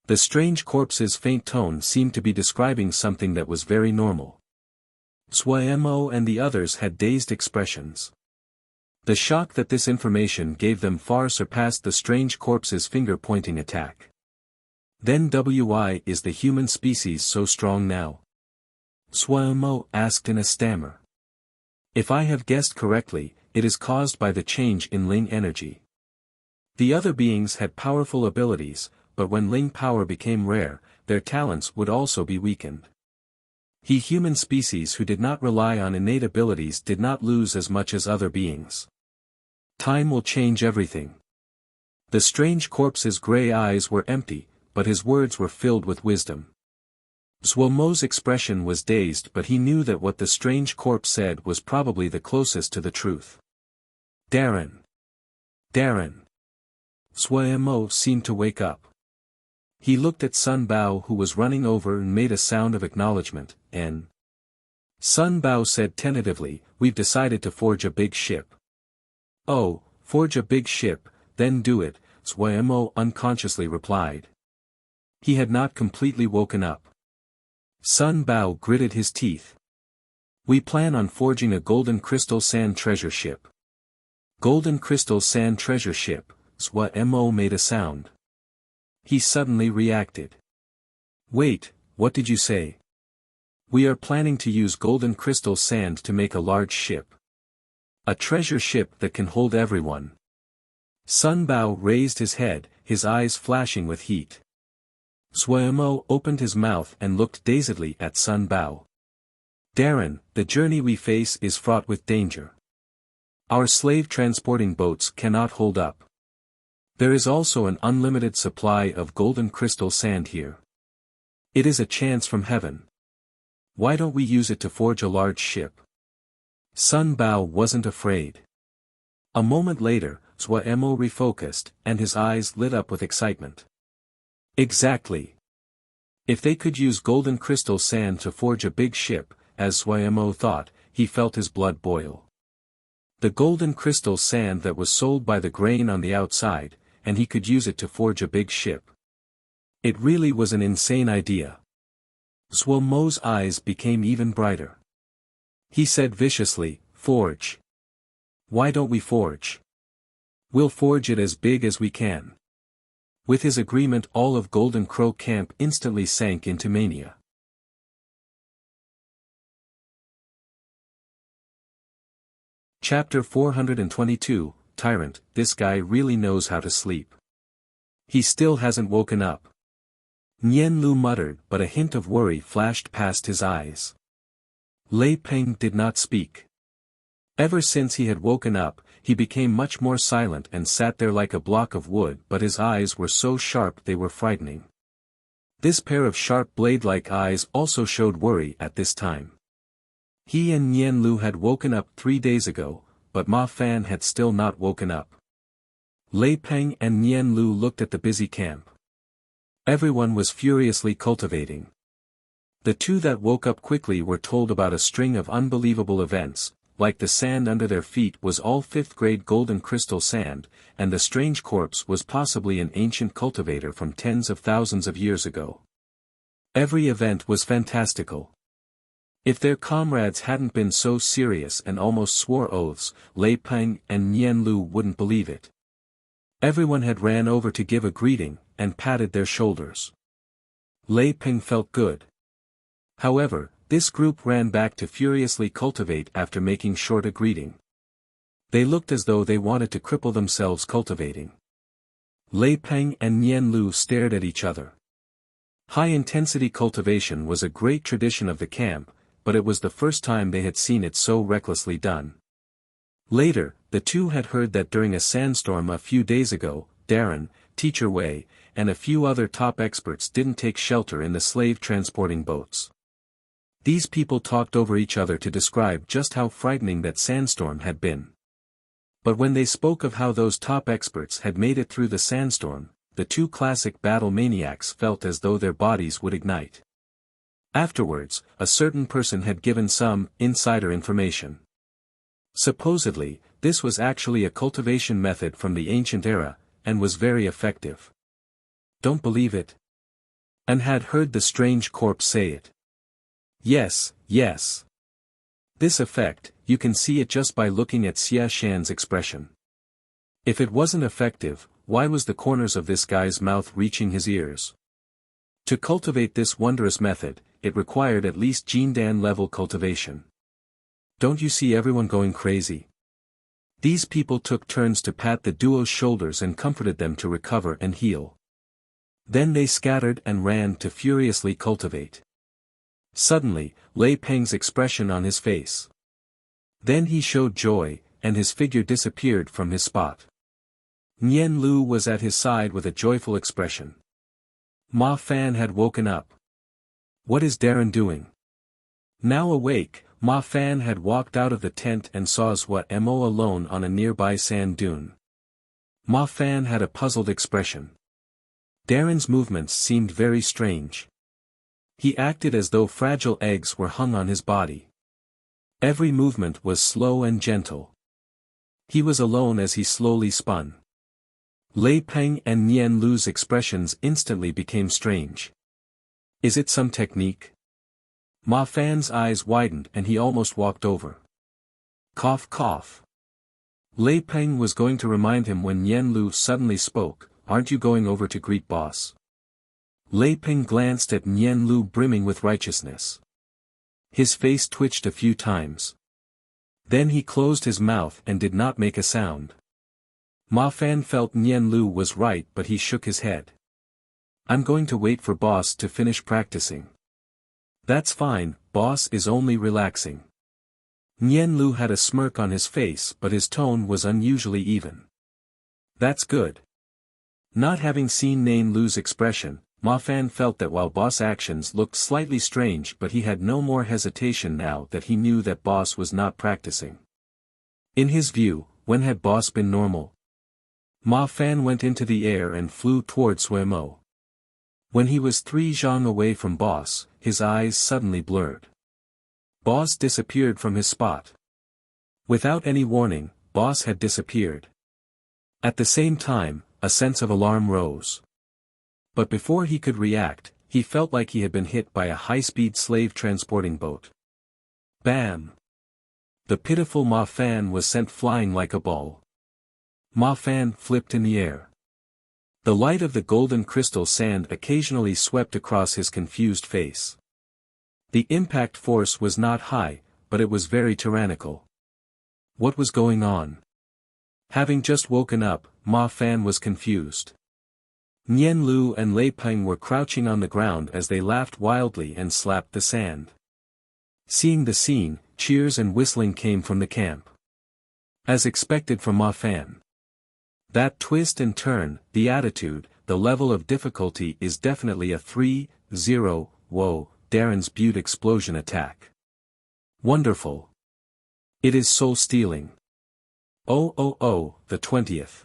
The strange corpse's faint tone seemed to be describing something that was very normal. Zhuemo and the others had dazed expressions. The shock that this information gave them far surpassed the strange corpse's finger-pointing attack. Then why is the human species so strong now? Zhuemo asked in a stammer. If I have guessed correctly, it is caused by the change in Ling energy. The other beings had powerful abilities, but when Ling power became rare, their talents would also be weakened. Human species who did not rely on innate abilities did not lose as much as other beings. Time will change everything. The strange corpse's gray eyes were empty, but his words were filled with wisdom. Zhuomo's expression was dazed, but he knew that what the strange corpse said was probably the closest to the truth. Darren. Darren. Zhuemo seemed to wake up. He looked at Sun Bao who was running over and made a sound of acknowledgement, and Sun Bao said tentatively, we've decided to forge a big ship. Oh, forge a big ship, then do it, Zhuemo unconsciously replied. He had not completely woken up. Sun Bao gritted his teeth. We plan on forging a golden crystal sand treasure ship. Golden crystal sand treasure ship, Zhuemo made a sound. He suddenly reacted. Wait, what did you say? We are planning to use golden crystal sand to make a large ship. A treasure ship that can hold everyone. Sun Bao raised his head, his eyes flashing with heat. Zhuemo opened his mouth and looked dazedly at Sun Bao. Darren, the journey we face is fraught with danger. Our slave transporting boats cannot hold up. There is also an unlimited supply of golden crystal sand here. It is a chance from heaven. Why don't we use it to forge a large ship? Sun Bao wasn't afraid. A moment later, Zhuemo refocused, and his eyes lit up with excitement. Exactly. If they could use golden crystal sand to forge a big ship, as Zhuemo thought, he felt his blood boil. The golden crystal sand that was sold by the grain on the outside, and he could use it to forge a big ship. It really was an insane idea. Zhuomo's eyes became even brighter. He said viciously, forge. Why don't we forge? We'll forge it as big as we can. With his agreement, all of Golden Crow Camp instantly sank into mania. Chapter 422, Tyrant, this guy really knows how to sleep. He still hasn't woken up. Nian Lu muttered, but a hint of worry flashed past his eyes. Lei Peng did not speak. Ever since he had woken up, he became much more silent and sat there like a block of wood, but his eyes were so sharp they were frightening. This pair of sharp blade-like eyes also showed worry at this time. He and Nian Lu had woken up 3 days ago, but Ma Fan had still not woken up. Lei Peng and Nian Lu looked at the busy camp. Everyone was furiously cultivating. The two that woke up quickly were told about a string of unbelievable events, like the sand under their feet was all 5th-grade golden crystal sand, and the strange corpse was possibly an ancient cultivator from tens of thousands of years ago. Every event was fantastical. If their comrades hadn't been so serious and almost swore oaths, Lei Peng and Nian Lu wouldn't believe it. Everyone had ran over to give a greeting, and patted their shoulders. Lei Peng felt good. However, this group ran back to furiously cultivate after making short a greeting. They looked as though they wanted to cripple themselves cultivating. Lei Peng and Nian Lu stared at each other. High-intensity cultivation was a great tradition of the camp, but it was the first time they had seen it so recklessly done. Later, the two had heard that during a sandstorm a few days ago, Darren, Teacher Wei, and a few other top experts didn't take shelter in the slave-transporting boats. These people talked over each other to describe just how frightening that sandstorm had been. But when they spoke of how those top experts had made it through the sandstorm, the two classic battle maniacs felt as though their bodies would ignite. Afterwards, a certain person had given some insider information. Supposedly, this was actually a cultivation method from the ancient era, and was very effective. Don't believe it? And had heard the strange corpse say it. Yes, yes. This effect, you can see it just by looking at Xia Shan's expression. If it wasn't effective, why was the corners of this guy's mouth reaching his ears? To cultivate this wondrous method, it required at least Jindan level cultivation. Don't you see everyone going crazy? These people took turns to pat the duo's shoulders and comforted them to recover and heal. Then they scattered and ran to furiously cultivate. Suddenly, Lei Peng's expression on his face. Then he showed joy, and his figure disappeared from his spot. Nian Lu was at his side with a joyful expression. Ma Fan had woken up. What is Darren doing? Now awake, Ma Fan had walked out of the tent and saw Mo alone on a nearby sand dune. Ma Fan had a puzzled expression. Darren's movements seemed very strange. He acted as though fragile eggs were hung on his body. Every movement was slow and gentle. He was alone as he slowly spun. Lei Peng and Nian Lu's expressions instantly became strange. Is it some technique? Ma Fan's eyes widened and he almost walked over. Cough cough. Lei Peng was going to remind him when Nian Lu suddenly spoke, aren't you going over to greet boss? Lei Peng glanced at Nian Lu brimming with righteousness. His face twitched a few times. Then he closed his mouth and did not make a sound. Ma Fan felt Nian Lu was right but he shook his head. I'm going to wait for boss to finish practicing. That's fine, boss is only relaxing. Nian Lu had a smirk on his face but his tone was unusually even. That's good. Not having seen Nian Lu's expression, Ma Fan felt that while boss' actions looked slightly strange but he had no more hesitation now that he knew that boss was not practicing. In his view, when had boss been normal? Ma Fan went into the air and flew towards Mo. When he was 3 zhang away from boss, his eyes suddenly blurred. Boss disappeared from his spot. Without any warning, boss had disappeared. At the same time, a sense of alarm rose. But before he could react, he felt like he had been hit by a high-speed slave-transporting boat. Bam! The pitiful Ma Fan was sent flying like a ball. Ma Fan flipped in the air. The light of the golden crystal sand occasionally swept across his confused face. The impact force was not high, but it was very tyrannical. What was going on? Having just woken up, Ma Fan was confused. Nian Lu and Lei Peng were crouching on the ground as they laughed wildly and slapped the sand. Seeing the scene, cheers and whistling came from the camp. As expected from Ma Fan. That twist and turn, the attitude, the level of difficulty is definitely a 3-0, whoa, Darren's Butte explosion attack. Wonderful. It is soul-stealing. Oh, the 20th.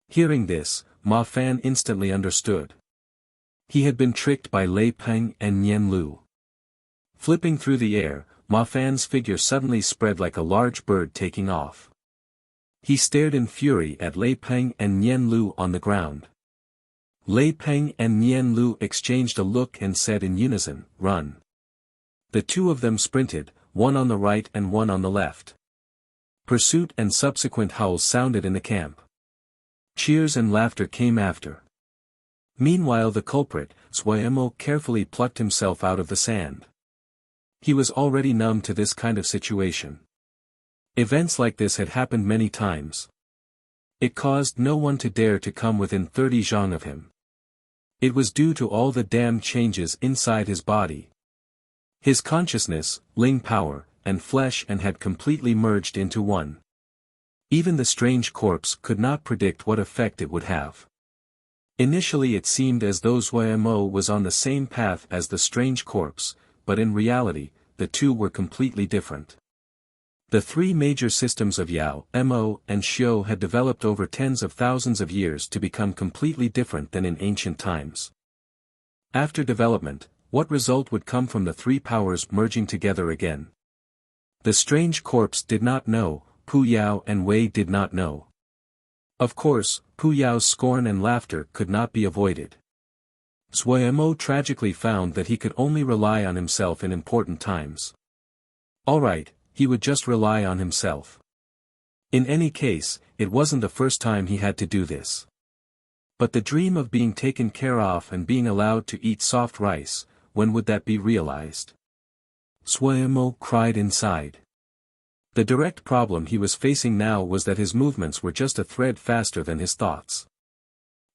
Hearing this, Ma Fan instantly understood. He had been tricked by Lei Peng and Nian Lu. Flipping through the air, Ma Fan's figure suddenly spread like a large bird taking off. He stared in fury at Lei Peng and Nian Lu on the ground. Lei Peng and Nian Lu exchanged a look and said in unison, "Run." The two of them sprinted, one on the right and one on the left. Pursuit and subsequent howls sounded in the camp. Cheers and laughter came after. Meanwhile the culprit, Suemo, carefully plucked himself out of the sand. He was already numb to this kind of situation. Events like this had happened many times. It caused no one to dare to come within 30 zhang of him. It was due to all the damned changes inside his body. His consciousness, Ling power, and flesh had completely merged into one. Even the strange corpse could not predict what effect it would have. Initially it seemed as though Suemo was on the same path as the strange corpse, but in reality, the two were completely different. The three major systems of Yao, Mo, and Xiu had developed over tens of thousands of years to become completely different than in ancient times. After development, what result would come from the three powers merging together again? The strange corpse did not know, Pu Yao and Wei did not know. Of course, Pu Yao's scorn and laughter could not be avoided. Suemo tragically found that he could only rely on himself in important times. Alright, he would just rely on himself. In any case, it wasn't the first time he had to do this. But the dream of being taken care of and being allowed to eat soft rice, when would that be realized? Suemo cried inside. The direct problem he was facing now was that his movements were just a thread faster than his thoughts.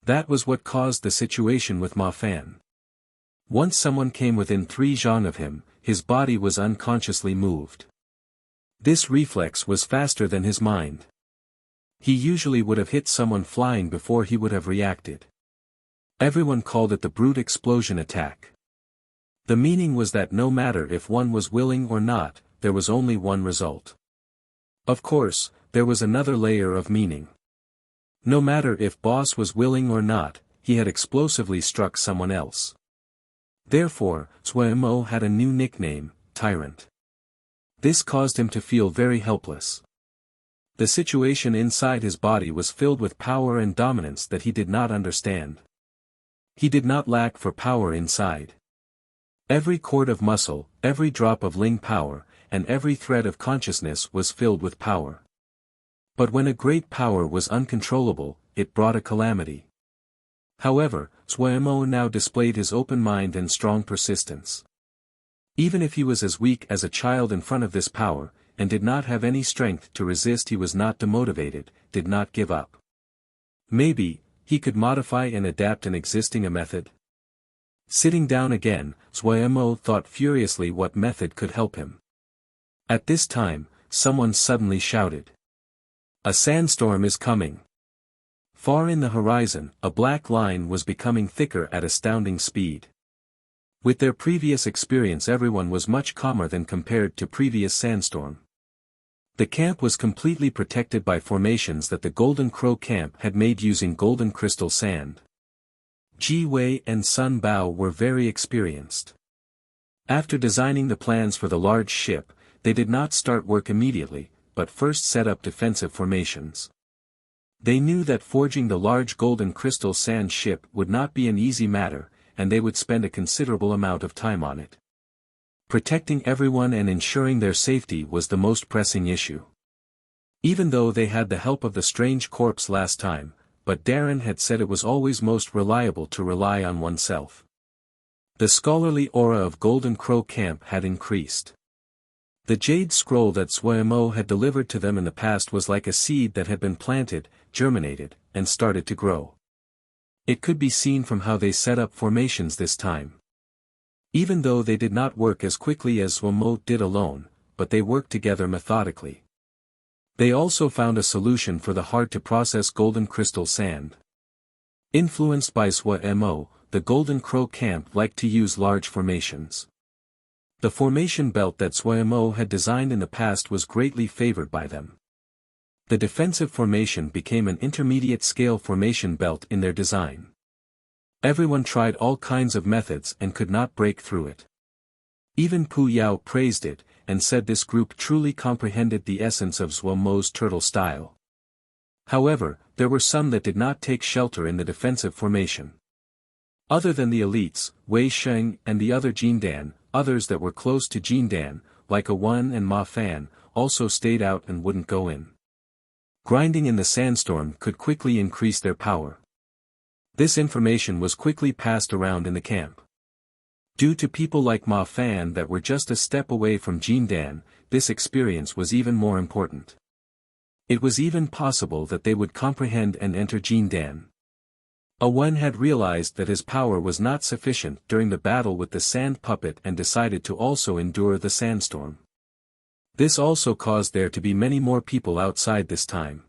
That was what caused the situation with Ma Fan. Once someone came within 3 zhang of him, his body was unconsciously moved. This reflex was faster than his mind. He usually would have hit someone flying before he would have reacted. Everyone called it the brute explosion attack. The meaning was that no matter if one was willing or not, there was only one result. Of course, there was another layer of meaning. No matter if boss was willing or not, he had explosively struck someone else. Therefore, Suemo had a new nickname, Tyrant. This caused him to feel very helpless. The situation inside his body was filled with power and dominance that he did not understand. He did not lack for power inside. Every cord of muscle, every drop of Ling power, and every thread of consciousness was filled with power. But when a great power was uncontrollable, it brought a calamity. However, Suemo now displayed his open mind and strong persistence. Even if he was as weak as a child in front of this power, and did not have any strength to resist, he was not demotivated, did not give up. Maybe, he could modify and adapt an existing method. Sitting down again, Suemo thought furiously what method could help him. At this time, someone suddenly shouted. A sandstorm is coming. Far in the horizon, a black line was becoming thicker at astounding speed. With their previous experience, everyone was much calmer than compared to previous sandstorm. The camp was completely protected by formations that the Golden Crow camp had made using golden crystal sand. Ji Wei and Sun Bao were very experienced. After designing the plans for the large ship, they did not start work immediately, but first set up defensive formations. They knew that forging the large golden crystal sand ship would not be an easy matter, and they would spend a considerable amount of time on it. Protecting everyone and ensuring their safety was the most pressing issue. Even though they had the help of the strange corpse last time, but Darren had said it was always most reliable to rely on oneself. The scholarly aura of Golden Crow Camp had increased. The jade scroll that Suemo had delivered to them in the past was like a seed that had been planted, germinated, and started to grow. It could be seen from how they set up formations this time. Even though they did not work as quickly as Suemo did alone, but they worked together methodically. They also found a solution for the hard-to-process golden crystal sand. Influenced by Suemo, the Golden Crow camp liked to use large formations. The formation belt that Zhuemo had designed in the past was greatly favored by them. The defensive formation became an intermediate-scale formation belt in their design. Everyone tried all kinds of methods and could not break through it. Even Pu Yao praised it, and said this group truly comprehended the essence of Zhuemo's turtle style. However, there were some that did not take shelter in the defensive formation. Other than the elites, Wei Sheng and the other Jindan, others that were close to Jindan, like a Wen and Ma Fan, also stayed out and wouldn't go in. Grinding in the sandstorm could quickly increase their power. This information was quickly passed around in the camp. Due to people like Ma Fan that were just a step away from Jindan, this experience was even more important. It was even possible that they would comprehend and enter Jindan. A Wen had realized that his power was not sufficient during the battle with the sand puppet and decided to also endure the sandstorm. This also caused there to be many more people outside this time.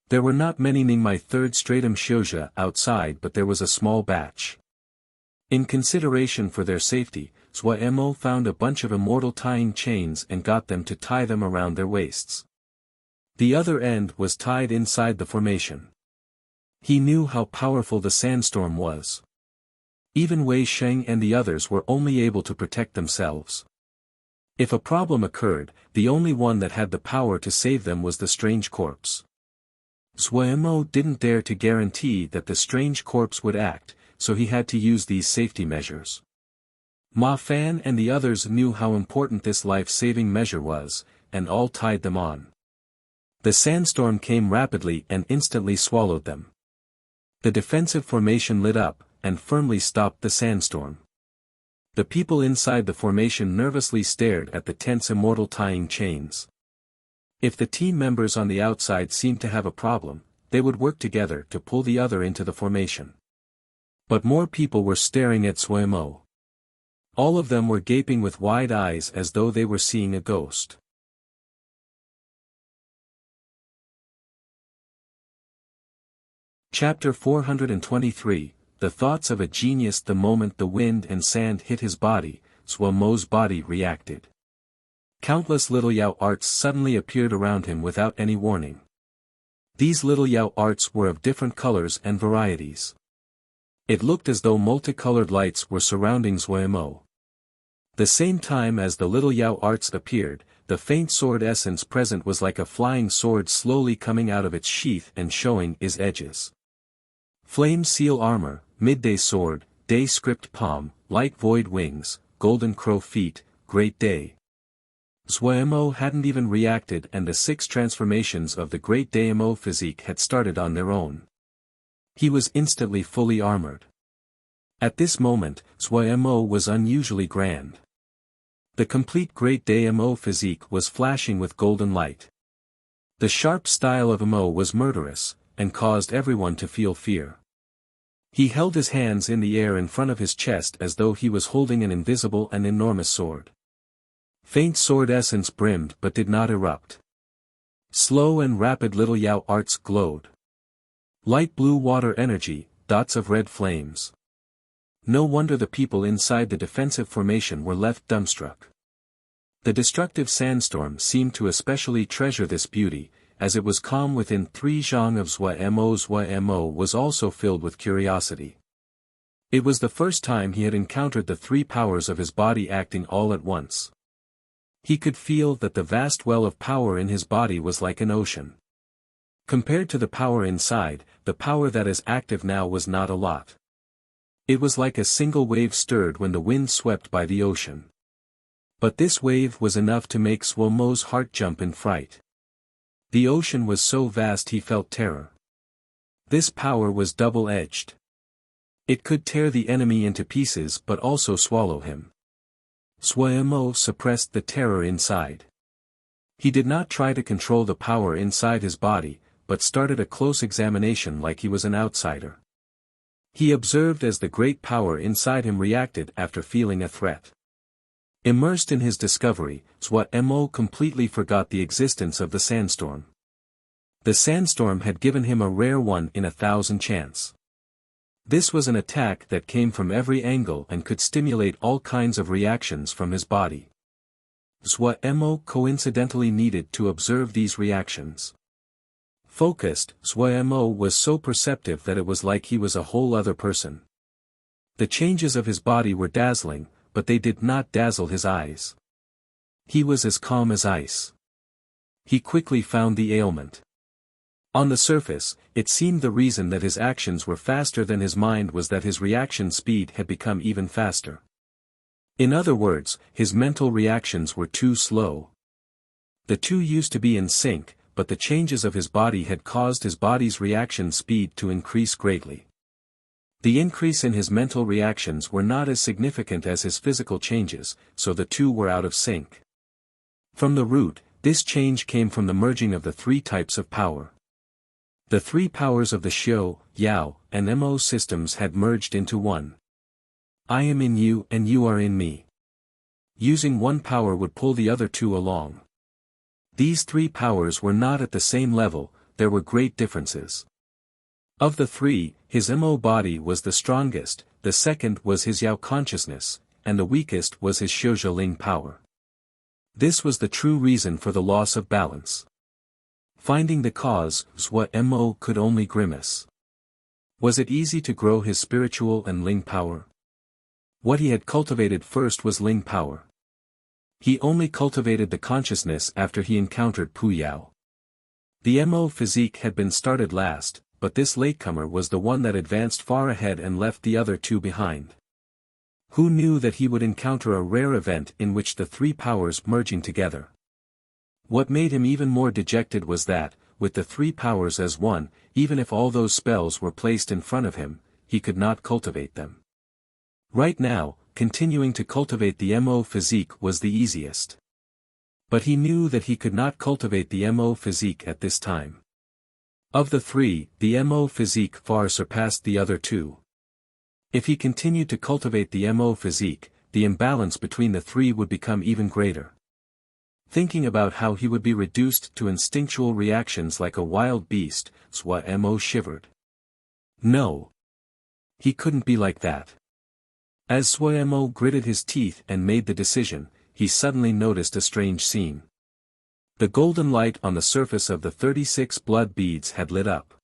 There were not many Ningmai third stratum Shouja outside, but there was a small batch. In consideration for their safety, Zhuemo found a bunch of immortal tying chains and got them to tie them around their waists. The other end was tied inside the formation. He knew how powerful the sandstorm was. Even Wei Sheng and the others were only able to protect themselves. If a problem occurred, the only one that had the power to save them was the strange corpse. Zhuemo didn't dare to guarantee that the strange corpse would act, so he had to use these safety measures. Ma Fan and the others knew how important this life-saving measure was, and all tied them on. The sandstorm came rapidly and instantly swallowed them. The defensive formation lit up, and firmly stopped the sandstorm. The people inside the formation nervously stared at the tense immortal tying chains. If the team members on the outside seemed to have a problem, they would work together to pull the other into the formation. But more people were staring at Zhuemo. All of them were gaping with wide eyes as though they were seeing a ghost. Chapter 423, The Thoughts of a Genius. The moment the wind and sand hit his body, Zhuemo's body reacted. Countless little Yao arts suddenly appeared around him without any warning. These little Yao arts were of different colors and varieties. It looked as though multicolored lights were surrounding Zhuemo. The same time as the little Yao arts appeared, the faint sword essence present was like a flying sword slowly coming out of its sheath and showing its edges. Flame seal armor, midday sword, day script palm, light void wings, golden crow feet, great day. Zhuemo hadn't even reacted and the 6 transformations of the great Daimo physique had started on their own. He was instantly fully armored. At this moment, Zhuemo was unusually grand. The complete great Daimo physique was flashing with golden light. The sharp style of Mo was murderous, and caused everyone to feel fear. He held his hands in the air in front of his chest as though he was holding an invisible and enormous sword. Faint sword essence brimmed but did not erupt. Slow and rapid little Yao arts glowed. Light blue water energy, dots of red flames. No wonder the people inside the defensive formation were left dumbstruck. The destructive sandstorm seemed to especially treasure this beauty, as it was calm within 3 zhang of Zhuemo. Zhuemo was also filled with curiosity. It was the first time he had encountered the 3 powers of his body acting all at once. He could feel that the vast well of power in his body was like an ocean. Compared to the power inside, the power that is active now was not a lot. It was like a single wave stirred when the wind swept by the ocean. But this wave was enough to make Zhuemo's heart jump in fright. The ocean was so vast he felt terror. This power was double-edged. It could tear the enemy into pieces but also swallow him. Zhuemo suppressed the terror inside. He did not try to control the power inside his body, but started a close examination like he was an outsider. He observed as the great power inside him reacted after feeling a threat. Immersed in his discovery, Zhuemo completely forgot the existence of the sandstorm. The sandstorm had given him a rare 1 in 1,000 chance. This was an attack that came from every angle and could stimulate all kinds of reactions from his body. Zhuo coincidentally needed to observe these reactions. Focused, Zhuo was so perceptive that it was like he was a whole other person. The changes of his body were dazzling, but they did not dazzle his eyes. He was as calm as ice. He quickly found the ailment. On the surface, it seemed the reason that his actions were faster than his mind was that his reaction speed had become even faster. In other words, his mental reactions were too slow. The two used to be in sync, but the changes of his body had caused his body's reaction speed to increase greatly. The increase in his mental reactions were not as significant as his physical changes, so the two were out of sync. From the root, this change came from the merging of the three types of power. The three powers of the Xiu, Yao, and Mo systems had merged into one. I am in you and you are in me. Using one power would pull the other two along. These three powers were not at the same level, there were great differences. Of the three, his Mo body was the strongest, the second was his Yao consciousness, and the weakest was his Xiuzheling power. This was the true reason for the loss of balance. Finding the cause, Zhuo could only grimace. Was it easy to grow his spiritual and Ling power? What he had cultivated first was Ling power. He only cultivated the consciousness after he encountered Pu Yao. The Mo physique had been started last, but this latecomer was the one that advanced far ahead and left the other two behind. Who knew that he would encounter a rare event in which the three powers merging together? What made him even more dejected was that, with the three powers as one, even if all those spells were placed in front of him, he could not cultivate them. Right now, continuing to cultivate the Mo physique was the easiest. But he knew that he could not cultivate the Mo physique at this time. Of the three, the Mo physique far surpassed the other two. If he continued to cultivate the Mo physique, the imbalance between the three would become even greater. Thinking about how he would be reduced to instinctual reactions like a wild beast, Zhuo shivered. No. He couldn't be like that. As Zhuo gritted his teeth and made the decision, he suddenly noticed a strange scene. The golden light on the surface of the 36 blood beads had lit up.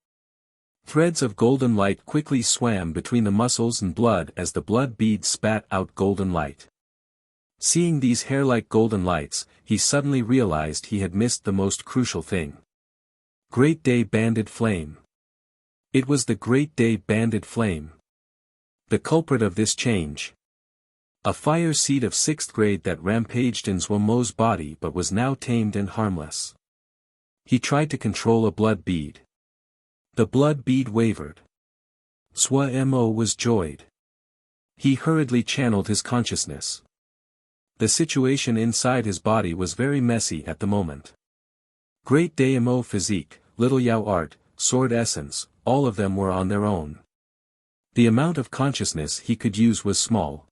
Threads of golden light quickly swam between the muscles and blood as the blood beads spat out golden light. Seeing these hair-like golden lights, he suddenly realized he had missed the most crucial thing. Great Day Banded Flame. It was the Great Day Banded Flame. The culprit of this change. A fire seed of 6th grade that rampaged in Zhuo's body but was now tamed and harmless. He tried to control a blood bead. The blood bead wavered. Zhuo was joyed. He hurriedly channeled his consciousness. The situation inside his body was very messy at the moment. Great Day Mo physique, Little Yao art, sword essence, all of them were on their own. The amount of consciousness he could use was small.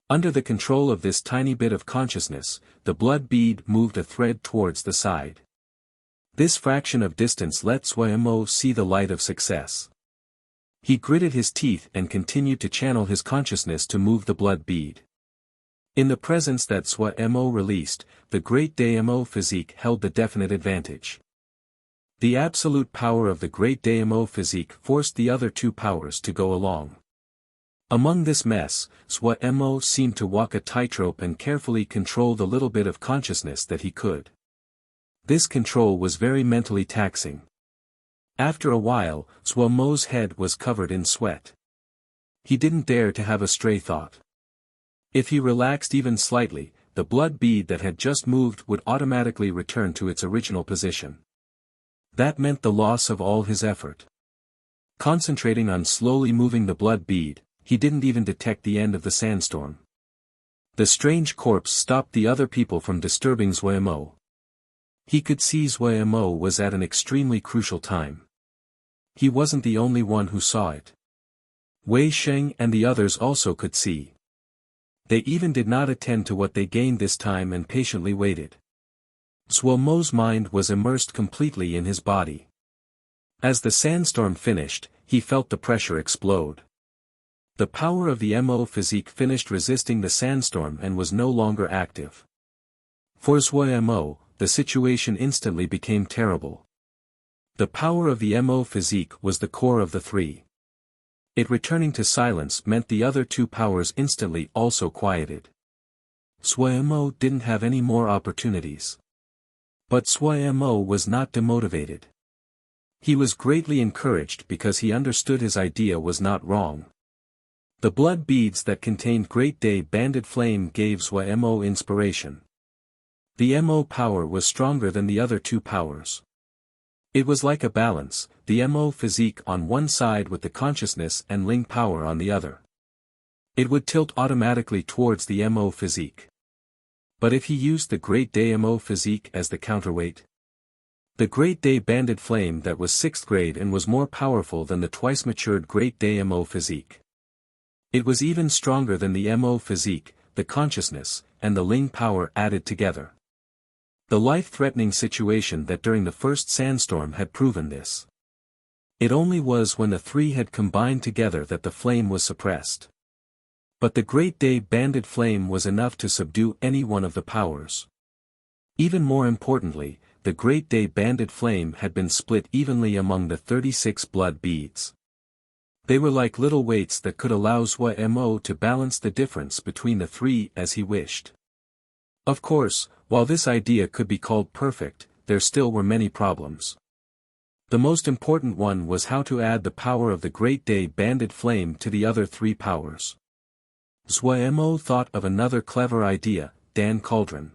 Under the control of this tiny bit of consciousness, the blood bead moved a thread towards the side. This fraction of distance let Zhuo see the light of success. He gritted his teeth and continued to channel his consciousness to move the blood bead. In the presence that Zhuo released, the Great Day Mo physique held the definite advantage. The absolute power of the Great Day Mo physique forced the other two powers to go along. Among this mess, Zhuo seemed to walk a tightrope and carefully control the little bit of consciousness that he could. This control was very mentally taxing. After a while, Zhuo's head was covered in sweat. He didn't dare to have a stray thought. If he relaxed even slightly, the blood bead that had just moved would automatically return to its original position. That meant the loss of all his effort. Concentrating on slowly moving the blood bead, he didn't even detect the end of the sandstorm. The strange corpse stopped the other people from disturbing Zhuo. He could see Zhuo was at an extremely crucial time. He wasn't the only one who saw it. Wei Sheng and the others also could see. They even did not attend to what they gained this time and patiently waited. Zhuo's mind was immersed completely in his body. As the sandstorm finished, he felt the pressure explode. The power of the Mo physique finished resisting the sandstorm and was no longer active. For Zhuo Mo, the situation instantly became terrible. The power of the Mo physique was the core of the three. It returning to silence meant the other two powers instantly also quieted. Zhuo Mo didn't have any more opportunities. But Zhuo Mo was not demotivated. He was greatly encouraged because he understood his idea was not wrong. The blood beads that contained Great Day Banded Flame gave Zhuo Mo inspiration. The Mo power was stronger than the other two powers. It was like a balance, the Mo physique on one side with the consciousness and Ling power on the other. It would tilt automatically towards the Mo physique. But if he used the Great Day Mo physique as the counterweight? The Great Day Banded Flame that was 6th grade and was more powerful than the twice-matured Great Day Mo physique. It was even stronger than the Mo physique, the consciousness, and the Ling power added together. The life-threatening situation that during the first sandstorm had proven this. It only was when the three had combined together that the flame was suppressed. But the Great Day Banded Flame was enough to subdue any one of the powers. Even more importantly, the Great Day Banded Flame had been split evenly among the 36 blood beads. They were like little weights that could allow Zhuo Mo to balance the difference between the three as he wished. Of course, while this idea could be called perfect, there still were many problems. The most important one was how to add the power of the Great Day Banded Flame to the other three powers. Zhuo Mo thought of another clever idea, Dan Cauldron.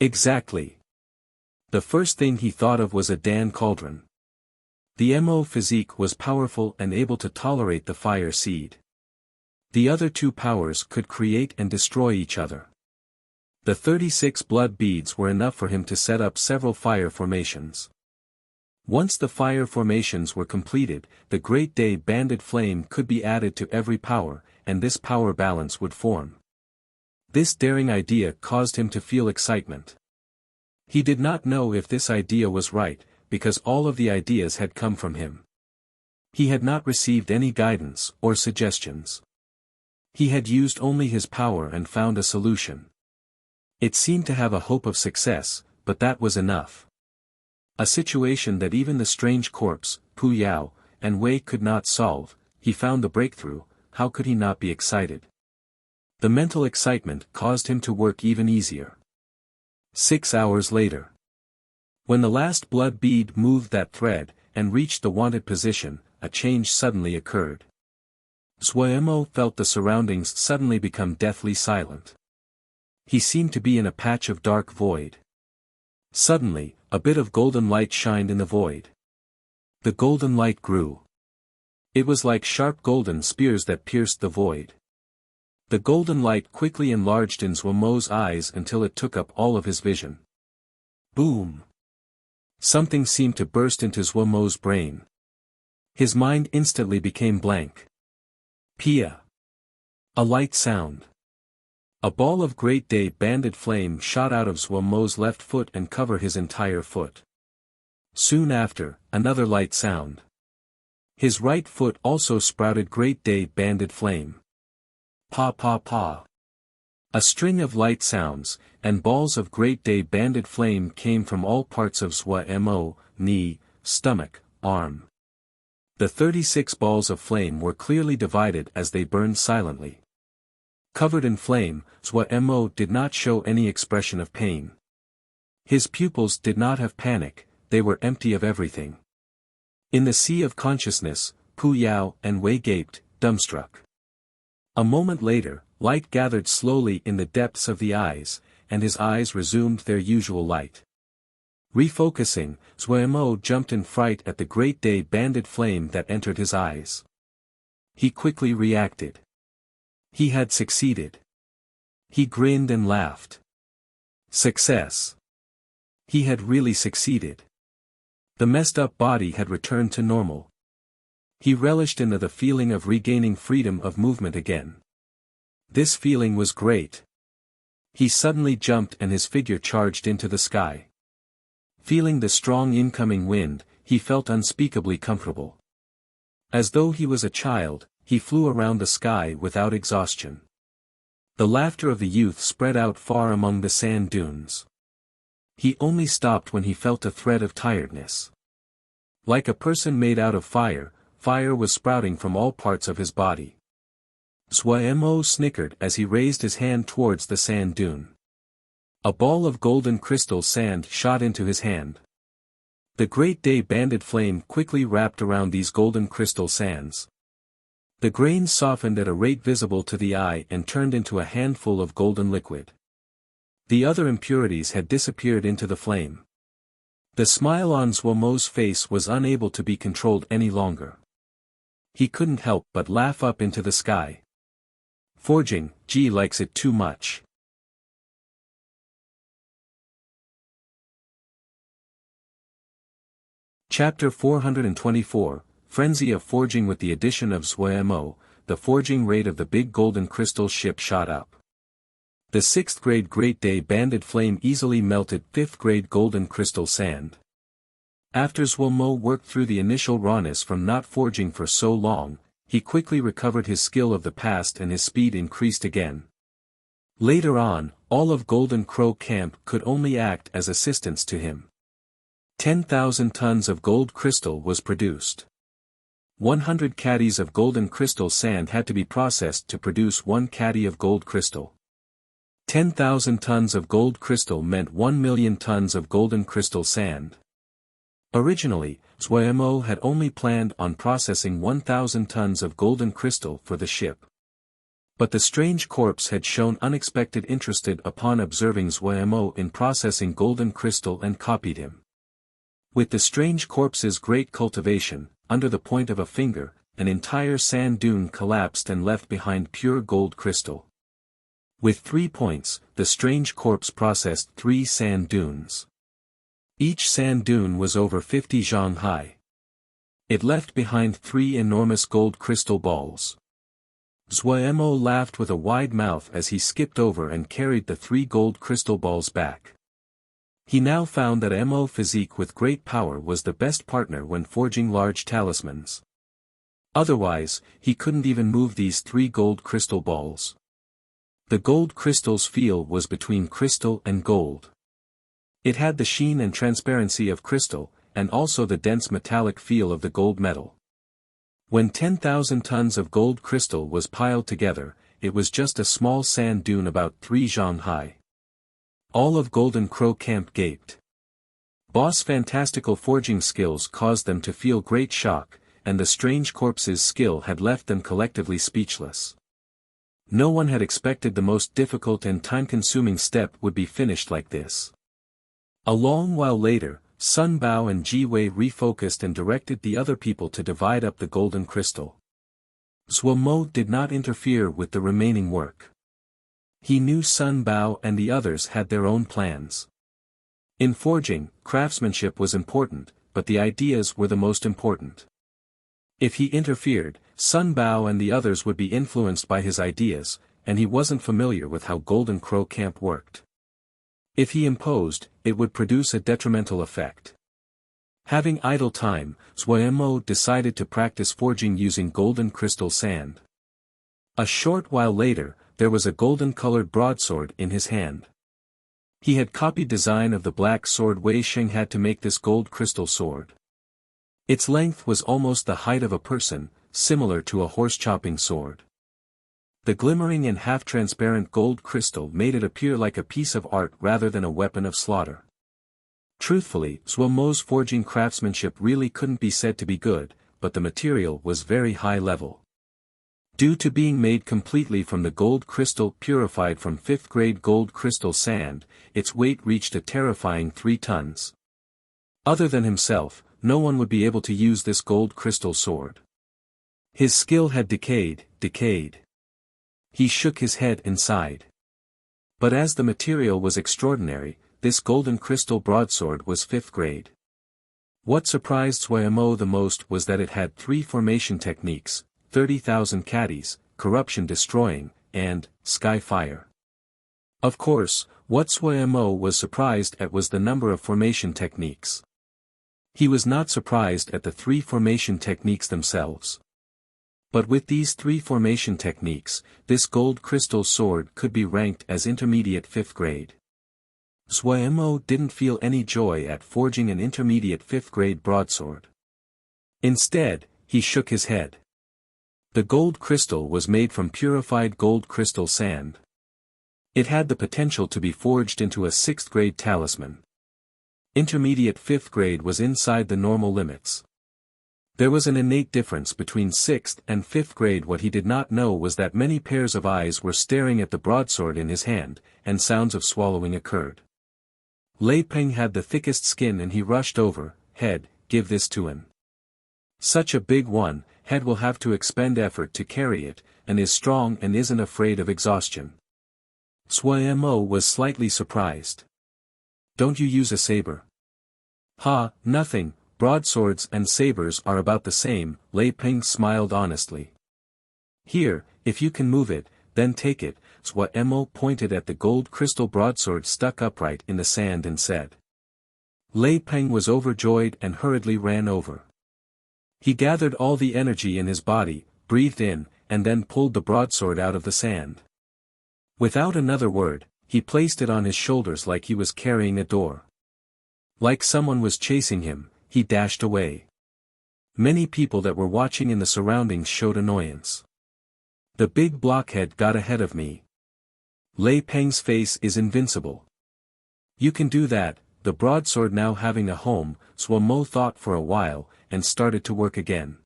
Exactly. The first thing he thought of was a Dan Cauldron. The Mo physique was powerful and able to tolerate the fire seed. The other two powers could create and destroy each other. The 36 blood beads were enough for him to set up several fire formations. Once the fire formations were completed, the Great Day Banded Flame could be added to every power, and this power balance would form. This daring idea caused him to feel excitement. He did not know if this idea was right, because all of the ideas had come from him. He had not received any guidance or suggestions. He had used only his power and found a solution. It seemed to have a hope of success, but that was enough. A situation that even the strange corpse, Pu Yao, and Wei could not solve. He found the breakthrough. How could he not be excited? The mental excitement caused him to work even easier. 6 hours later. When the last blood bead moved that thread, and reached the wanted position, a change suddenly occurred. Zhuo Mo felt the surroundings suddenly become deathly silent. He seemed to be in a patch of dark void. Suddenly, a bit of golden light shined in the void. The golden light grew. It was like sharp golden spears that pierced the void. The golden light quickly enlarged in Zhuo Mo's eyes until it took up all of his vision. Boom! Something seemed to burst into Zhuo Mo's brain. His mind instantly became blank. Pia! A light sound. A ball of Great Day Banded Flame shot out of Zhuo Mo's left foot and covered his entire foot. Soon after, another light sound. His right foot also sprouted Great Day Banded Flame. Pa pa pa. A string of light sounds, and balls of Great Day Banded Flame came from all parts of Zhuo Mo, knee, stomach, arm. The 36 balls of flame were clearly divided as they burned silently. Covered in flame, Zhuo Mo did not show any expression of pain. His pupils did not have panic, they were empty of everything. In the sea of consciousness, Pu Yao and Wei gaped, dumbstruck. A moment later, light gathered slowly in the depths of the eyes, and his eyes resumed their usual light. Refocusing, Zhuo Mo jumped in fright at the Great Day Banded Flame that entered his eyes. He quickly reacted. He had succeeded. He grinned and laughed. Success. He had really succeeded. The messed-up body had returned to normal. He relished in the feeling of regaining freedom of movement again. This feeling was great. He suddenly jumped and his figure charged into the sky. Feeling the strong incoming wind, he felt unspeakably comfortable. As though he was a child, he flew around the sky without exhaustion. The laughter of the youth spread out far among the sand dunes. He only stopped when he felt a threat of tiredness. Like a person made out of fire, fire was sprouting from all parts of his body. Zhuemo snickered as he raised his hand towards the sand dune. A ball of golden crystal sand shot into his hand. The great day-banded flame quickly wrapped around these golden crystal sands. The grains softened at a rate visible to the eye and turned into a handful of golden liquid. The other impurities had disappeared into the flame. The smile on Zhuemo's face was unable to be controlled any longer. He couldn't help but laugh up into the sky. Forging, Ji likes it too much. Chapter 424, Frenzy of Forging. With the addition of Zhuemo, the forging rate of the big golden crystal ship shot up. The 6th grade Great Day banded flame easily melted 5th grade golden crystal sand. After Zhuemo worked through the initial rawness from not forging for so long, he quickly recovered his skill of the past and his speed increased again. Later on, all of Golden Crow Camp could only act as assistants to him. 10,000 tons of gold crystal was produced. 100 caddies of golden crystal sand had to be processed to produce 1 caddy of gold crystal. 10,000 tons of gold crystal meant 1 million tons of golden crystal sand. Originally, Zhuemo had only planned on processing 1,000 tons of golden crystal for the ship. But the strange corpse had shown unexpected interest upon observing Zhuemo in processing golden crystal and copied him. With the strange corpse's great cultivation, under the point of a finger, an entire sand dune collapsed and left behind pure gold crystal. With 3 points, the strange corpse processed 3 sand dunes. Each sand dune was over 50 zhang high. It left behind 3 enormous gold crystal balls. Zhuemo laughed with a wide mouth as he skipped over and carried the 3 gold crystal balls back. He now found that Mo physique with great power was the best partner when forging large talismans. Otherwise, he couldn't even move these 3 gold crystal balls. The gold crystal's feel was between crystal and gold. It had the sheen and transparency of crystal, and also the dense metallic feel of the gold metal. When 10,000 tons of gold crystal was piled together, it was just a small sand dune about 3 zhang high. All of Golden Crow Camp gaped. Boss' fantastical forging skills caused them to feel great shock, and the strange corpse's skill had left them collectively speechless. No one had expected the most difficult and time-consuming step would be finished like this. A long while later, Sun Bao and Ji Wei refocused and directed the other people to divide up the golden crystal. Zhuemo did not interfere with the remaining work. He knew Sun Bao and the others had their own plans. In forging, craftsmanship was important, but the ideas were the most important. If he interfered, Sun Bao and the others would be influenced by his ideas, and he wasn't familiar with how Golden Crow Camp worked. If he imposed, it would produce a detrimental effect. Having idle time, Zhuemo decided to practice forging using golden crystal sand. A short while later, there was a golden-colored broadsword in his hand. He had copied design of the black sword Wei Sheng had to make this gold crystal sword. Its length was almost the height of a person, similar to a horse-chopping sword. The glimmering and half-transparent gold crystal made it appear like a piece of art rather than a weapon of slaughter. Truthfully, Zhuemo's forging craftsmanship really couldn't be said to be good, but the material was very high level. Due to being made completely from the gold crystal purified from 5th grade gold crystal sand, its weight reached a terrifying 3 tons. Other than himself, no one would be able to use this gold crystal sword. His skill had decayed. He shook his head and sighed. But as the material was extraordinary, this golden crystal broadsword was 5th grade. What surprised Zhuemo the most was that it had 3 formation techniques: 30,000 caddies, corruption destroying, and sky fire. Of course, what Zhuemo was surprised at was the number of formation techniques. He was not surprised at the 3 formation techniques themselves. But with these 3 formation techniques, this gold crystal sword could be ranked as intermediate 5th grade. Xuemo didn't feel any joy at forging an intermediate 5th grade broadsword. Instead, he shook his head. The gold crystal was made from purified gold crystal sand. It had the potential to be forged into a 6th grade talisman. Intermediate 5th grade was inside the normal limits. There was an innate difference between 6th and 5th grade. What he did not know was that many pairs of eyes were staring at the broadsword in his hand, and sounds of swallowing occurred. Lei Peng had the thickest skin and he rushed over. Head, give this to him. Such a big one, Head will have to expend effort to carry it, and is strong and isn't afraid of exhaustion. Xuemo was slightly surprised. Don't you use a saber? Ha, nothing. Broadswords and sabers are about the same, Lei Peng smiled honestly. Here, if you can move it, then take it. Xuemo pointed at the gold crystal broadsword stuck upright in the sand and said. Lei Peng was overjoyed and hurriedly ran over. He gathered all the energy in his body, breathed in, and then pulled the broadsword out of the sand. Without another word, he placed it on his shoulders like he was carrying a door. Like someone was chasing him, he dashed away. Many people that were watching in the surroundings showed annoyance. The big blockhead got ahead of me. Lei Peng's face is invincible. You can do that. The broadsword now having a home, Xuemo thought for a while, and started to work again.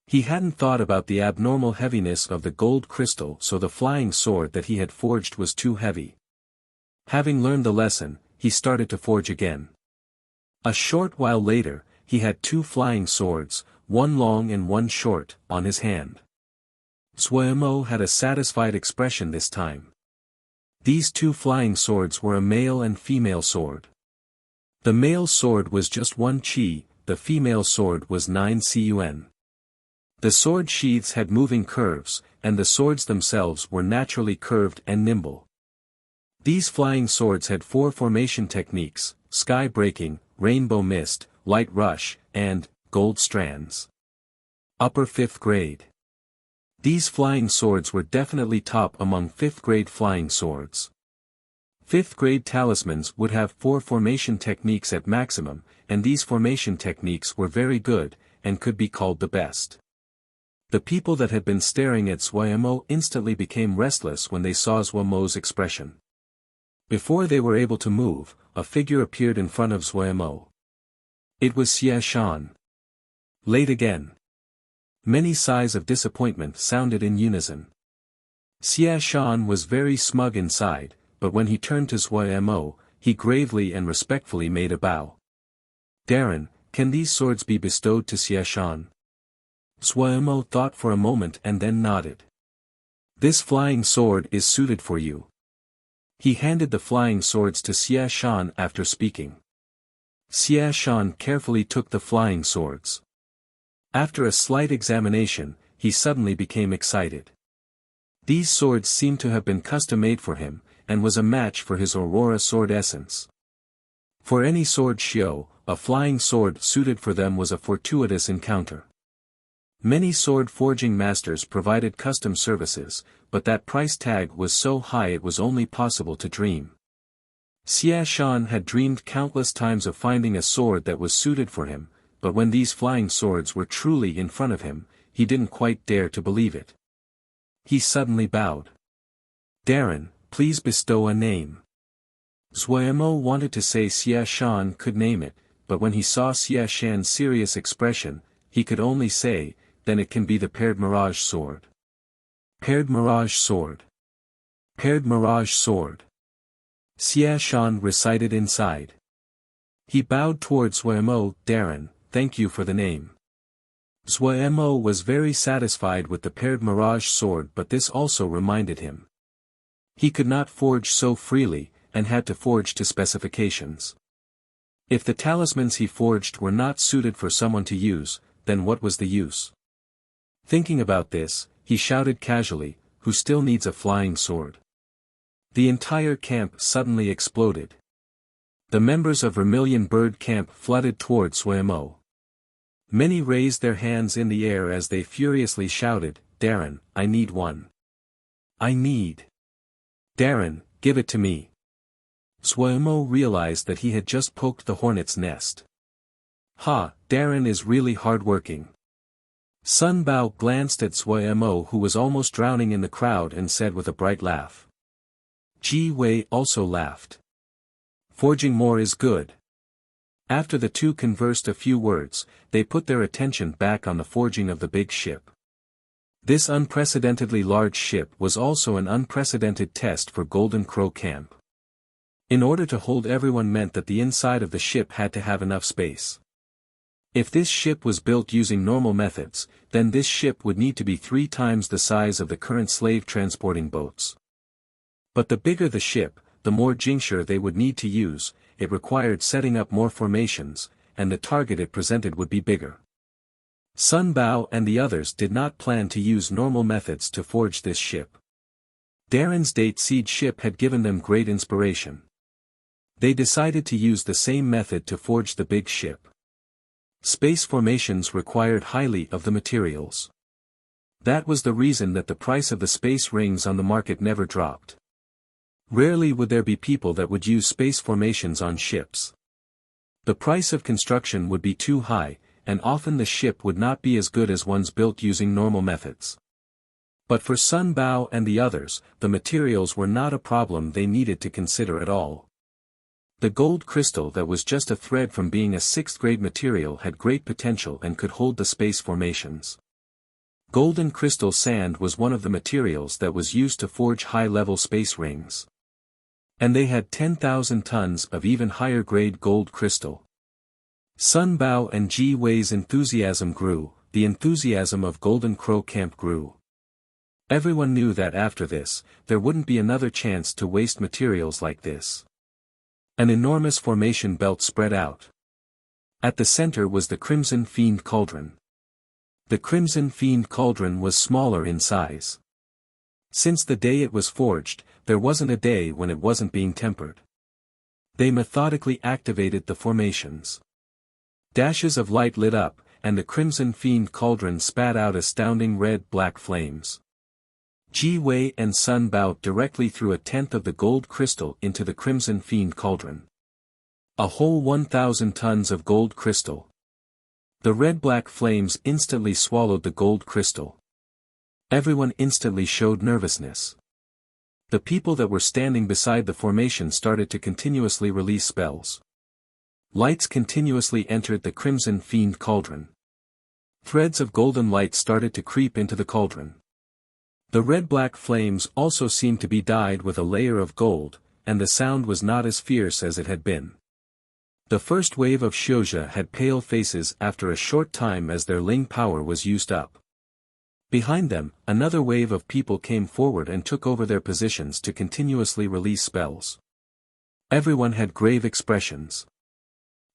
He hadn't thought about the abnormal heaviness of the gold crystal, so the flying sword that he had forged was too heavy. Having learned the lesson, he started to forge again. A short while later, he had 2 flying swords, one long and one short, on his hand. Xuemo had a satisfied expression this time. These 2 flying swords were a male and female sword. The male sword was just 1 qi, the female sword was 9 cun. The sword sheaths had moving curves, and the swords themselves were naturally curved and nimble. These flying swords had 4 formation techniques: sky breaking, rainbow mist, light rush, and gold strands. Upper 5th grade. These flying swords were definitely top among 5th grade flying swords. 5th grade talismans would have 4 formation techniques at maximum, and these formation techniques were very good, and could be called the best. The people that had been staring at Xuemo instantly became restless when they saw Xuemo's expression. Before they were able to move, a figure appeared in front of Xuemo. It was Xie Shan. Late again. Many sighs of disappointment sounded in unison. Xie Shan was very smug inside, but when he turned to Xuemo, he gravely and respectfully made a bow. Darren, can these swords be bestowed to Xie Shan? Xuemo thought for a moment and then nodded. This flying sword is suited for you. He handed the flying swords to Xie Shan after speaking. Xie Shan carefully took the flying swords. After a slight examination, he suddenly became excited. These swords seemed to have been custom-made for him, and was a match for his Aurora sword essence. For any sword Xiao, a flying sword suited for them was a fortuitous encounter. Many sword forging masters provided custom services, but that price tag was so high it was only possible to dream. Xie Shan had dreamed countless times of finding a sword that was suited for him, but when these flying swords were truly in front of him, he didn't quite dare to believe it. He suddenly bowed. Darren, please bestow a name. Xuemo wanted to say Xie Shan could name it, but when he saw Xie Shan's serious expression, he could only say, then it can be the Paired Mirage Sword. Paired Mirage Sword. Paired Mirage Sword. Xie Shan recited inside. He bowed towards Xuemo. Darren, thank you for the name. Xuemo was very satisfied with the Paired Mirage Sword, but this also reminded him. He could not forge so freely, and had to forge to specifications. If the talismans he forged were not suited for someone to use, then what was the use? Thinking about this, he shouted casually, who still needs a flying sword? The entire camp suddenly exploded. The members of Vermilion Bird Camp flooded towards Xuemo. Many raised their hands in the air as they furiously shouted, "Darren, I need one. I need. Darren, give it to me." Suemo realized that he had just poked the hornet's nest. Ha, Darren is really hard-working. Sun Bao glanced at Suemo, who was almost drowning in the crowd, and said with a bright laugh. Ji Wei also laughed. Forging more is good. After the two conversed a few words, they put their attention back on the forging of the big ship. This unprecedentedly large ship was also an unprecedented test for Golden Crow Camp. In order to hold everyone meant that the inside of the ship had to have enough space. If this ship was built using normal methods, then this ship would need to be 3 times the size of the current slave transporting boats. But the bigger the ship, the more jingsha they would need to use. It required setting up more formations, and the target it presented would be bigger. Sun Bao and the others did not plan to use normal methods to forge this ship. Darren's date seed ship had given them great inspiration. They decided to use the same method to forge the big ship. Space formations required highly of the materials. That was the reason that the price of the space rings on the market never dropped. Rarely would there be people that would use space formations on ships. The price of construction would be too high, and often the ship would not be as good as ones built using normal methods. But for Sun Bao and the others, the materials were not a problem they needed to consider at all. The gold crystal that was just a thread from being a 6th-grade material had great potential and could hold the space formations. Golden crystal sand was one of the materials that was used to forge high-level space rings. And they had 10,000 tons of even higher-grade gold crystal. Sun Bao and Ji Wei's enthusiasm grew, the enthusiasm of Golden Crow Camp grew. Everyone knew that after this, there wouldn't be another chance to waste materials like this. An enormous formation belt spread out. At the center was the Crimson Fiend Cauldron. The Crimson Fiend Cauldron was smaller in size. Since the day it was forged, there wasn't a day when it wasn't being tempered. They methodically activated the formations. Dashes of light lit up, and the Crimson Fiend Cauldron spat out astounding red-black flames. Ji Wei and Sun Bao directly threw 1/10 of the gold crystal into the Crimson Fiend Cauldron. A whole 1,000 tons of gold crystal. The red-black flames instantly swallowed the gold crystal. Everyone instantly showed nervousness. The people that were standing beside the formation started to continuously release spells. Lights continuously entered the Crimson Fiend Cauldron. Threads of golden light started to creep into the cauldron. The red-black flames also seemed to be dyed with a layer of gold, and the sound was not as fierce as it had been. The first wave of Xiuzha had pale faces after a short time as their Ling power was used up. Behind them, another wave of people came forward and took over their positions to continuously release spells. Everyone had grave expressions.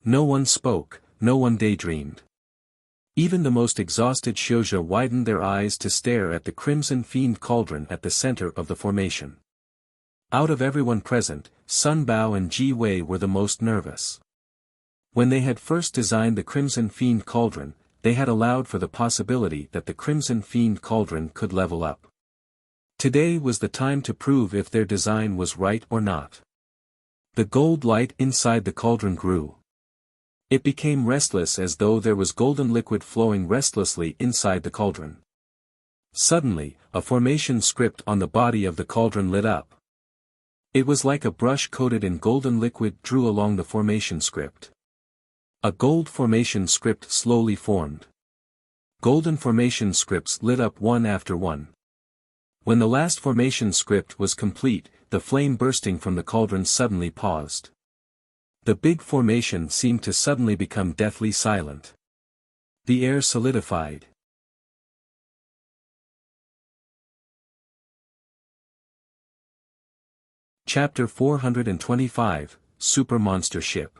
No one spoke, no one daydreamed. Even the most exhausted Xiuzha widened their eyes to stare at the Crimson Fiend Cauldron at the center of the formation. Out of everyone present, Sun Bao and Ji Wei were the most nervous. When they had first designed the Crimson Fiend Cauldron, they had allowed for the possibility that the Crimson Fiend Cauldron could level up. Today was the time to prove if their design was right or not. The gold light inside the cauldron grew. It became restless as though there was golden liquid flowing restlessly inside the cauldron. Suddenly, a formation script on the body of the cauldron lit up. It was like a brush coated in golden liquid drew along the formation script. A gold formation script slowly formed. Golden formation scripts lit up one after one. When the last formation script was complete, the flame bursting from the cauldron suddenly paused. The big formation seemed to suddenly become deathly silent. The air solidified. Chapter 425, Super Monster Ship.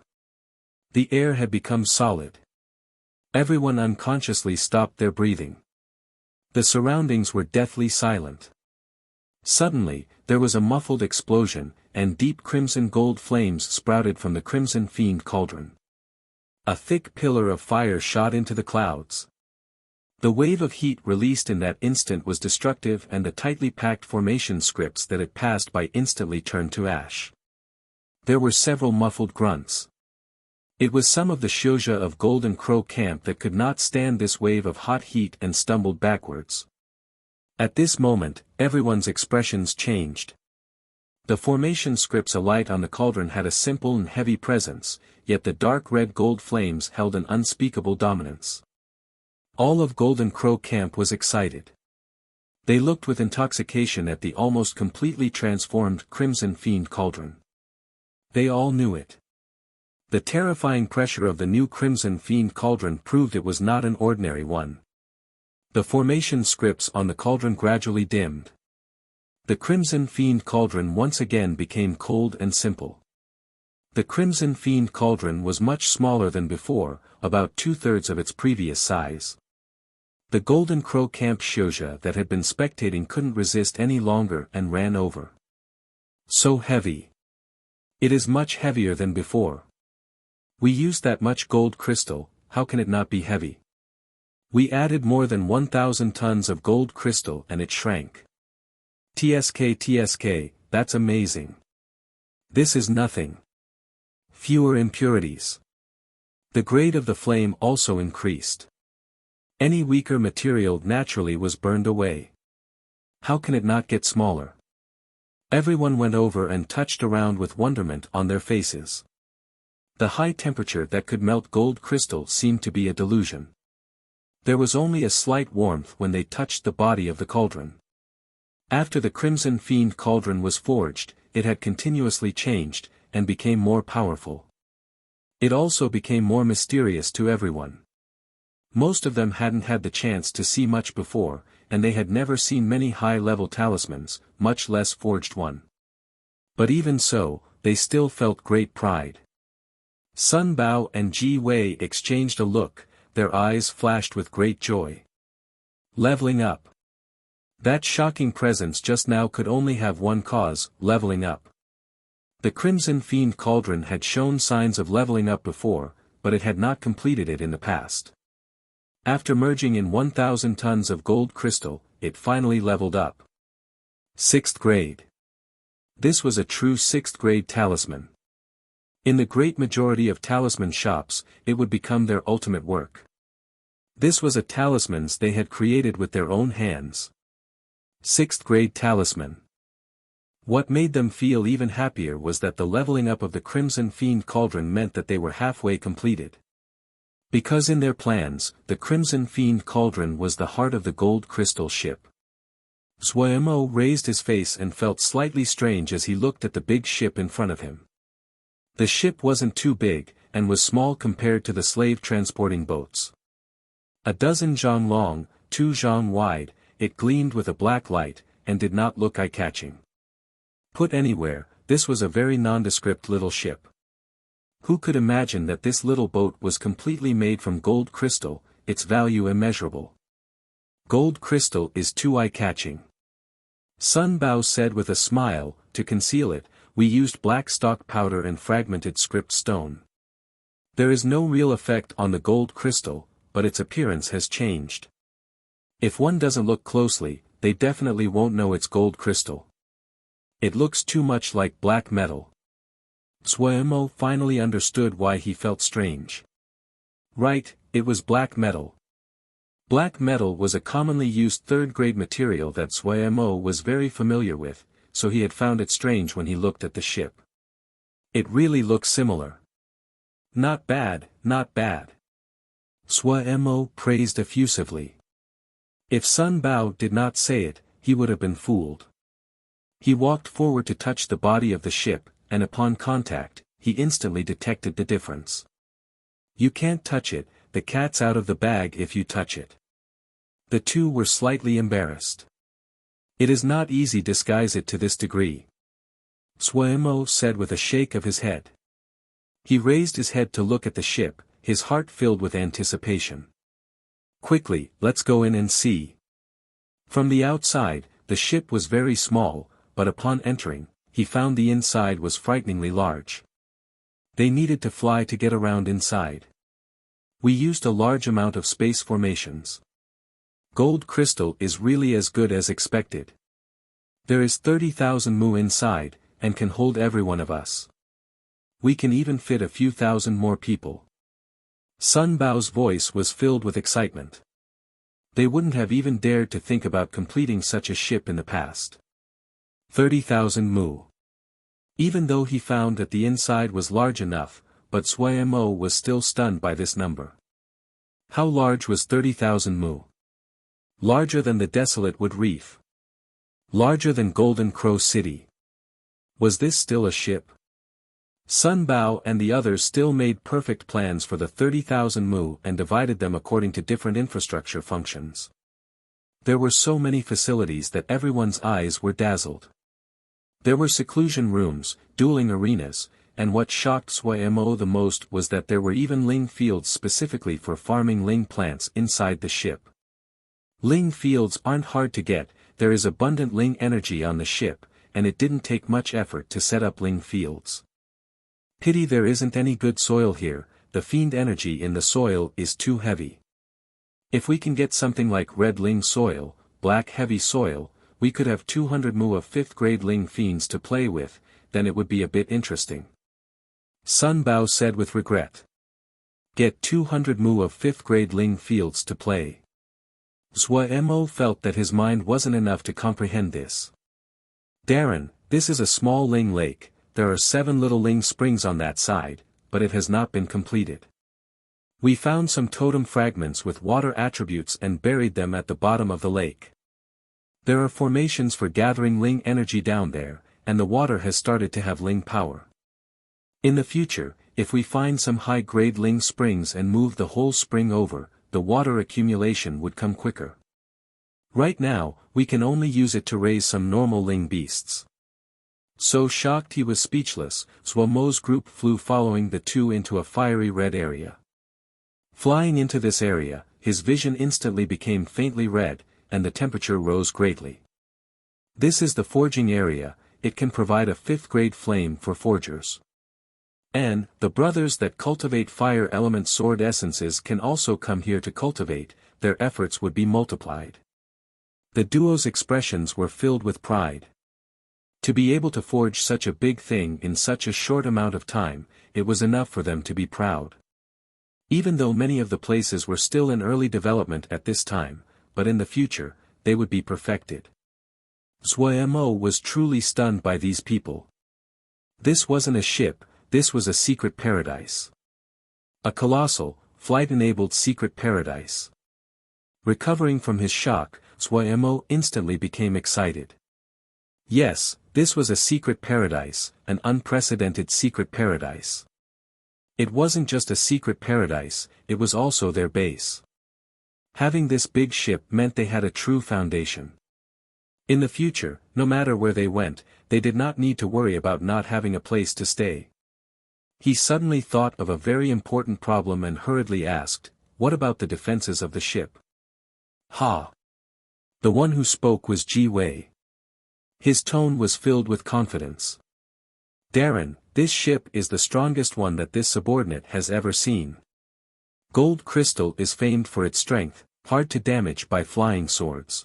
The air had become solid. Everyone unconsciously stopped their breathing. The surroundings were deathly silent. Suddenly, there was a muffled explosion, and deep crimson gold flames sprouted from the Crimson Fiend Cauldron. A thick pillar of fire shot into the clouds. The wave of heat released in that instant was destructive, and the tightly packed formation scripts that it passed by instantly turned to ash. There were several muffled grunts. It was some of the Shouja of Golden Crow camp that could not stand this wave of hot heat and stumbled backwards. At this moment, everyone's expressions changed. The formation scripts alight on the cauldron had a simple and heavy presence, yet the dark red gold flames held an unspeakable dominance. All of Golden Crow camp was excited. They looked with intoxication at the almost completely transformed Crimson Fiend cauldron. They all knew it. The terrifying pressure of the new Crimson Fiend cauldron proved it was not an ordinary one. The formation scripts on the cauldron gradually dimmed. The Crimson Fiend cauldron once again became cold and simple. The Crimson Fiend cauldron was much smaller than before, about 2/3 of its previous size. The Golden Crow camp Shouja that had been spectating couldn't resist any longer and ran over. So heavy. It is much heavier than before. We used that much gold crystal, how can it not be heavy? We added more than 1,000 tons of gold crystal and it shrank. TSK, that's amazing. This is nothing. Fewer impurities. The grade of the flame also increased. Any weaker material naturally was burned away. How can it not get smaller? Everyone went over and touched around with wonderment on their faces. The high temperature that could melt gold crystal seemed to be a delusion. There was only a slight warmth when they touched the body of the cauldron. After the Crimson Fiend cauldron was forged, it had continuously changed, and became more powerful. It also became more mysterious to everyone. Most of them hadn't had the chance to see much before, and they had never seen many high-level talismans, much less forged one. But even so, they still felt great pride. Sun Bao and Ji Wei exchanged a look, their eyes flashed with great joy. Leveling up. That shocking presence just now could only have one cause, leveling up. The Crimson Fiend cauldron had shown signs of leveling up before, but it had not completed it in the past. After merging in 1,000 tons of gold crystal, it finally leveled up. 6th grade. This was a true 6th grade talisman. In the great majority of talisman shops, it would become their ultimate work. This was a talismans they had created with their own hands. 6th grade talisman. What made them feel even happier was that the leveling up of the Crimson Fiend cauldron meant that they were halfway completed. Because in their plans, the Crimson Fiend cauldron was the heart of the gold crystal ship. Zuomo raised his face and felt slightly strange as he looked at the big ship in front of him. The ship wasn't too big, and was small compared to the slave transporting boats. 12 zhang long, 2 zhang wide, it gleamed with a black light, and did not look eye-catching. Put anywhere, this was a very nondescript little ship. Who could imagine that this little boat was completely made from gold crystal, its value immeasurable? Gold crystal is too eye-catching. Sun Bao said with a smile, to conceal it, we used black stock powder and fragmented script stone. There is no real effect on the gold crystal, but its appearance has changed. If one doesn't look closely, they definitely won't know it's gold crystal. It looks too much like black metal. Zuomo finally understood why he felt strange. Right, it was black metal. Black metal was a commonly used third-grade material that Zuomo was very familiar with, so he had found it strange when he looked at the ship. It really looks similar. Not bad, not bad. Zuomo praised effusively. If Sun Bao did not say it, he would have been fooled. He walked forward to touch the body of the ship, and upon contact, he instantly detected the difference. You can't touch it, the cat's out of the bag if you touch it. The two were slightly embarrassed. It is not easy to disguise it to this degree. Zuomo said with a shake of his head. He raised his head to look at the ship, his heart filled with anticipation. Quickly, let's go in and see. From the outside, the ship was very small, but upon entering, he found the inside was frighteningly large. They needed to fly to get around inside. We used a large amount of space formations. Gold crystal is really as good as expected. There is 30,000 mu inside, and can hold every one of us. We can even fit a few thousand more people. Sun Bao's voice was filled with excitement. They wouldn't have even dared to think about completing such a ship in the past. 30,000 mu. Even though he found that the inside was large enough, but Suemo was still stunned by this number. How large was 30,000 mu? Larger than the desolate wood reef. Larger than Golden Crow City. Was this still a ship? Sun Bao and the others still made perfect plans for the 30,000 mu and divided them according to different infrastructure functions. There were so many facilities that everyone's eyes were dazzled. There were seclusion rooms, dueling arenas, and what shocked Suemo the most was that there were even Ling fields specifically for farming Ling plants inside the ship. Ling fields aren't hard to get, there is abundant Ling energy on the ship, and it didn't take much effort to set up Ling fields. Pity there isn't any good soil here, the fiend energy in the soil is too heavy. If we can get something like red Ling soil, black heavy soil, we could have 200 mu of 5th grade Ling fiends to play with, then it would be a bit interesting. Sun Bao said with regret. Get 200 mu of 5th grade Ling fields to play. Suemo felt that his mind wasn't enough to comprehend this. Darren, this is a small Ling lake, there are 7 little Ling springs on that side, but it has not been completed. We found some totem fragments with water attributes and buried them at the bottom of the lake. There are formations for gathering Ling energy down there, and the water has started to have Ling power. In the future, if we find some high-grade Ling springs and move the whole spring over, the water accumulation would come quicker. Right now, we can only use it to raise some normal Ling beasts. So shocked he was speechless, Suemo's group flew following the two into a fiery red area. Flying into this area, his vision instantly became faintly red, and the temperature rose greatly. This is the forging area, it can provide a 5th grade flame for forgers. And, the brothers that cultivate fire element sword essences can also come here to cultivate, their efforts would be multiplied. The duo's expressions were filled with pride. To be able to forge such a big thing in such a short amount of time, it was enough for them to be proud. Even though many of the places were still in early development at this time, but in the future, they would be perfected. Suemo was truly stunned by these people. This wasn't a ship, this was a secret paradise. A colossal, flight-enabled secret paradise. Recovering from his shock, Suemo instantly became excited. Yes, this was a secret paradise, an unprecedented secret paradise. It wasn't just a secret paradise, it was also their base. Having this big ship meant they had a true foundation. In the future, no matter where they went, they did not need to worry about not having a place to stay. He suddenly thought of a very important problem and hurriedly asked, what about the defenses of the ship? Ha! The one who spoke was Ji Wei. His tone was filled with confidence. Darren, this ship is the strongest one that this subordinate has ever seen. Gold crystal is famed for its strength, hard to damage by flying swords.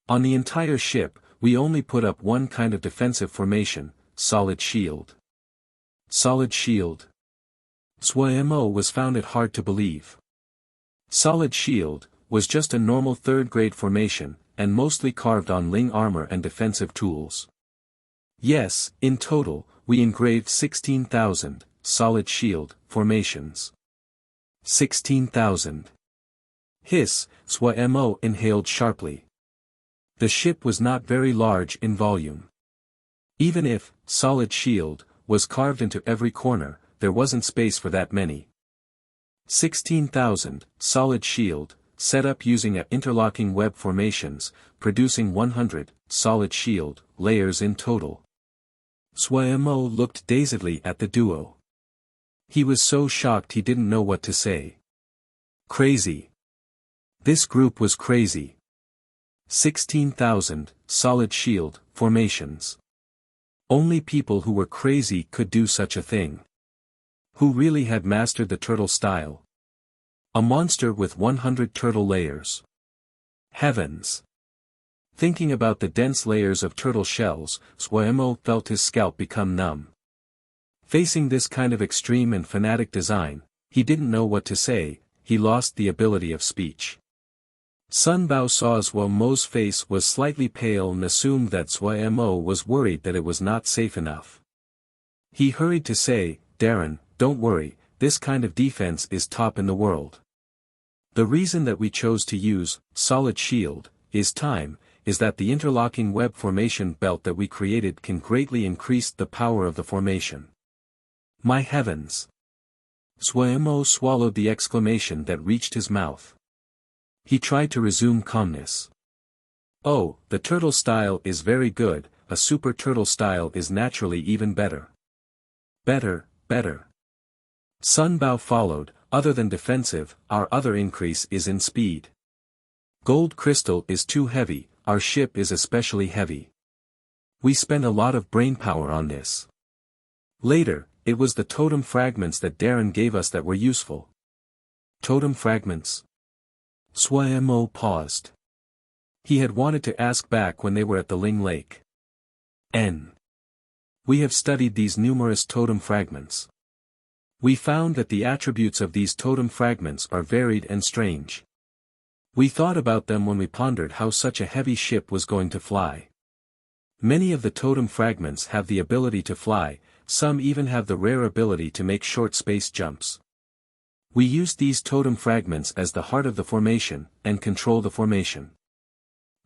On the entire ship, we only put up one kind of defensive formation, solid shield. Solid shield. Suemo was found it hard to believe. Solid shield was just a normal 3rd grade formation, and mostly carved on Ling armor and defensive tools. Yes, in total, we engraved 16,000, solid shield, formations. 16,000. Hiss, Suemo inhaled sharply. The ship was not very large in volume. Even if, solid shield, was carved into every corner, there wasn't space for that many. 16,000, solid shield, set up using a interlocking web formations, producing 100, solid shield, layers in total. Suemo looked dazedly at the duo. He was so shocked he didn't know what to say. Crazy. This group was crazy. 16,000, solid shield, formations. Only people who were crazy could do such a thing. Who really had mastered the turtle style. A monster with 100 turtle layers. Heavens! Thinking about the dense layers of turtle shells, Suemo felt his scalp become numb. Facing this kind of extreme and fanatic design, he didn't know what to say, he lost the ability of speech. Sun Bao saw Suemo's face was slightly pale and assumed that Suemo was worried that it was not safe enough. He hurried to say, "Darren, don't worry, this kind of defense is top in the world. The reason that we chose to use solid shield is that the interlocking web formation belt that we created can greatly increase the power of the formation." My heavens! Suemo swallowed the exclamation that reached his mouth. He tried to resume calmness. "Oh, the turtle style is very good, a super turtle style is naturally even better. Better. Sun Bao followed, other than defensive, our other increase is in speed. Gold crystal is too heavy, our ship is especially heavy. We spent a lot of brainpower on this. Later, it was the totem fragments that Darren gave us that were useful." Totem fragments? Suemo paused. He had wanted to ask back when they were at the Ling Lake. We have studied these numerous totem fragments. We found that the attributes of these totem fragments are varied and strange. We thought about them when we pondered how such a heavy ship was going to fly. Many of the totem fragments have the ability to fly, some even have the rare ability to make short space jumps. We used these totem fragments as the heart of the formation, and control the formation.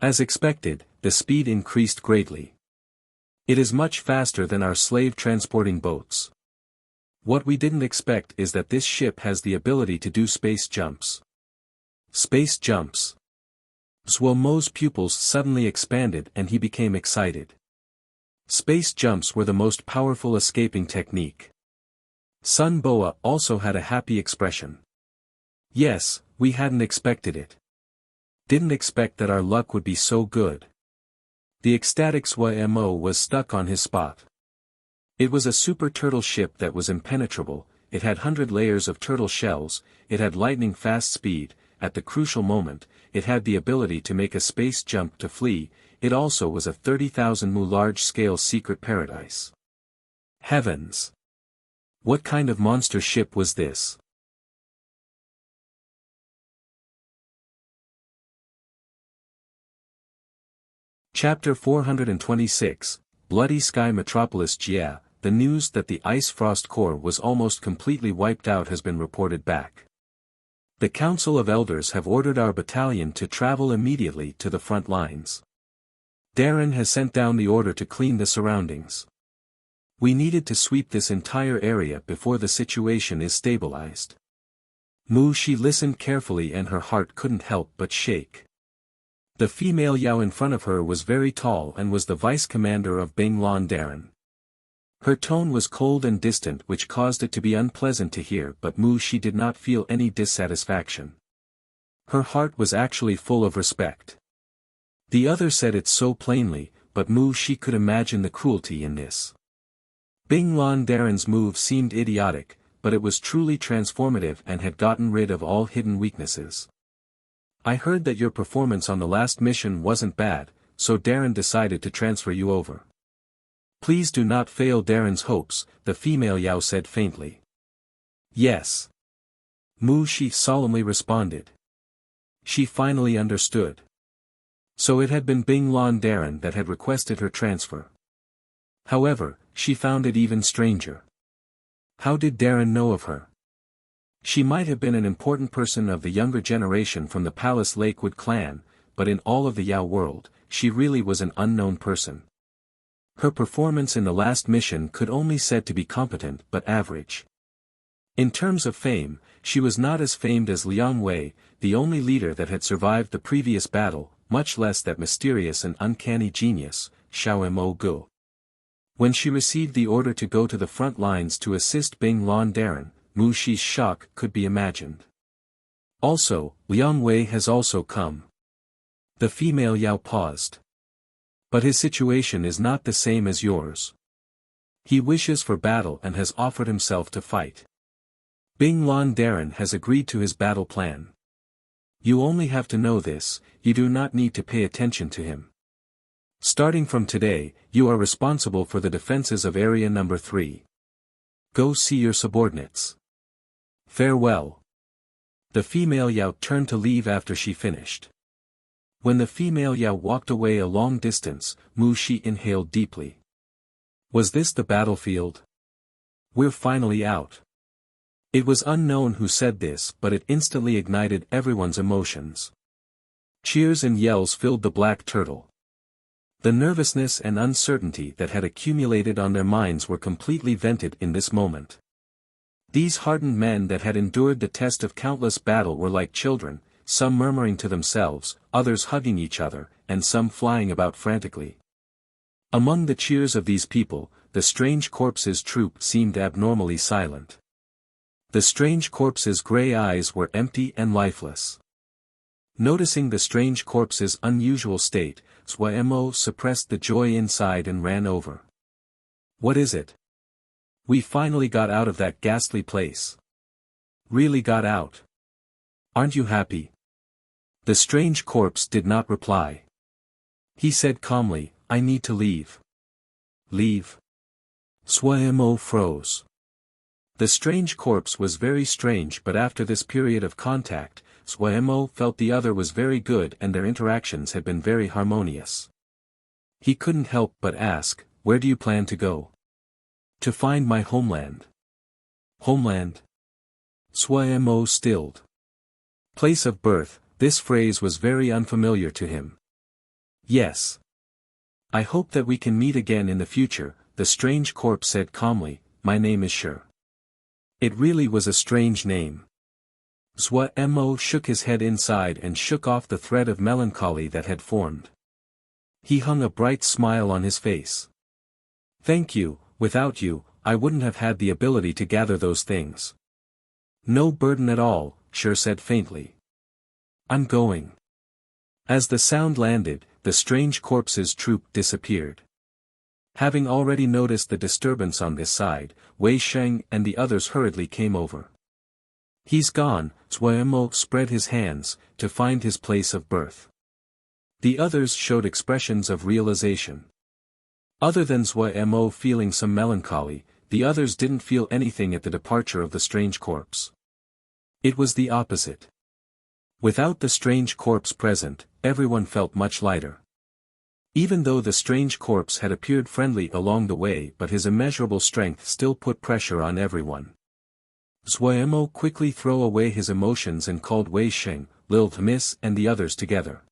As expected, the speed increased greatly. It is much faster than our slave transporting boats. What we didn't expect is that this ship has the ability to do space jumps. Space jumps. Suemo's pupils suddenly expanded and he became excited. Space jumps were the most powerful escaping technique. Sun Boa also had a happy expression. Yes, we hadn't expected it. Didn't expect that our luck would be so good. The ecstatic Suemo was stuck on his spot. It was a super turtle ship that was impenetrable, it had 100 layers of turtle shells, it had lightning fast speed, at the crucial moment, it had the ability to make a space jump to flee, it also was a 30,000 mu large-scale secret paradise. Heavens! What kind of monster ship was this? Chapter 426, Bloody Sky Metropolis. Jia, the news that the Ice Frost Corps was almost completely wiped out has been reported back. The Council of Elders have ordered our battalion to travel immediately to the front lines. Darren has sent down the order to clean the surroundings. We needed to sweep this entire area before the situation is stabilized. Mu Shi listened carefully and her heart couldn't help but shake. The female Yao in front of her was very tall and was the vice commander of Bing Lan Darren. Her tone was cold and distant, which caused it to be unpleasant to hear, but Mu Shi did not feel any dissatisfaction. Her heart was actually full of respect. The other said it so plainly, but Mu Shi could imagine the cruelty in this. Bing Lan Darren's move seemed idiotic, but it was truly transformative and had gotten rid of all hidden weaknesses. I heard that your performance on the last mission wasn't bad, so Darren decided to transfer you over. Please do not fail Darren's hopes, the female Yao said faintly. Yes. Mu Shi solemnly responded. She finally understood. So it had been Bing Lan Darren that had requested her transfer. However, she found it even stranger. How did Darren know of her? She might have been an important person of the younger generation from the Palace Lakewood clan, but in all of the Yao world, she really was an unknown person. Her performance in the last mission could only said to be competent but average. In terms of fame, she was not as famed as Liang Wei, the only leader that had survived the previous battle, much less that mysterious and uncanny genius, Xiao Gu. When she received the order to go to the front lines to assist Bing Lan Darren, Mu Shi's shock could be imagined. Also, Liang Wei has also come. The female Yao paused. But his situation is not the same as yours. He wishes for battle and has offered himself to fight. Bing Lan Darren has agreed to his battle plan. You only have to know this, you do not need to pay attention to him. Starting from today, you are responsible for the defenses of Area Number 3. Go see your subordinates. Farewell. The female Yao turned to leave after she finished. When the female Yao walked away a long distance, Mu Shi inhaled deeply. Was this the battlefield? We're finally out. It was unknown who said this, but it instantly ignited everyone's emotions. Cheers and yells filled the Black Turtle. The nervousness and uncertainty that had accumulated on their minds were completely vented in this moment. These hardened men that had endured the test of countless battle were like children, some murmuring to themselves, others hugging each other, and some flying about frantically. Among the cheers of these people, the Strange Corpse's troop seemed abnormally silent. The Strange Corpse's gray eyes were empty and lifeless. Noticing the Strange Corpse's unusual state, Mo suppressed the joy inside and ran over. What is it? We finally got out of that ghastly place. Really got out. Aren't you happy? The Strange Corpse did not reply. He said calmly, I need to leave. Leave? Mo froze. The Strange Corpse was very strange, but after this period of contact, Mo felt the other was very good and their interactions had been very harmonious. He couldn't help but ask, where do you plan to go? To find my homeland. Homeland? Mo stilled. Place of birth, this phrase was very unfamiliar to him. Yes. I hope that we can meet again in the future, the Strange Corpse said calmly, my name is Sure. It really was a strange name. Mo shook his head inside and shook off the thread of melancholy that had formed. He hung a bright smile on his face. Thank you, without you, I wouldn't have had the ability to gather those things. No burden at all, Sure said faintly. I'm going. As the sound landed, the Strange Corpse's troop disappeared. Having already noticed the disturbance on this side, Wei Sheng and the others hurriedly came over. He's gone, Mo spread his hands, to find his place of birth. The others showed expressions of realization. Other than Mo feeling some melancholy, the others didn't feel anything at the departure of the Strange Corpse. It was the opposite. Without the Strange Corpse present, everyone felt much lighter. Even though the Strange Corpse had appeared friendly along the way, but his immeasurable strength still put pressure on everyone. Mo quickly threw away his emotions and called Wei Sheng, Lil Miss and the others together.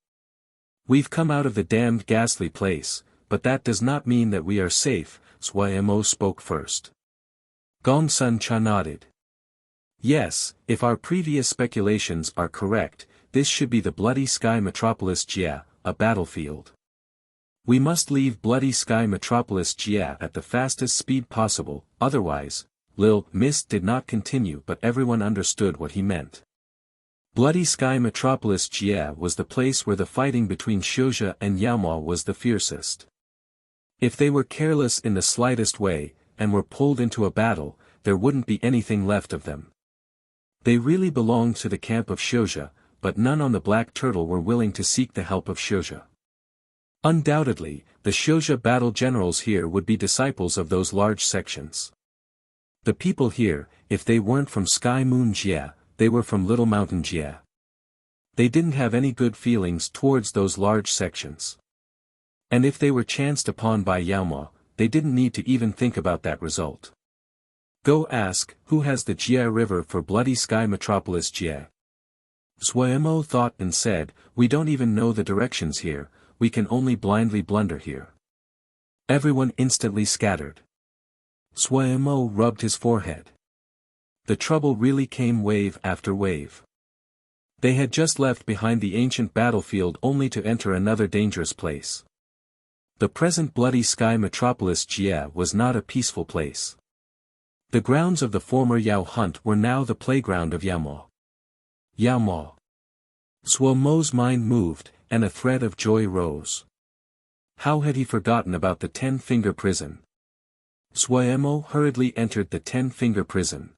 We've come out of the damned ghastly place, but that does not mean that we are safe, Mo spoke first. Gong Sun Cha nodded. Yes, if our previous speculations are correct, this should be the Bloody Sky Metropolis Jia, a battlefield. We must leave Bloody Sky Metropolis Jia at the fastest speed possible, otherwise, Lil Miss did not continue, but everyone understood what he meant. Bloody Sky Metropolis Jia was the place where the fighting between Xiuzha and Yaoma was the fiercest. If they were careless in the slightest way, and were pulled into a battle, there wouldn't be anything left of them. They really belonged to the camp of Xiuzha, but none on the Black Turtle were willing to seek the help of Xiuzha. Undoubtedly, the Xiuzha battle generals here would be disciples of those large sections. The people here, if they weren't from Sky Moon Jia, they were from Little Mountain Jia. They didn't have any good feelings towards those large sections. And if they were chanced upon by Yaoma, they didn't need to even think about that result. Go ask, who has the Jia River for Bloody Sky Metropolis Jia? Mo thought and said, we don't even know the directions here, we can only blindly blunder here. Everyone instantly scattered. Mo rubbed his forehead. The trouble really came wave after wave. They had just left behind the ancient battlefield only to enter another dangerous place. The present Bloody Sky Metropolis Jia was not a peaceful place. The grounds of the former Yao hunt were now the playground of Yaoma. Yaoma. Mo's mind moved, and a thread of joy rose. How had he forgotten about the 10-finger prison? Mo hurriedly entered the 10-finger prison.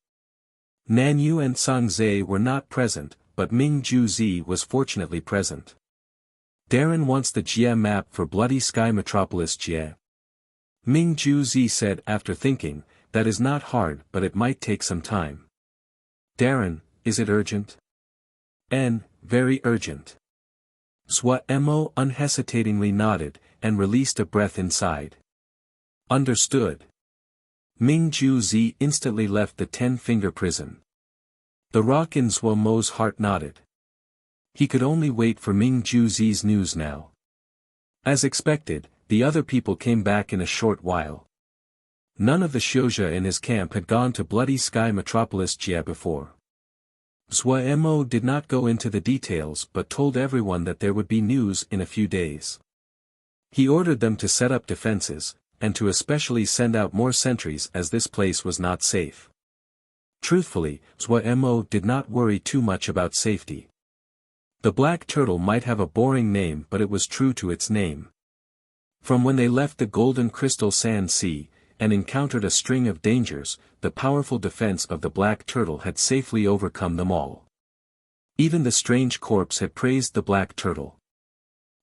Nan Yu and Sang Zhe were not present, but Ming Ju Zi was fortunately present. Darren wants the Jie map for Bloody Sky Metropolis Jie. Ming Ju Zi said after thinking, that is not hard but it might take some time. Darren, is it urgent? Very urgent. Swa Mo unhesitatingly nodded, and released a breath inside. Understood. Ming Ju Zi instantly left the 10-finger prison. The rock in Swa Mo's heart nodded. He could only wait for Ming Ju Zi's news now. As expected, the other people came back in a short while. None of the Shouja in his camp had gone to Bloody Sky Metropolis Jie before. Swa Mo did not go into the details but told everyone that there would be news in a few days. He ordered them to set up defenses, and to especially send out more sentries as this place was not safe. Truthfully, Swa Mo did not worry too much about safety. The Black Turtle might have a boring name but it was true to its name. From when they left the Golden Crystal Sand Sea, and encountered a string of dangers, the powerful defense of the Black Turtle had safely overcome them all. Even the strange corpse had praised the Black Turtle.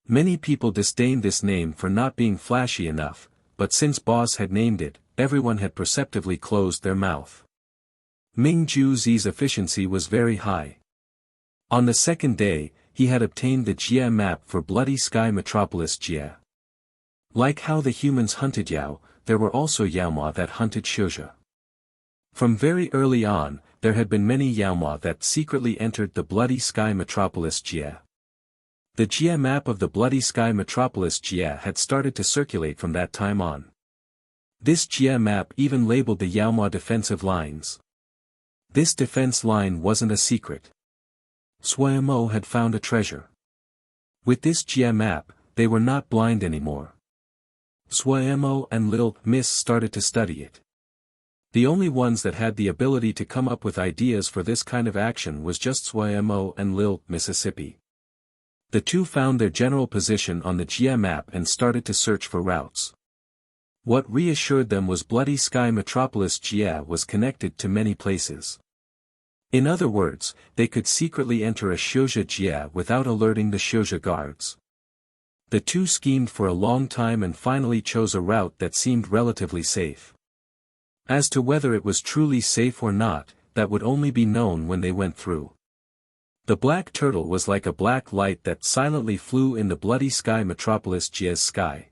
Many people disdained this name for not being flashy enough, but since Boss had named it, everyone had perceptively closed their mouth. Ming Ju Zi's efficiency was very high. On the second day, he had obtained the Jie map for Bloody Sky Metropolis Jie. Like how the humans hunted Yao, there were also Yaomua that hunted Shouja. From very early on, there had been many Yaomua that secretly entered the Bloody Sky Metropolis Jie. The Jie map of the Bloody Sky Metropolis Jie had started to circulate from that time on. This Jie map even labeled the Yaomua defensive lines. This defense line wasn't a secret. Swa Mo had found a treasure. With this Jie map, they were not blind anymore. Swa Mo and Little Miss started to study it. The only ones that had the ability to come up with ideas for this kind of action was just Swa Mo and Lil Mississippi. The two found their general position on the Jie map and started to search for routes. What reassured them was Bloody Sky Metropolis Jie was connected to many places. In other words, they could secretly enter a Shouja Jie without alerting the Shouja guards. The two schemed for a long time and finally chose a route that seemed relatively safe. As to whether it was truly safe or not, that would only be known when they went through. The Black Turtle was like a black light that silently flew in the Bloody Sky Metropolis Jie's sky.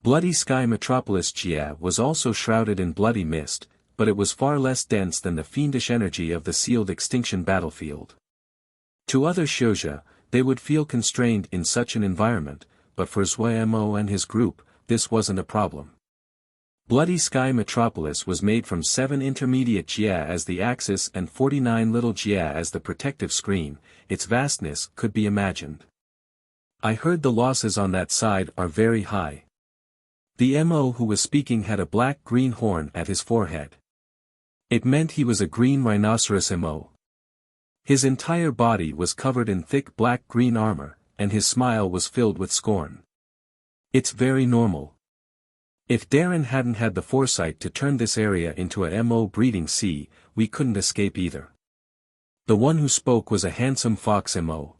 Bloody Sky Metropolis Jie was also shrouded in bloody mist, but it was far less dense than the fiendish energy of the sealed extinction battlefield. To other Shouja, they would feel constrained in such an environment, but for Swa Mo and his group, this wasn't a problem. Bloody Sky Metropolis was made from 7 intermediate Jie as the axis and 49 little Jie as the protective screen. Its vastness could be imagined. I heard the losses on that side are very high. The Mo who was speaking had a black-green horn at his forehead. It meant he was a green rhinoceros Mo. His entire body was covered in thick black-green armor, and his smile was filled with scorn. It's very normal. If Darren hadn't had the foresight to turn this area into a Mo breeding sea, we couldn't escape either. The one who spoke was a handsome fox Mo.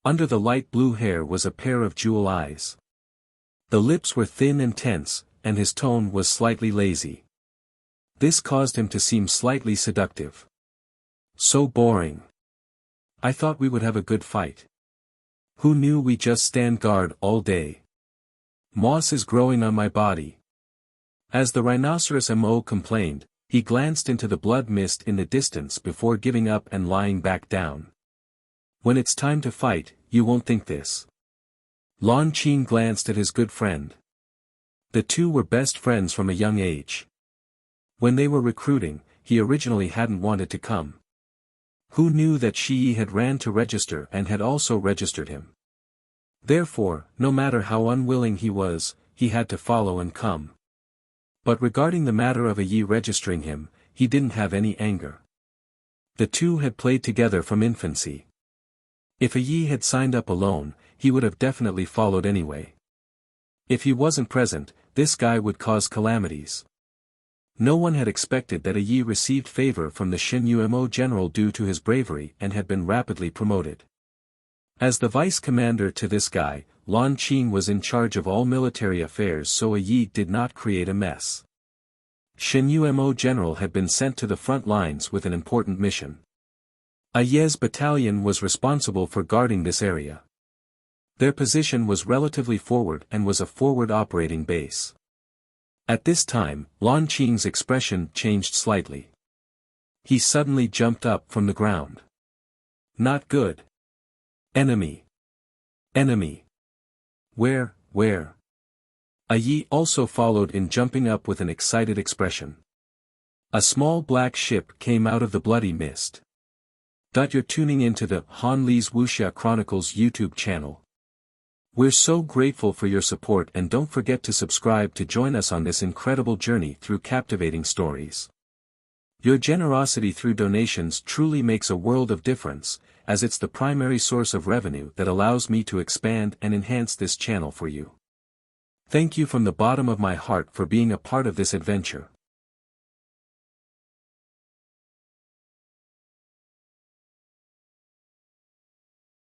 Under the light blue hair was a pair of jewel eyes. The lips were thin and tense, and his tone was slightly lazy. This caused him to seem slightly seductive. So boring. I thought we would have a good fight. Who knew we just stand guard all day? Moss is growing on my body. As the rhinoceros Mo complained, he glanced into the blood mist in the distance before giving up and lying back down. When it's time to fight, you won't think this. Lon Chin glanced at his good friend. The two were best friends from a young age. When they were recruiting, he originally hadn't wanted to come. Who knew that Shi had ran to register and had also registered him? Therefore, no matter how unwilling he was, he had to follow and come. But regarding the matter of a Yi registering him, he didn't have any anger. The two had played together from infancy. If a Yi had signed up alone, he would have definitely followed anyway. If he wasn't present, this guy would cause calamities. No one had expected that Yi received favor from the Shen general due to his bravery and had been rapidly promoted. As the vice commander to this guy, Lan Qing was in charge of all military affairs, so Yi did not create a mess. Shen general had been sent to the front lines with an important mission. Ye's battalion was responsible for guarding this area. Their position was relatively forward and was a forward operating base. At this time, Lan Qing's expression changed slightly. He suddenly jumped up from the ground. Not good. Enemy. Enemy. Where? Yi also followed in, jumping up with an excited expression. A small black ship came out of the bloody mist. You're tuning into the Han Li's Wuxia Chronicles YouTube channel. We're so grateful for your support, and don't forget to subscribe to join us on this incredible journey through captivating stories. Your generosity through donations truly makes a world of difference, as it's the primary source of revenue that allows me to expand and enhance this channel for you. Thank you from the bottom of my heart for being a part of this adventure.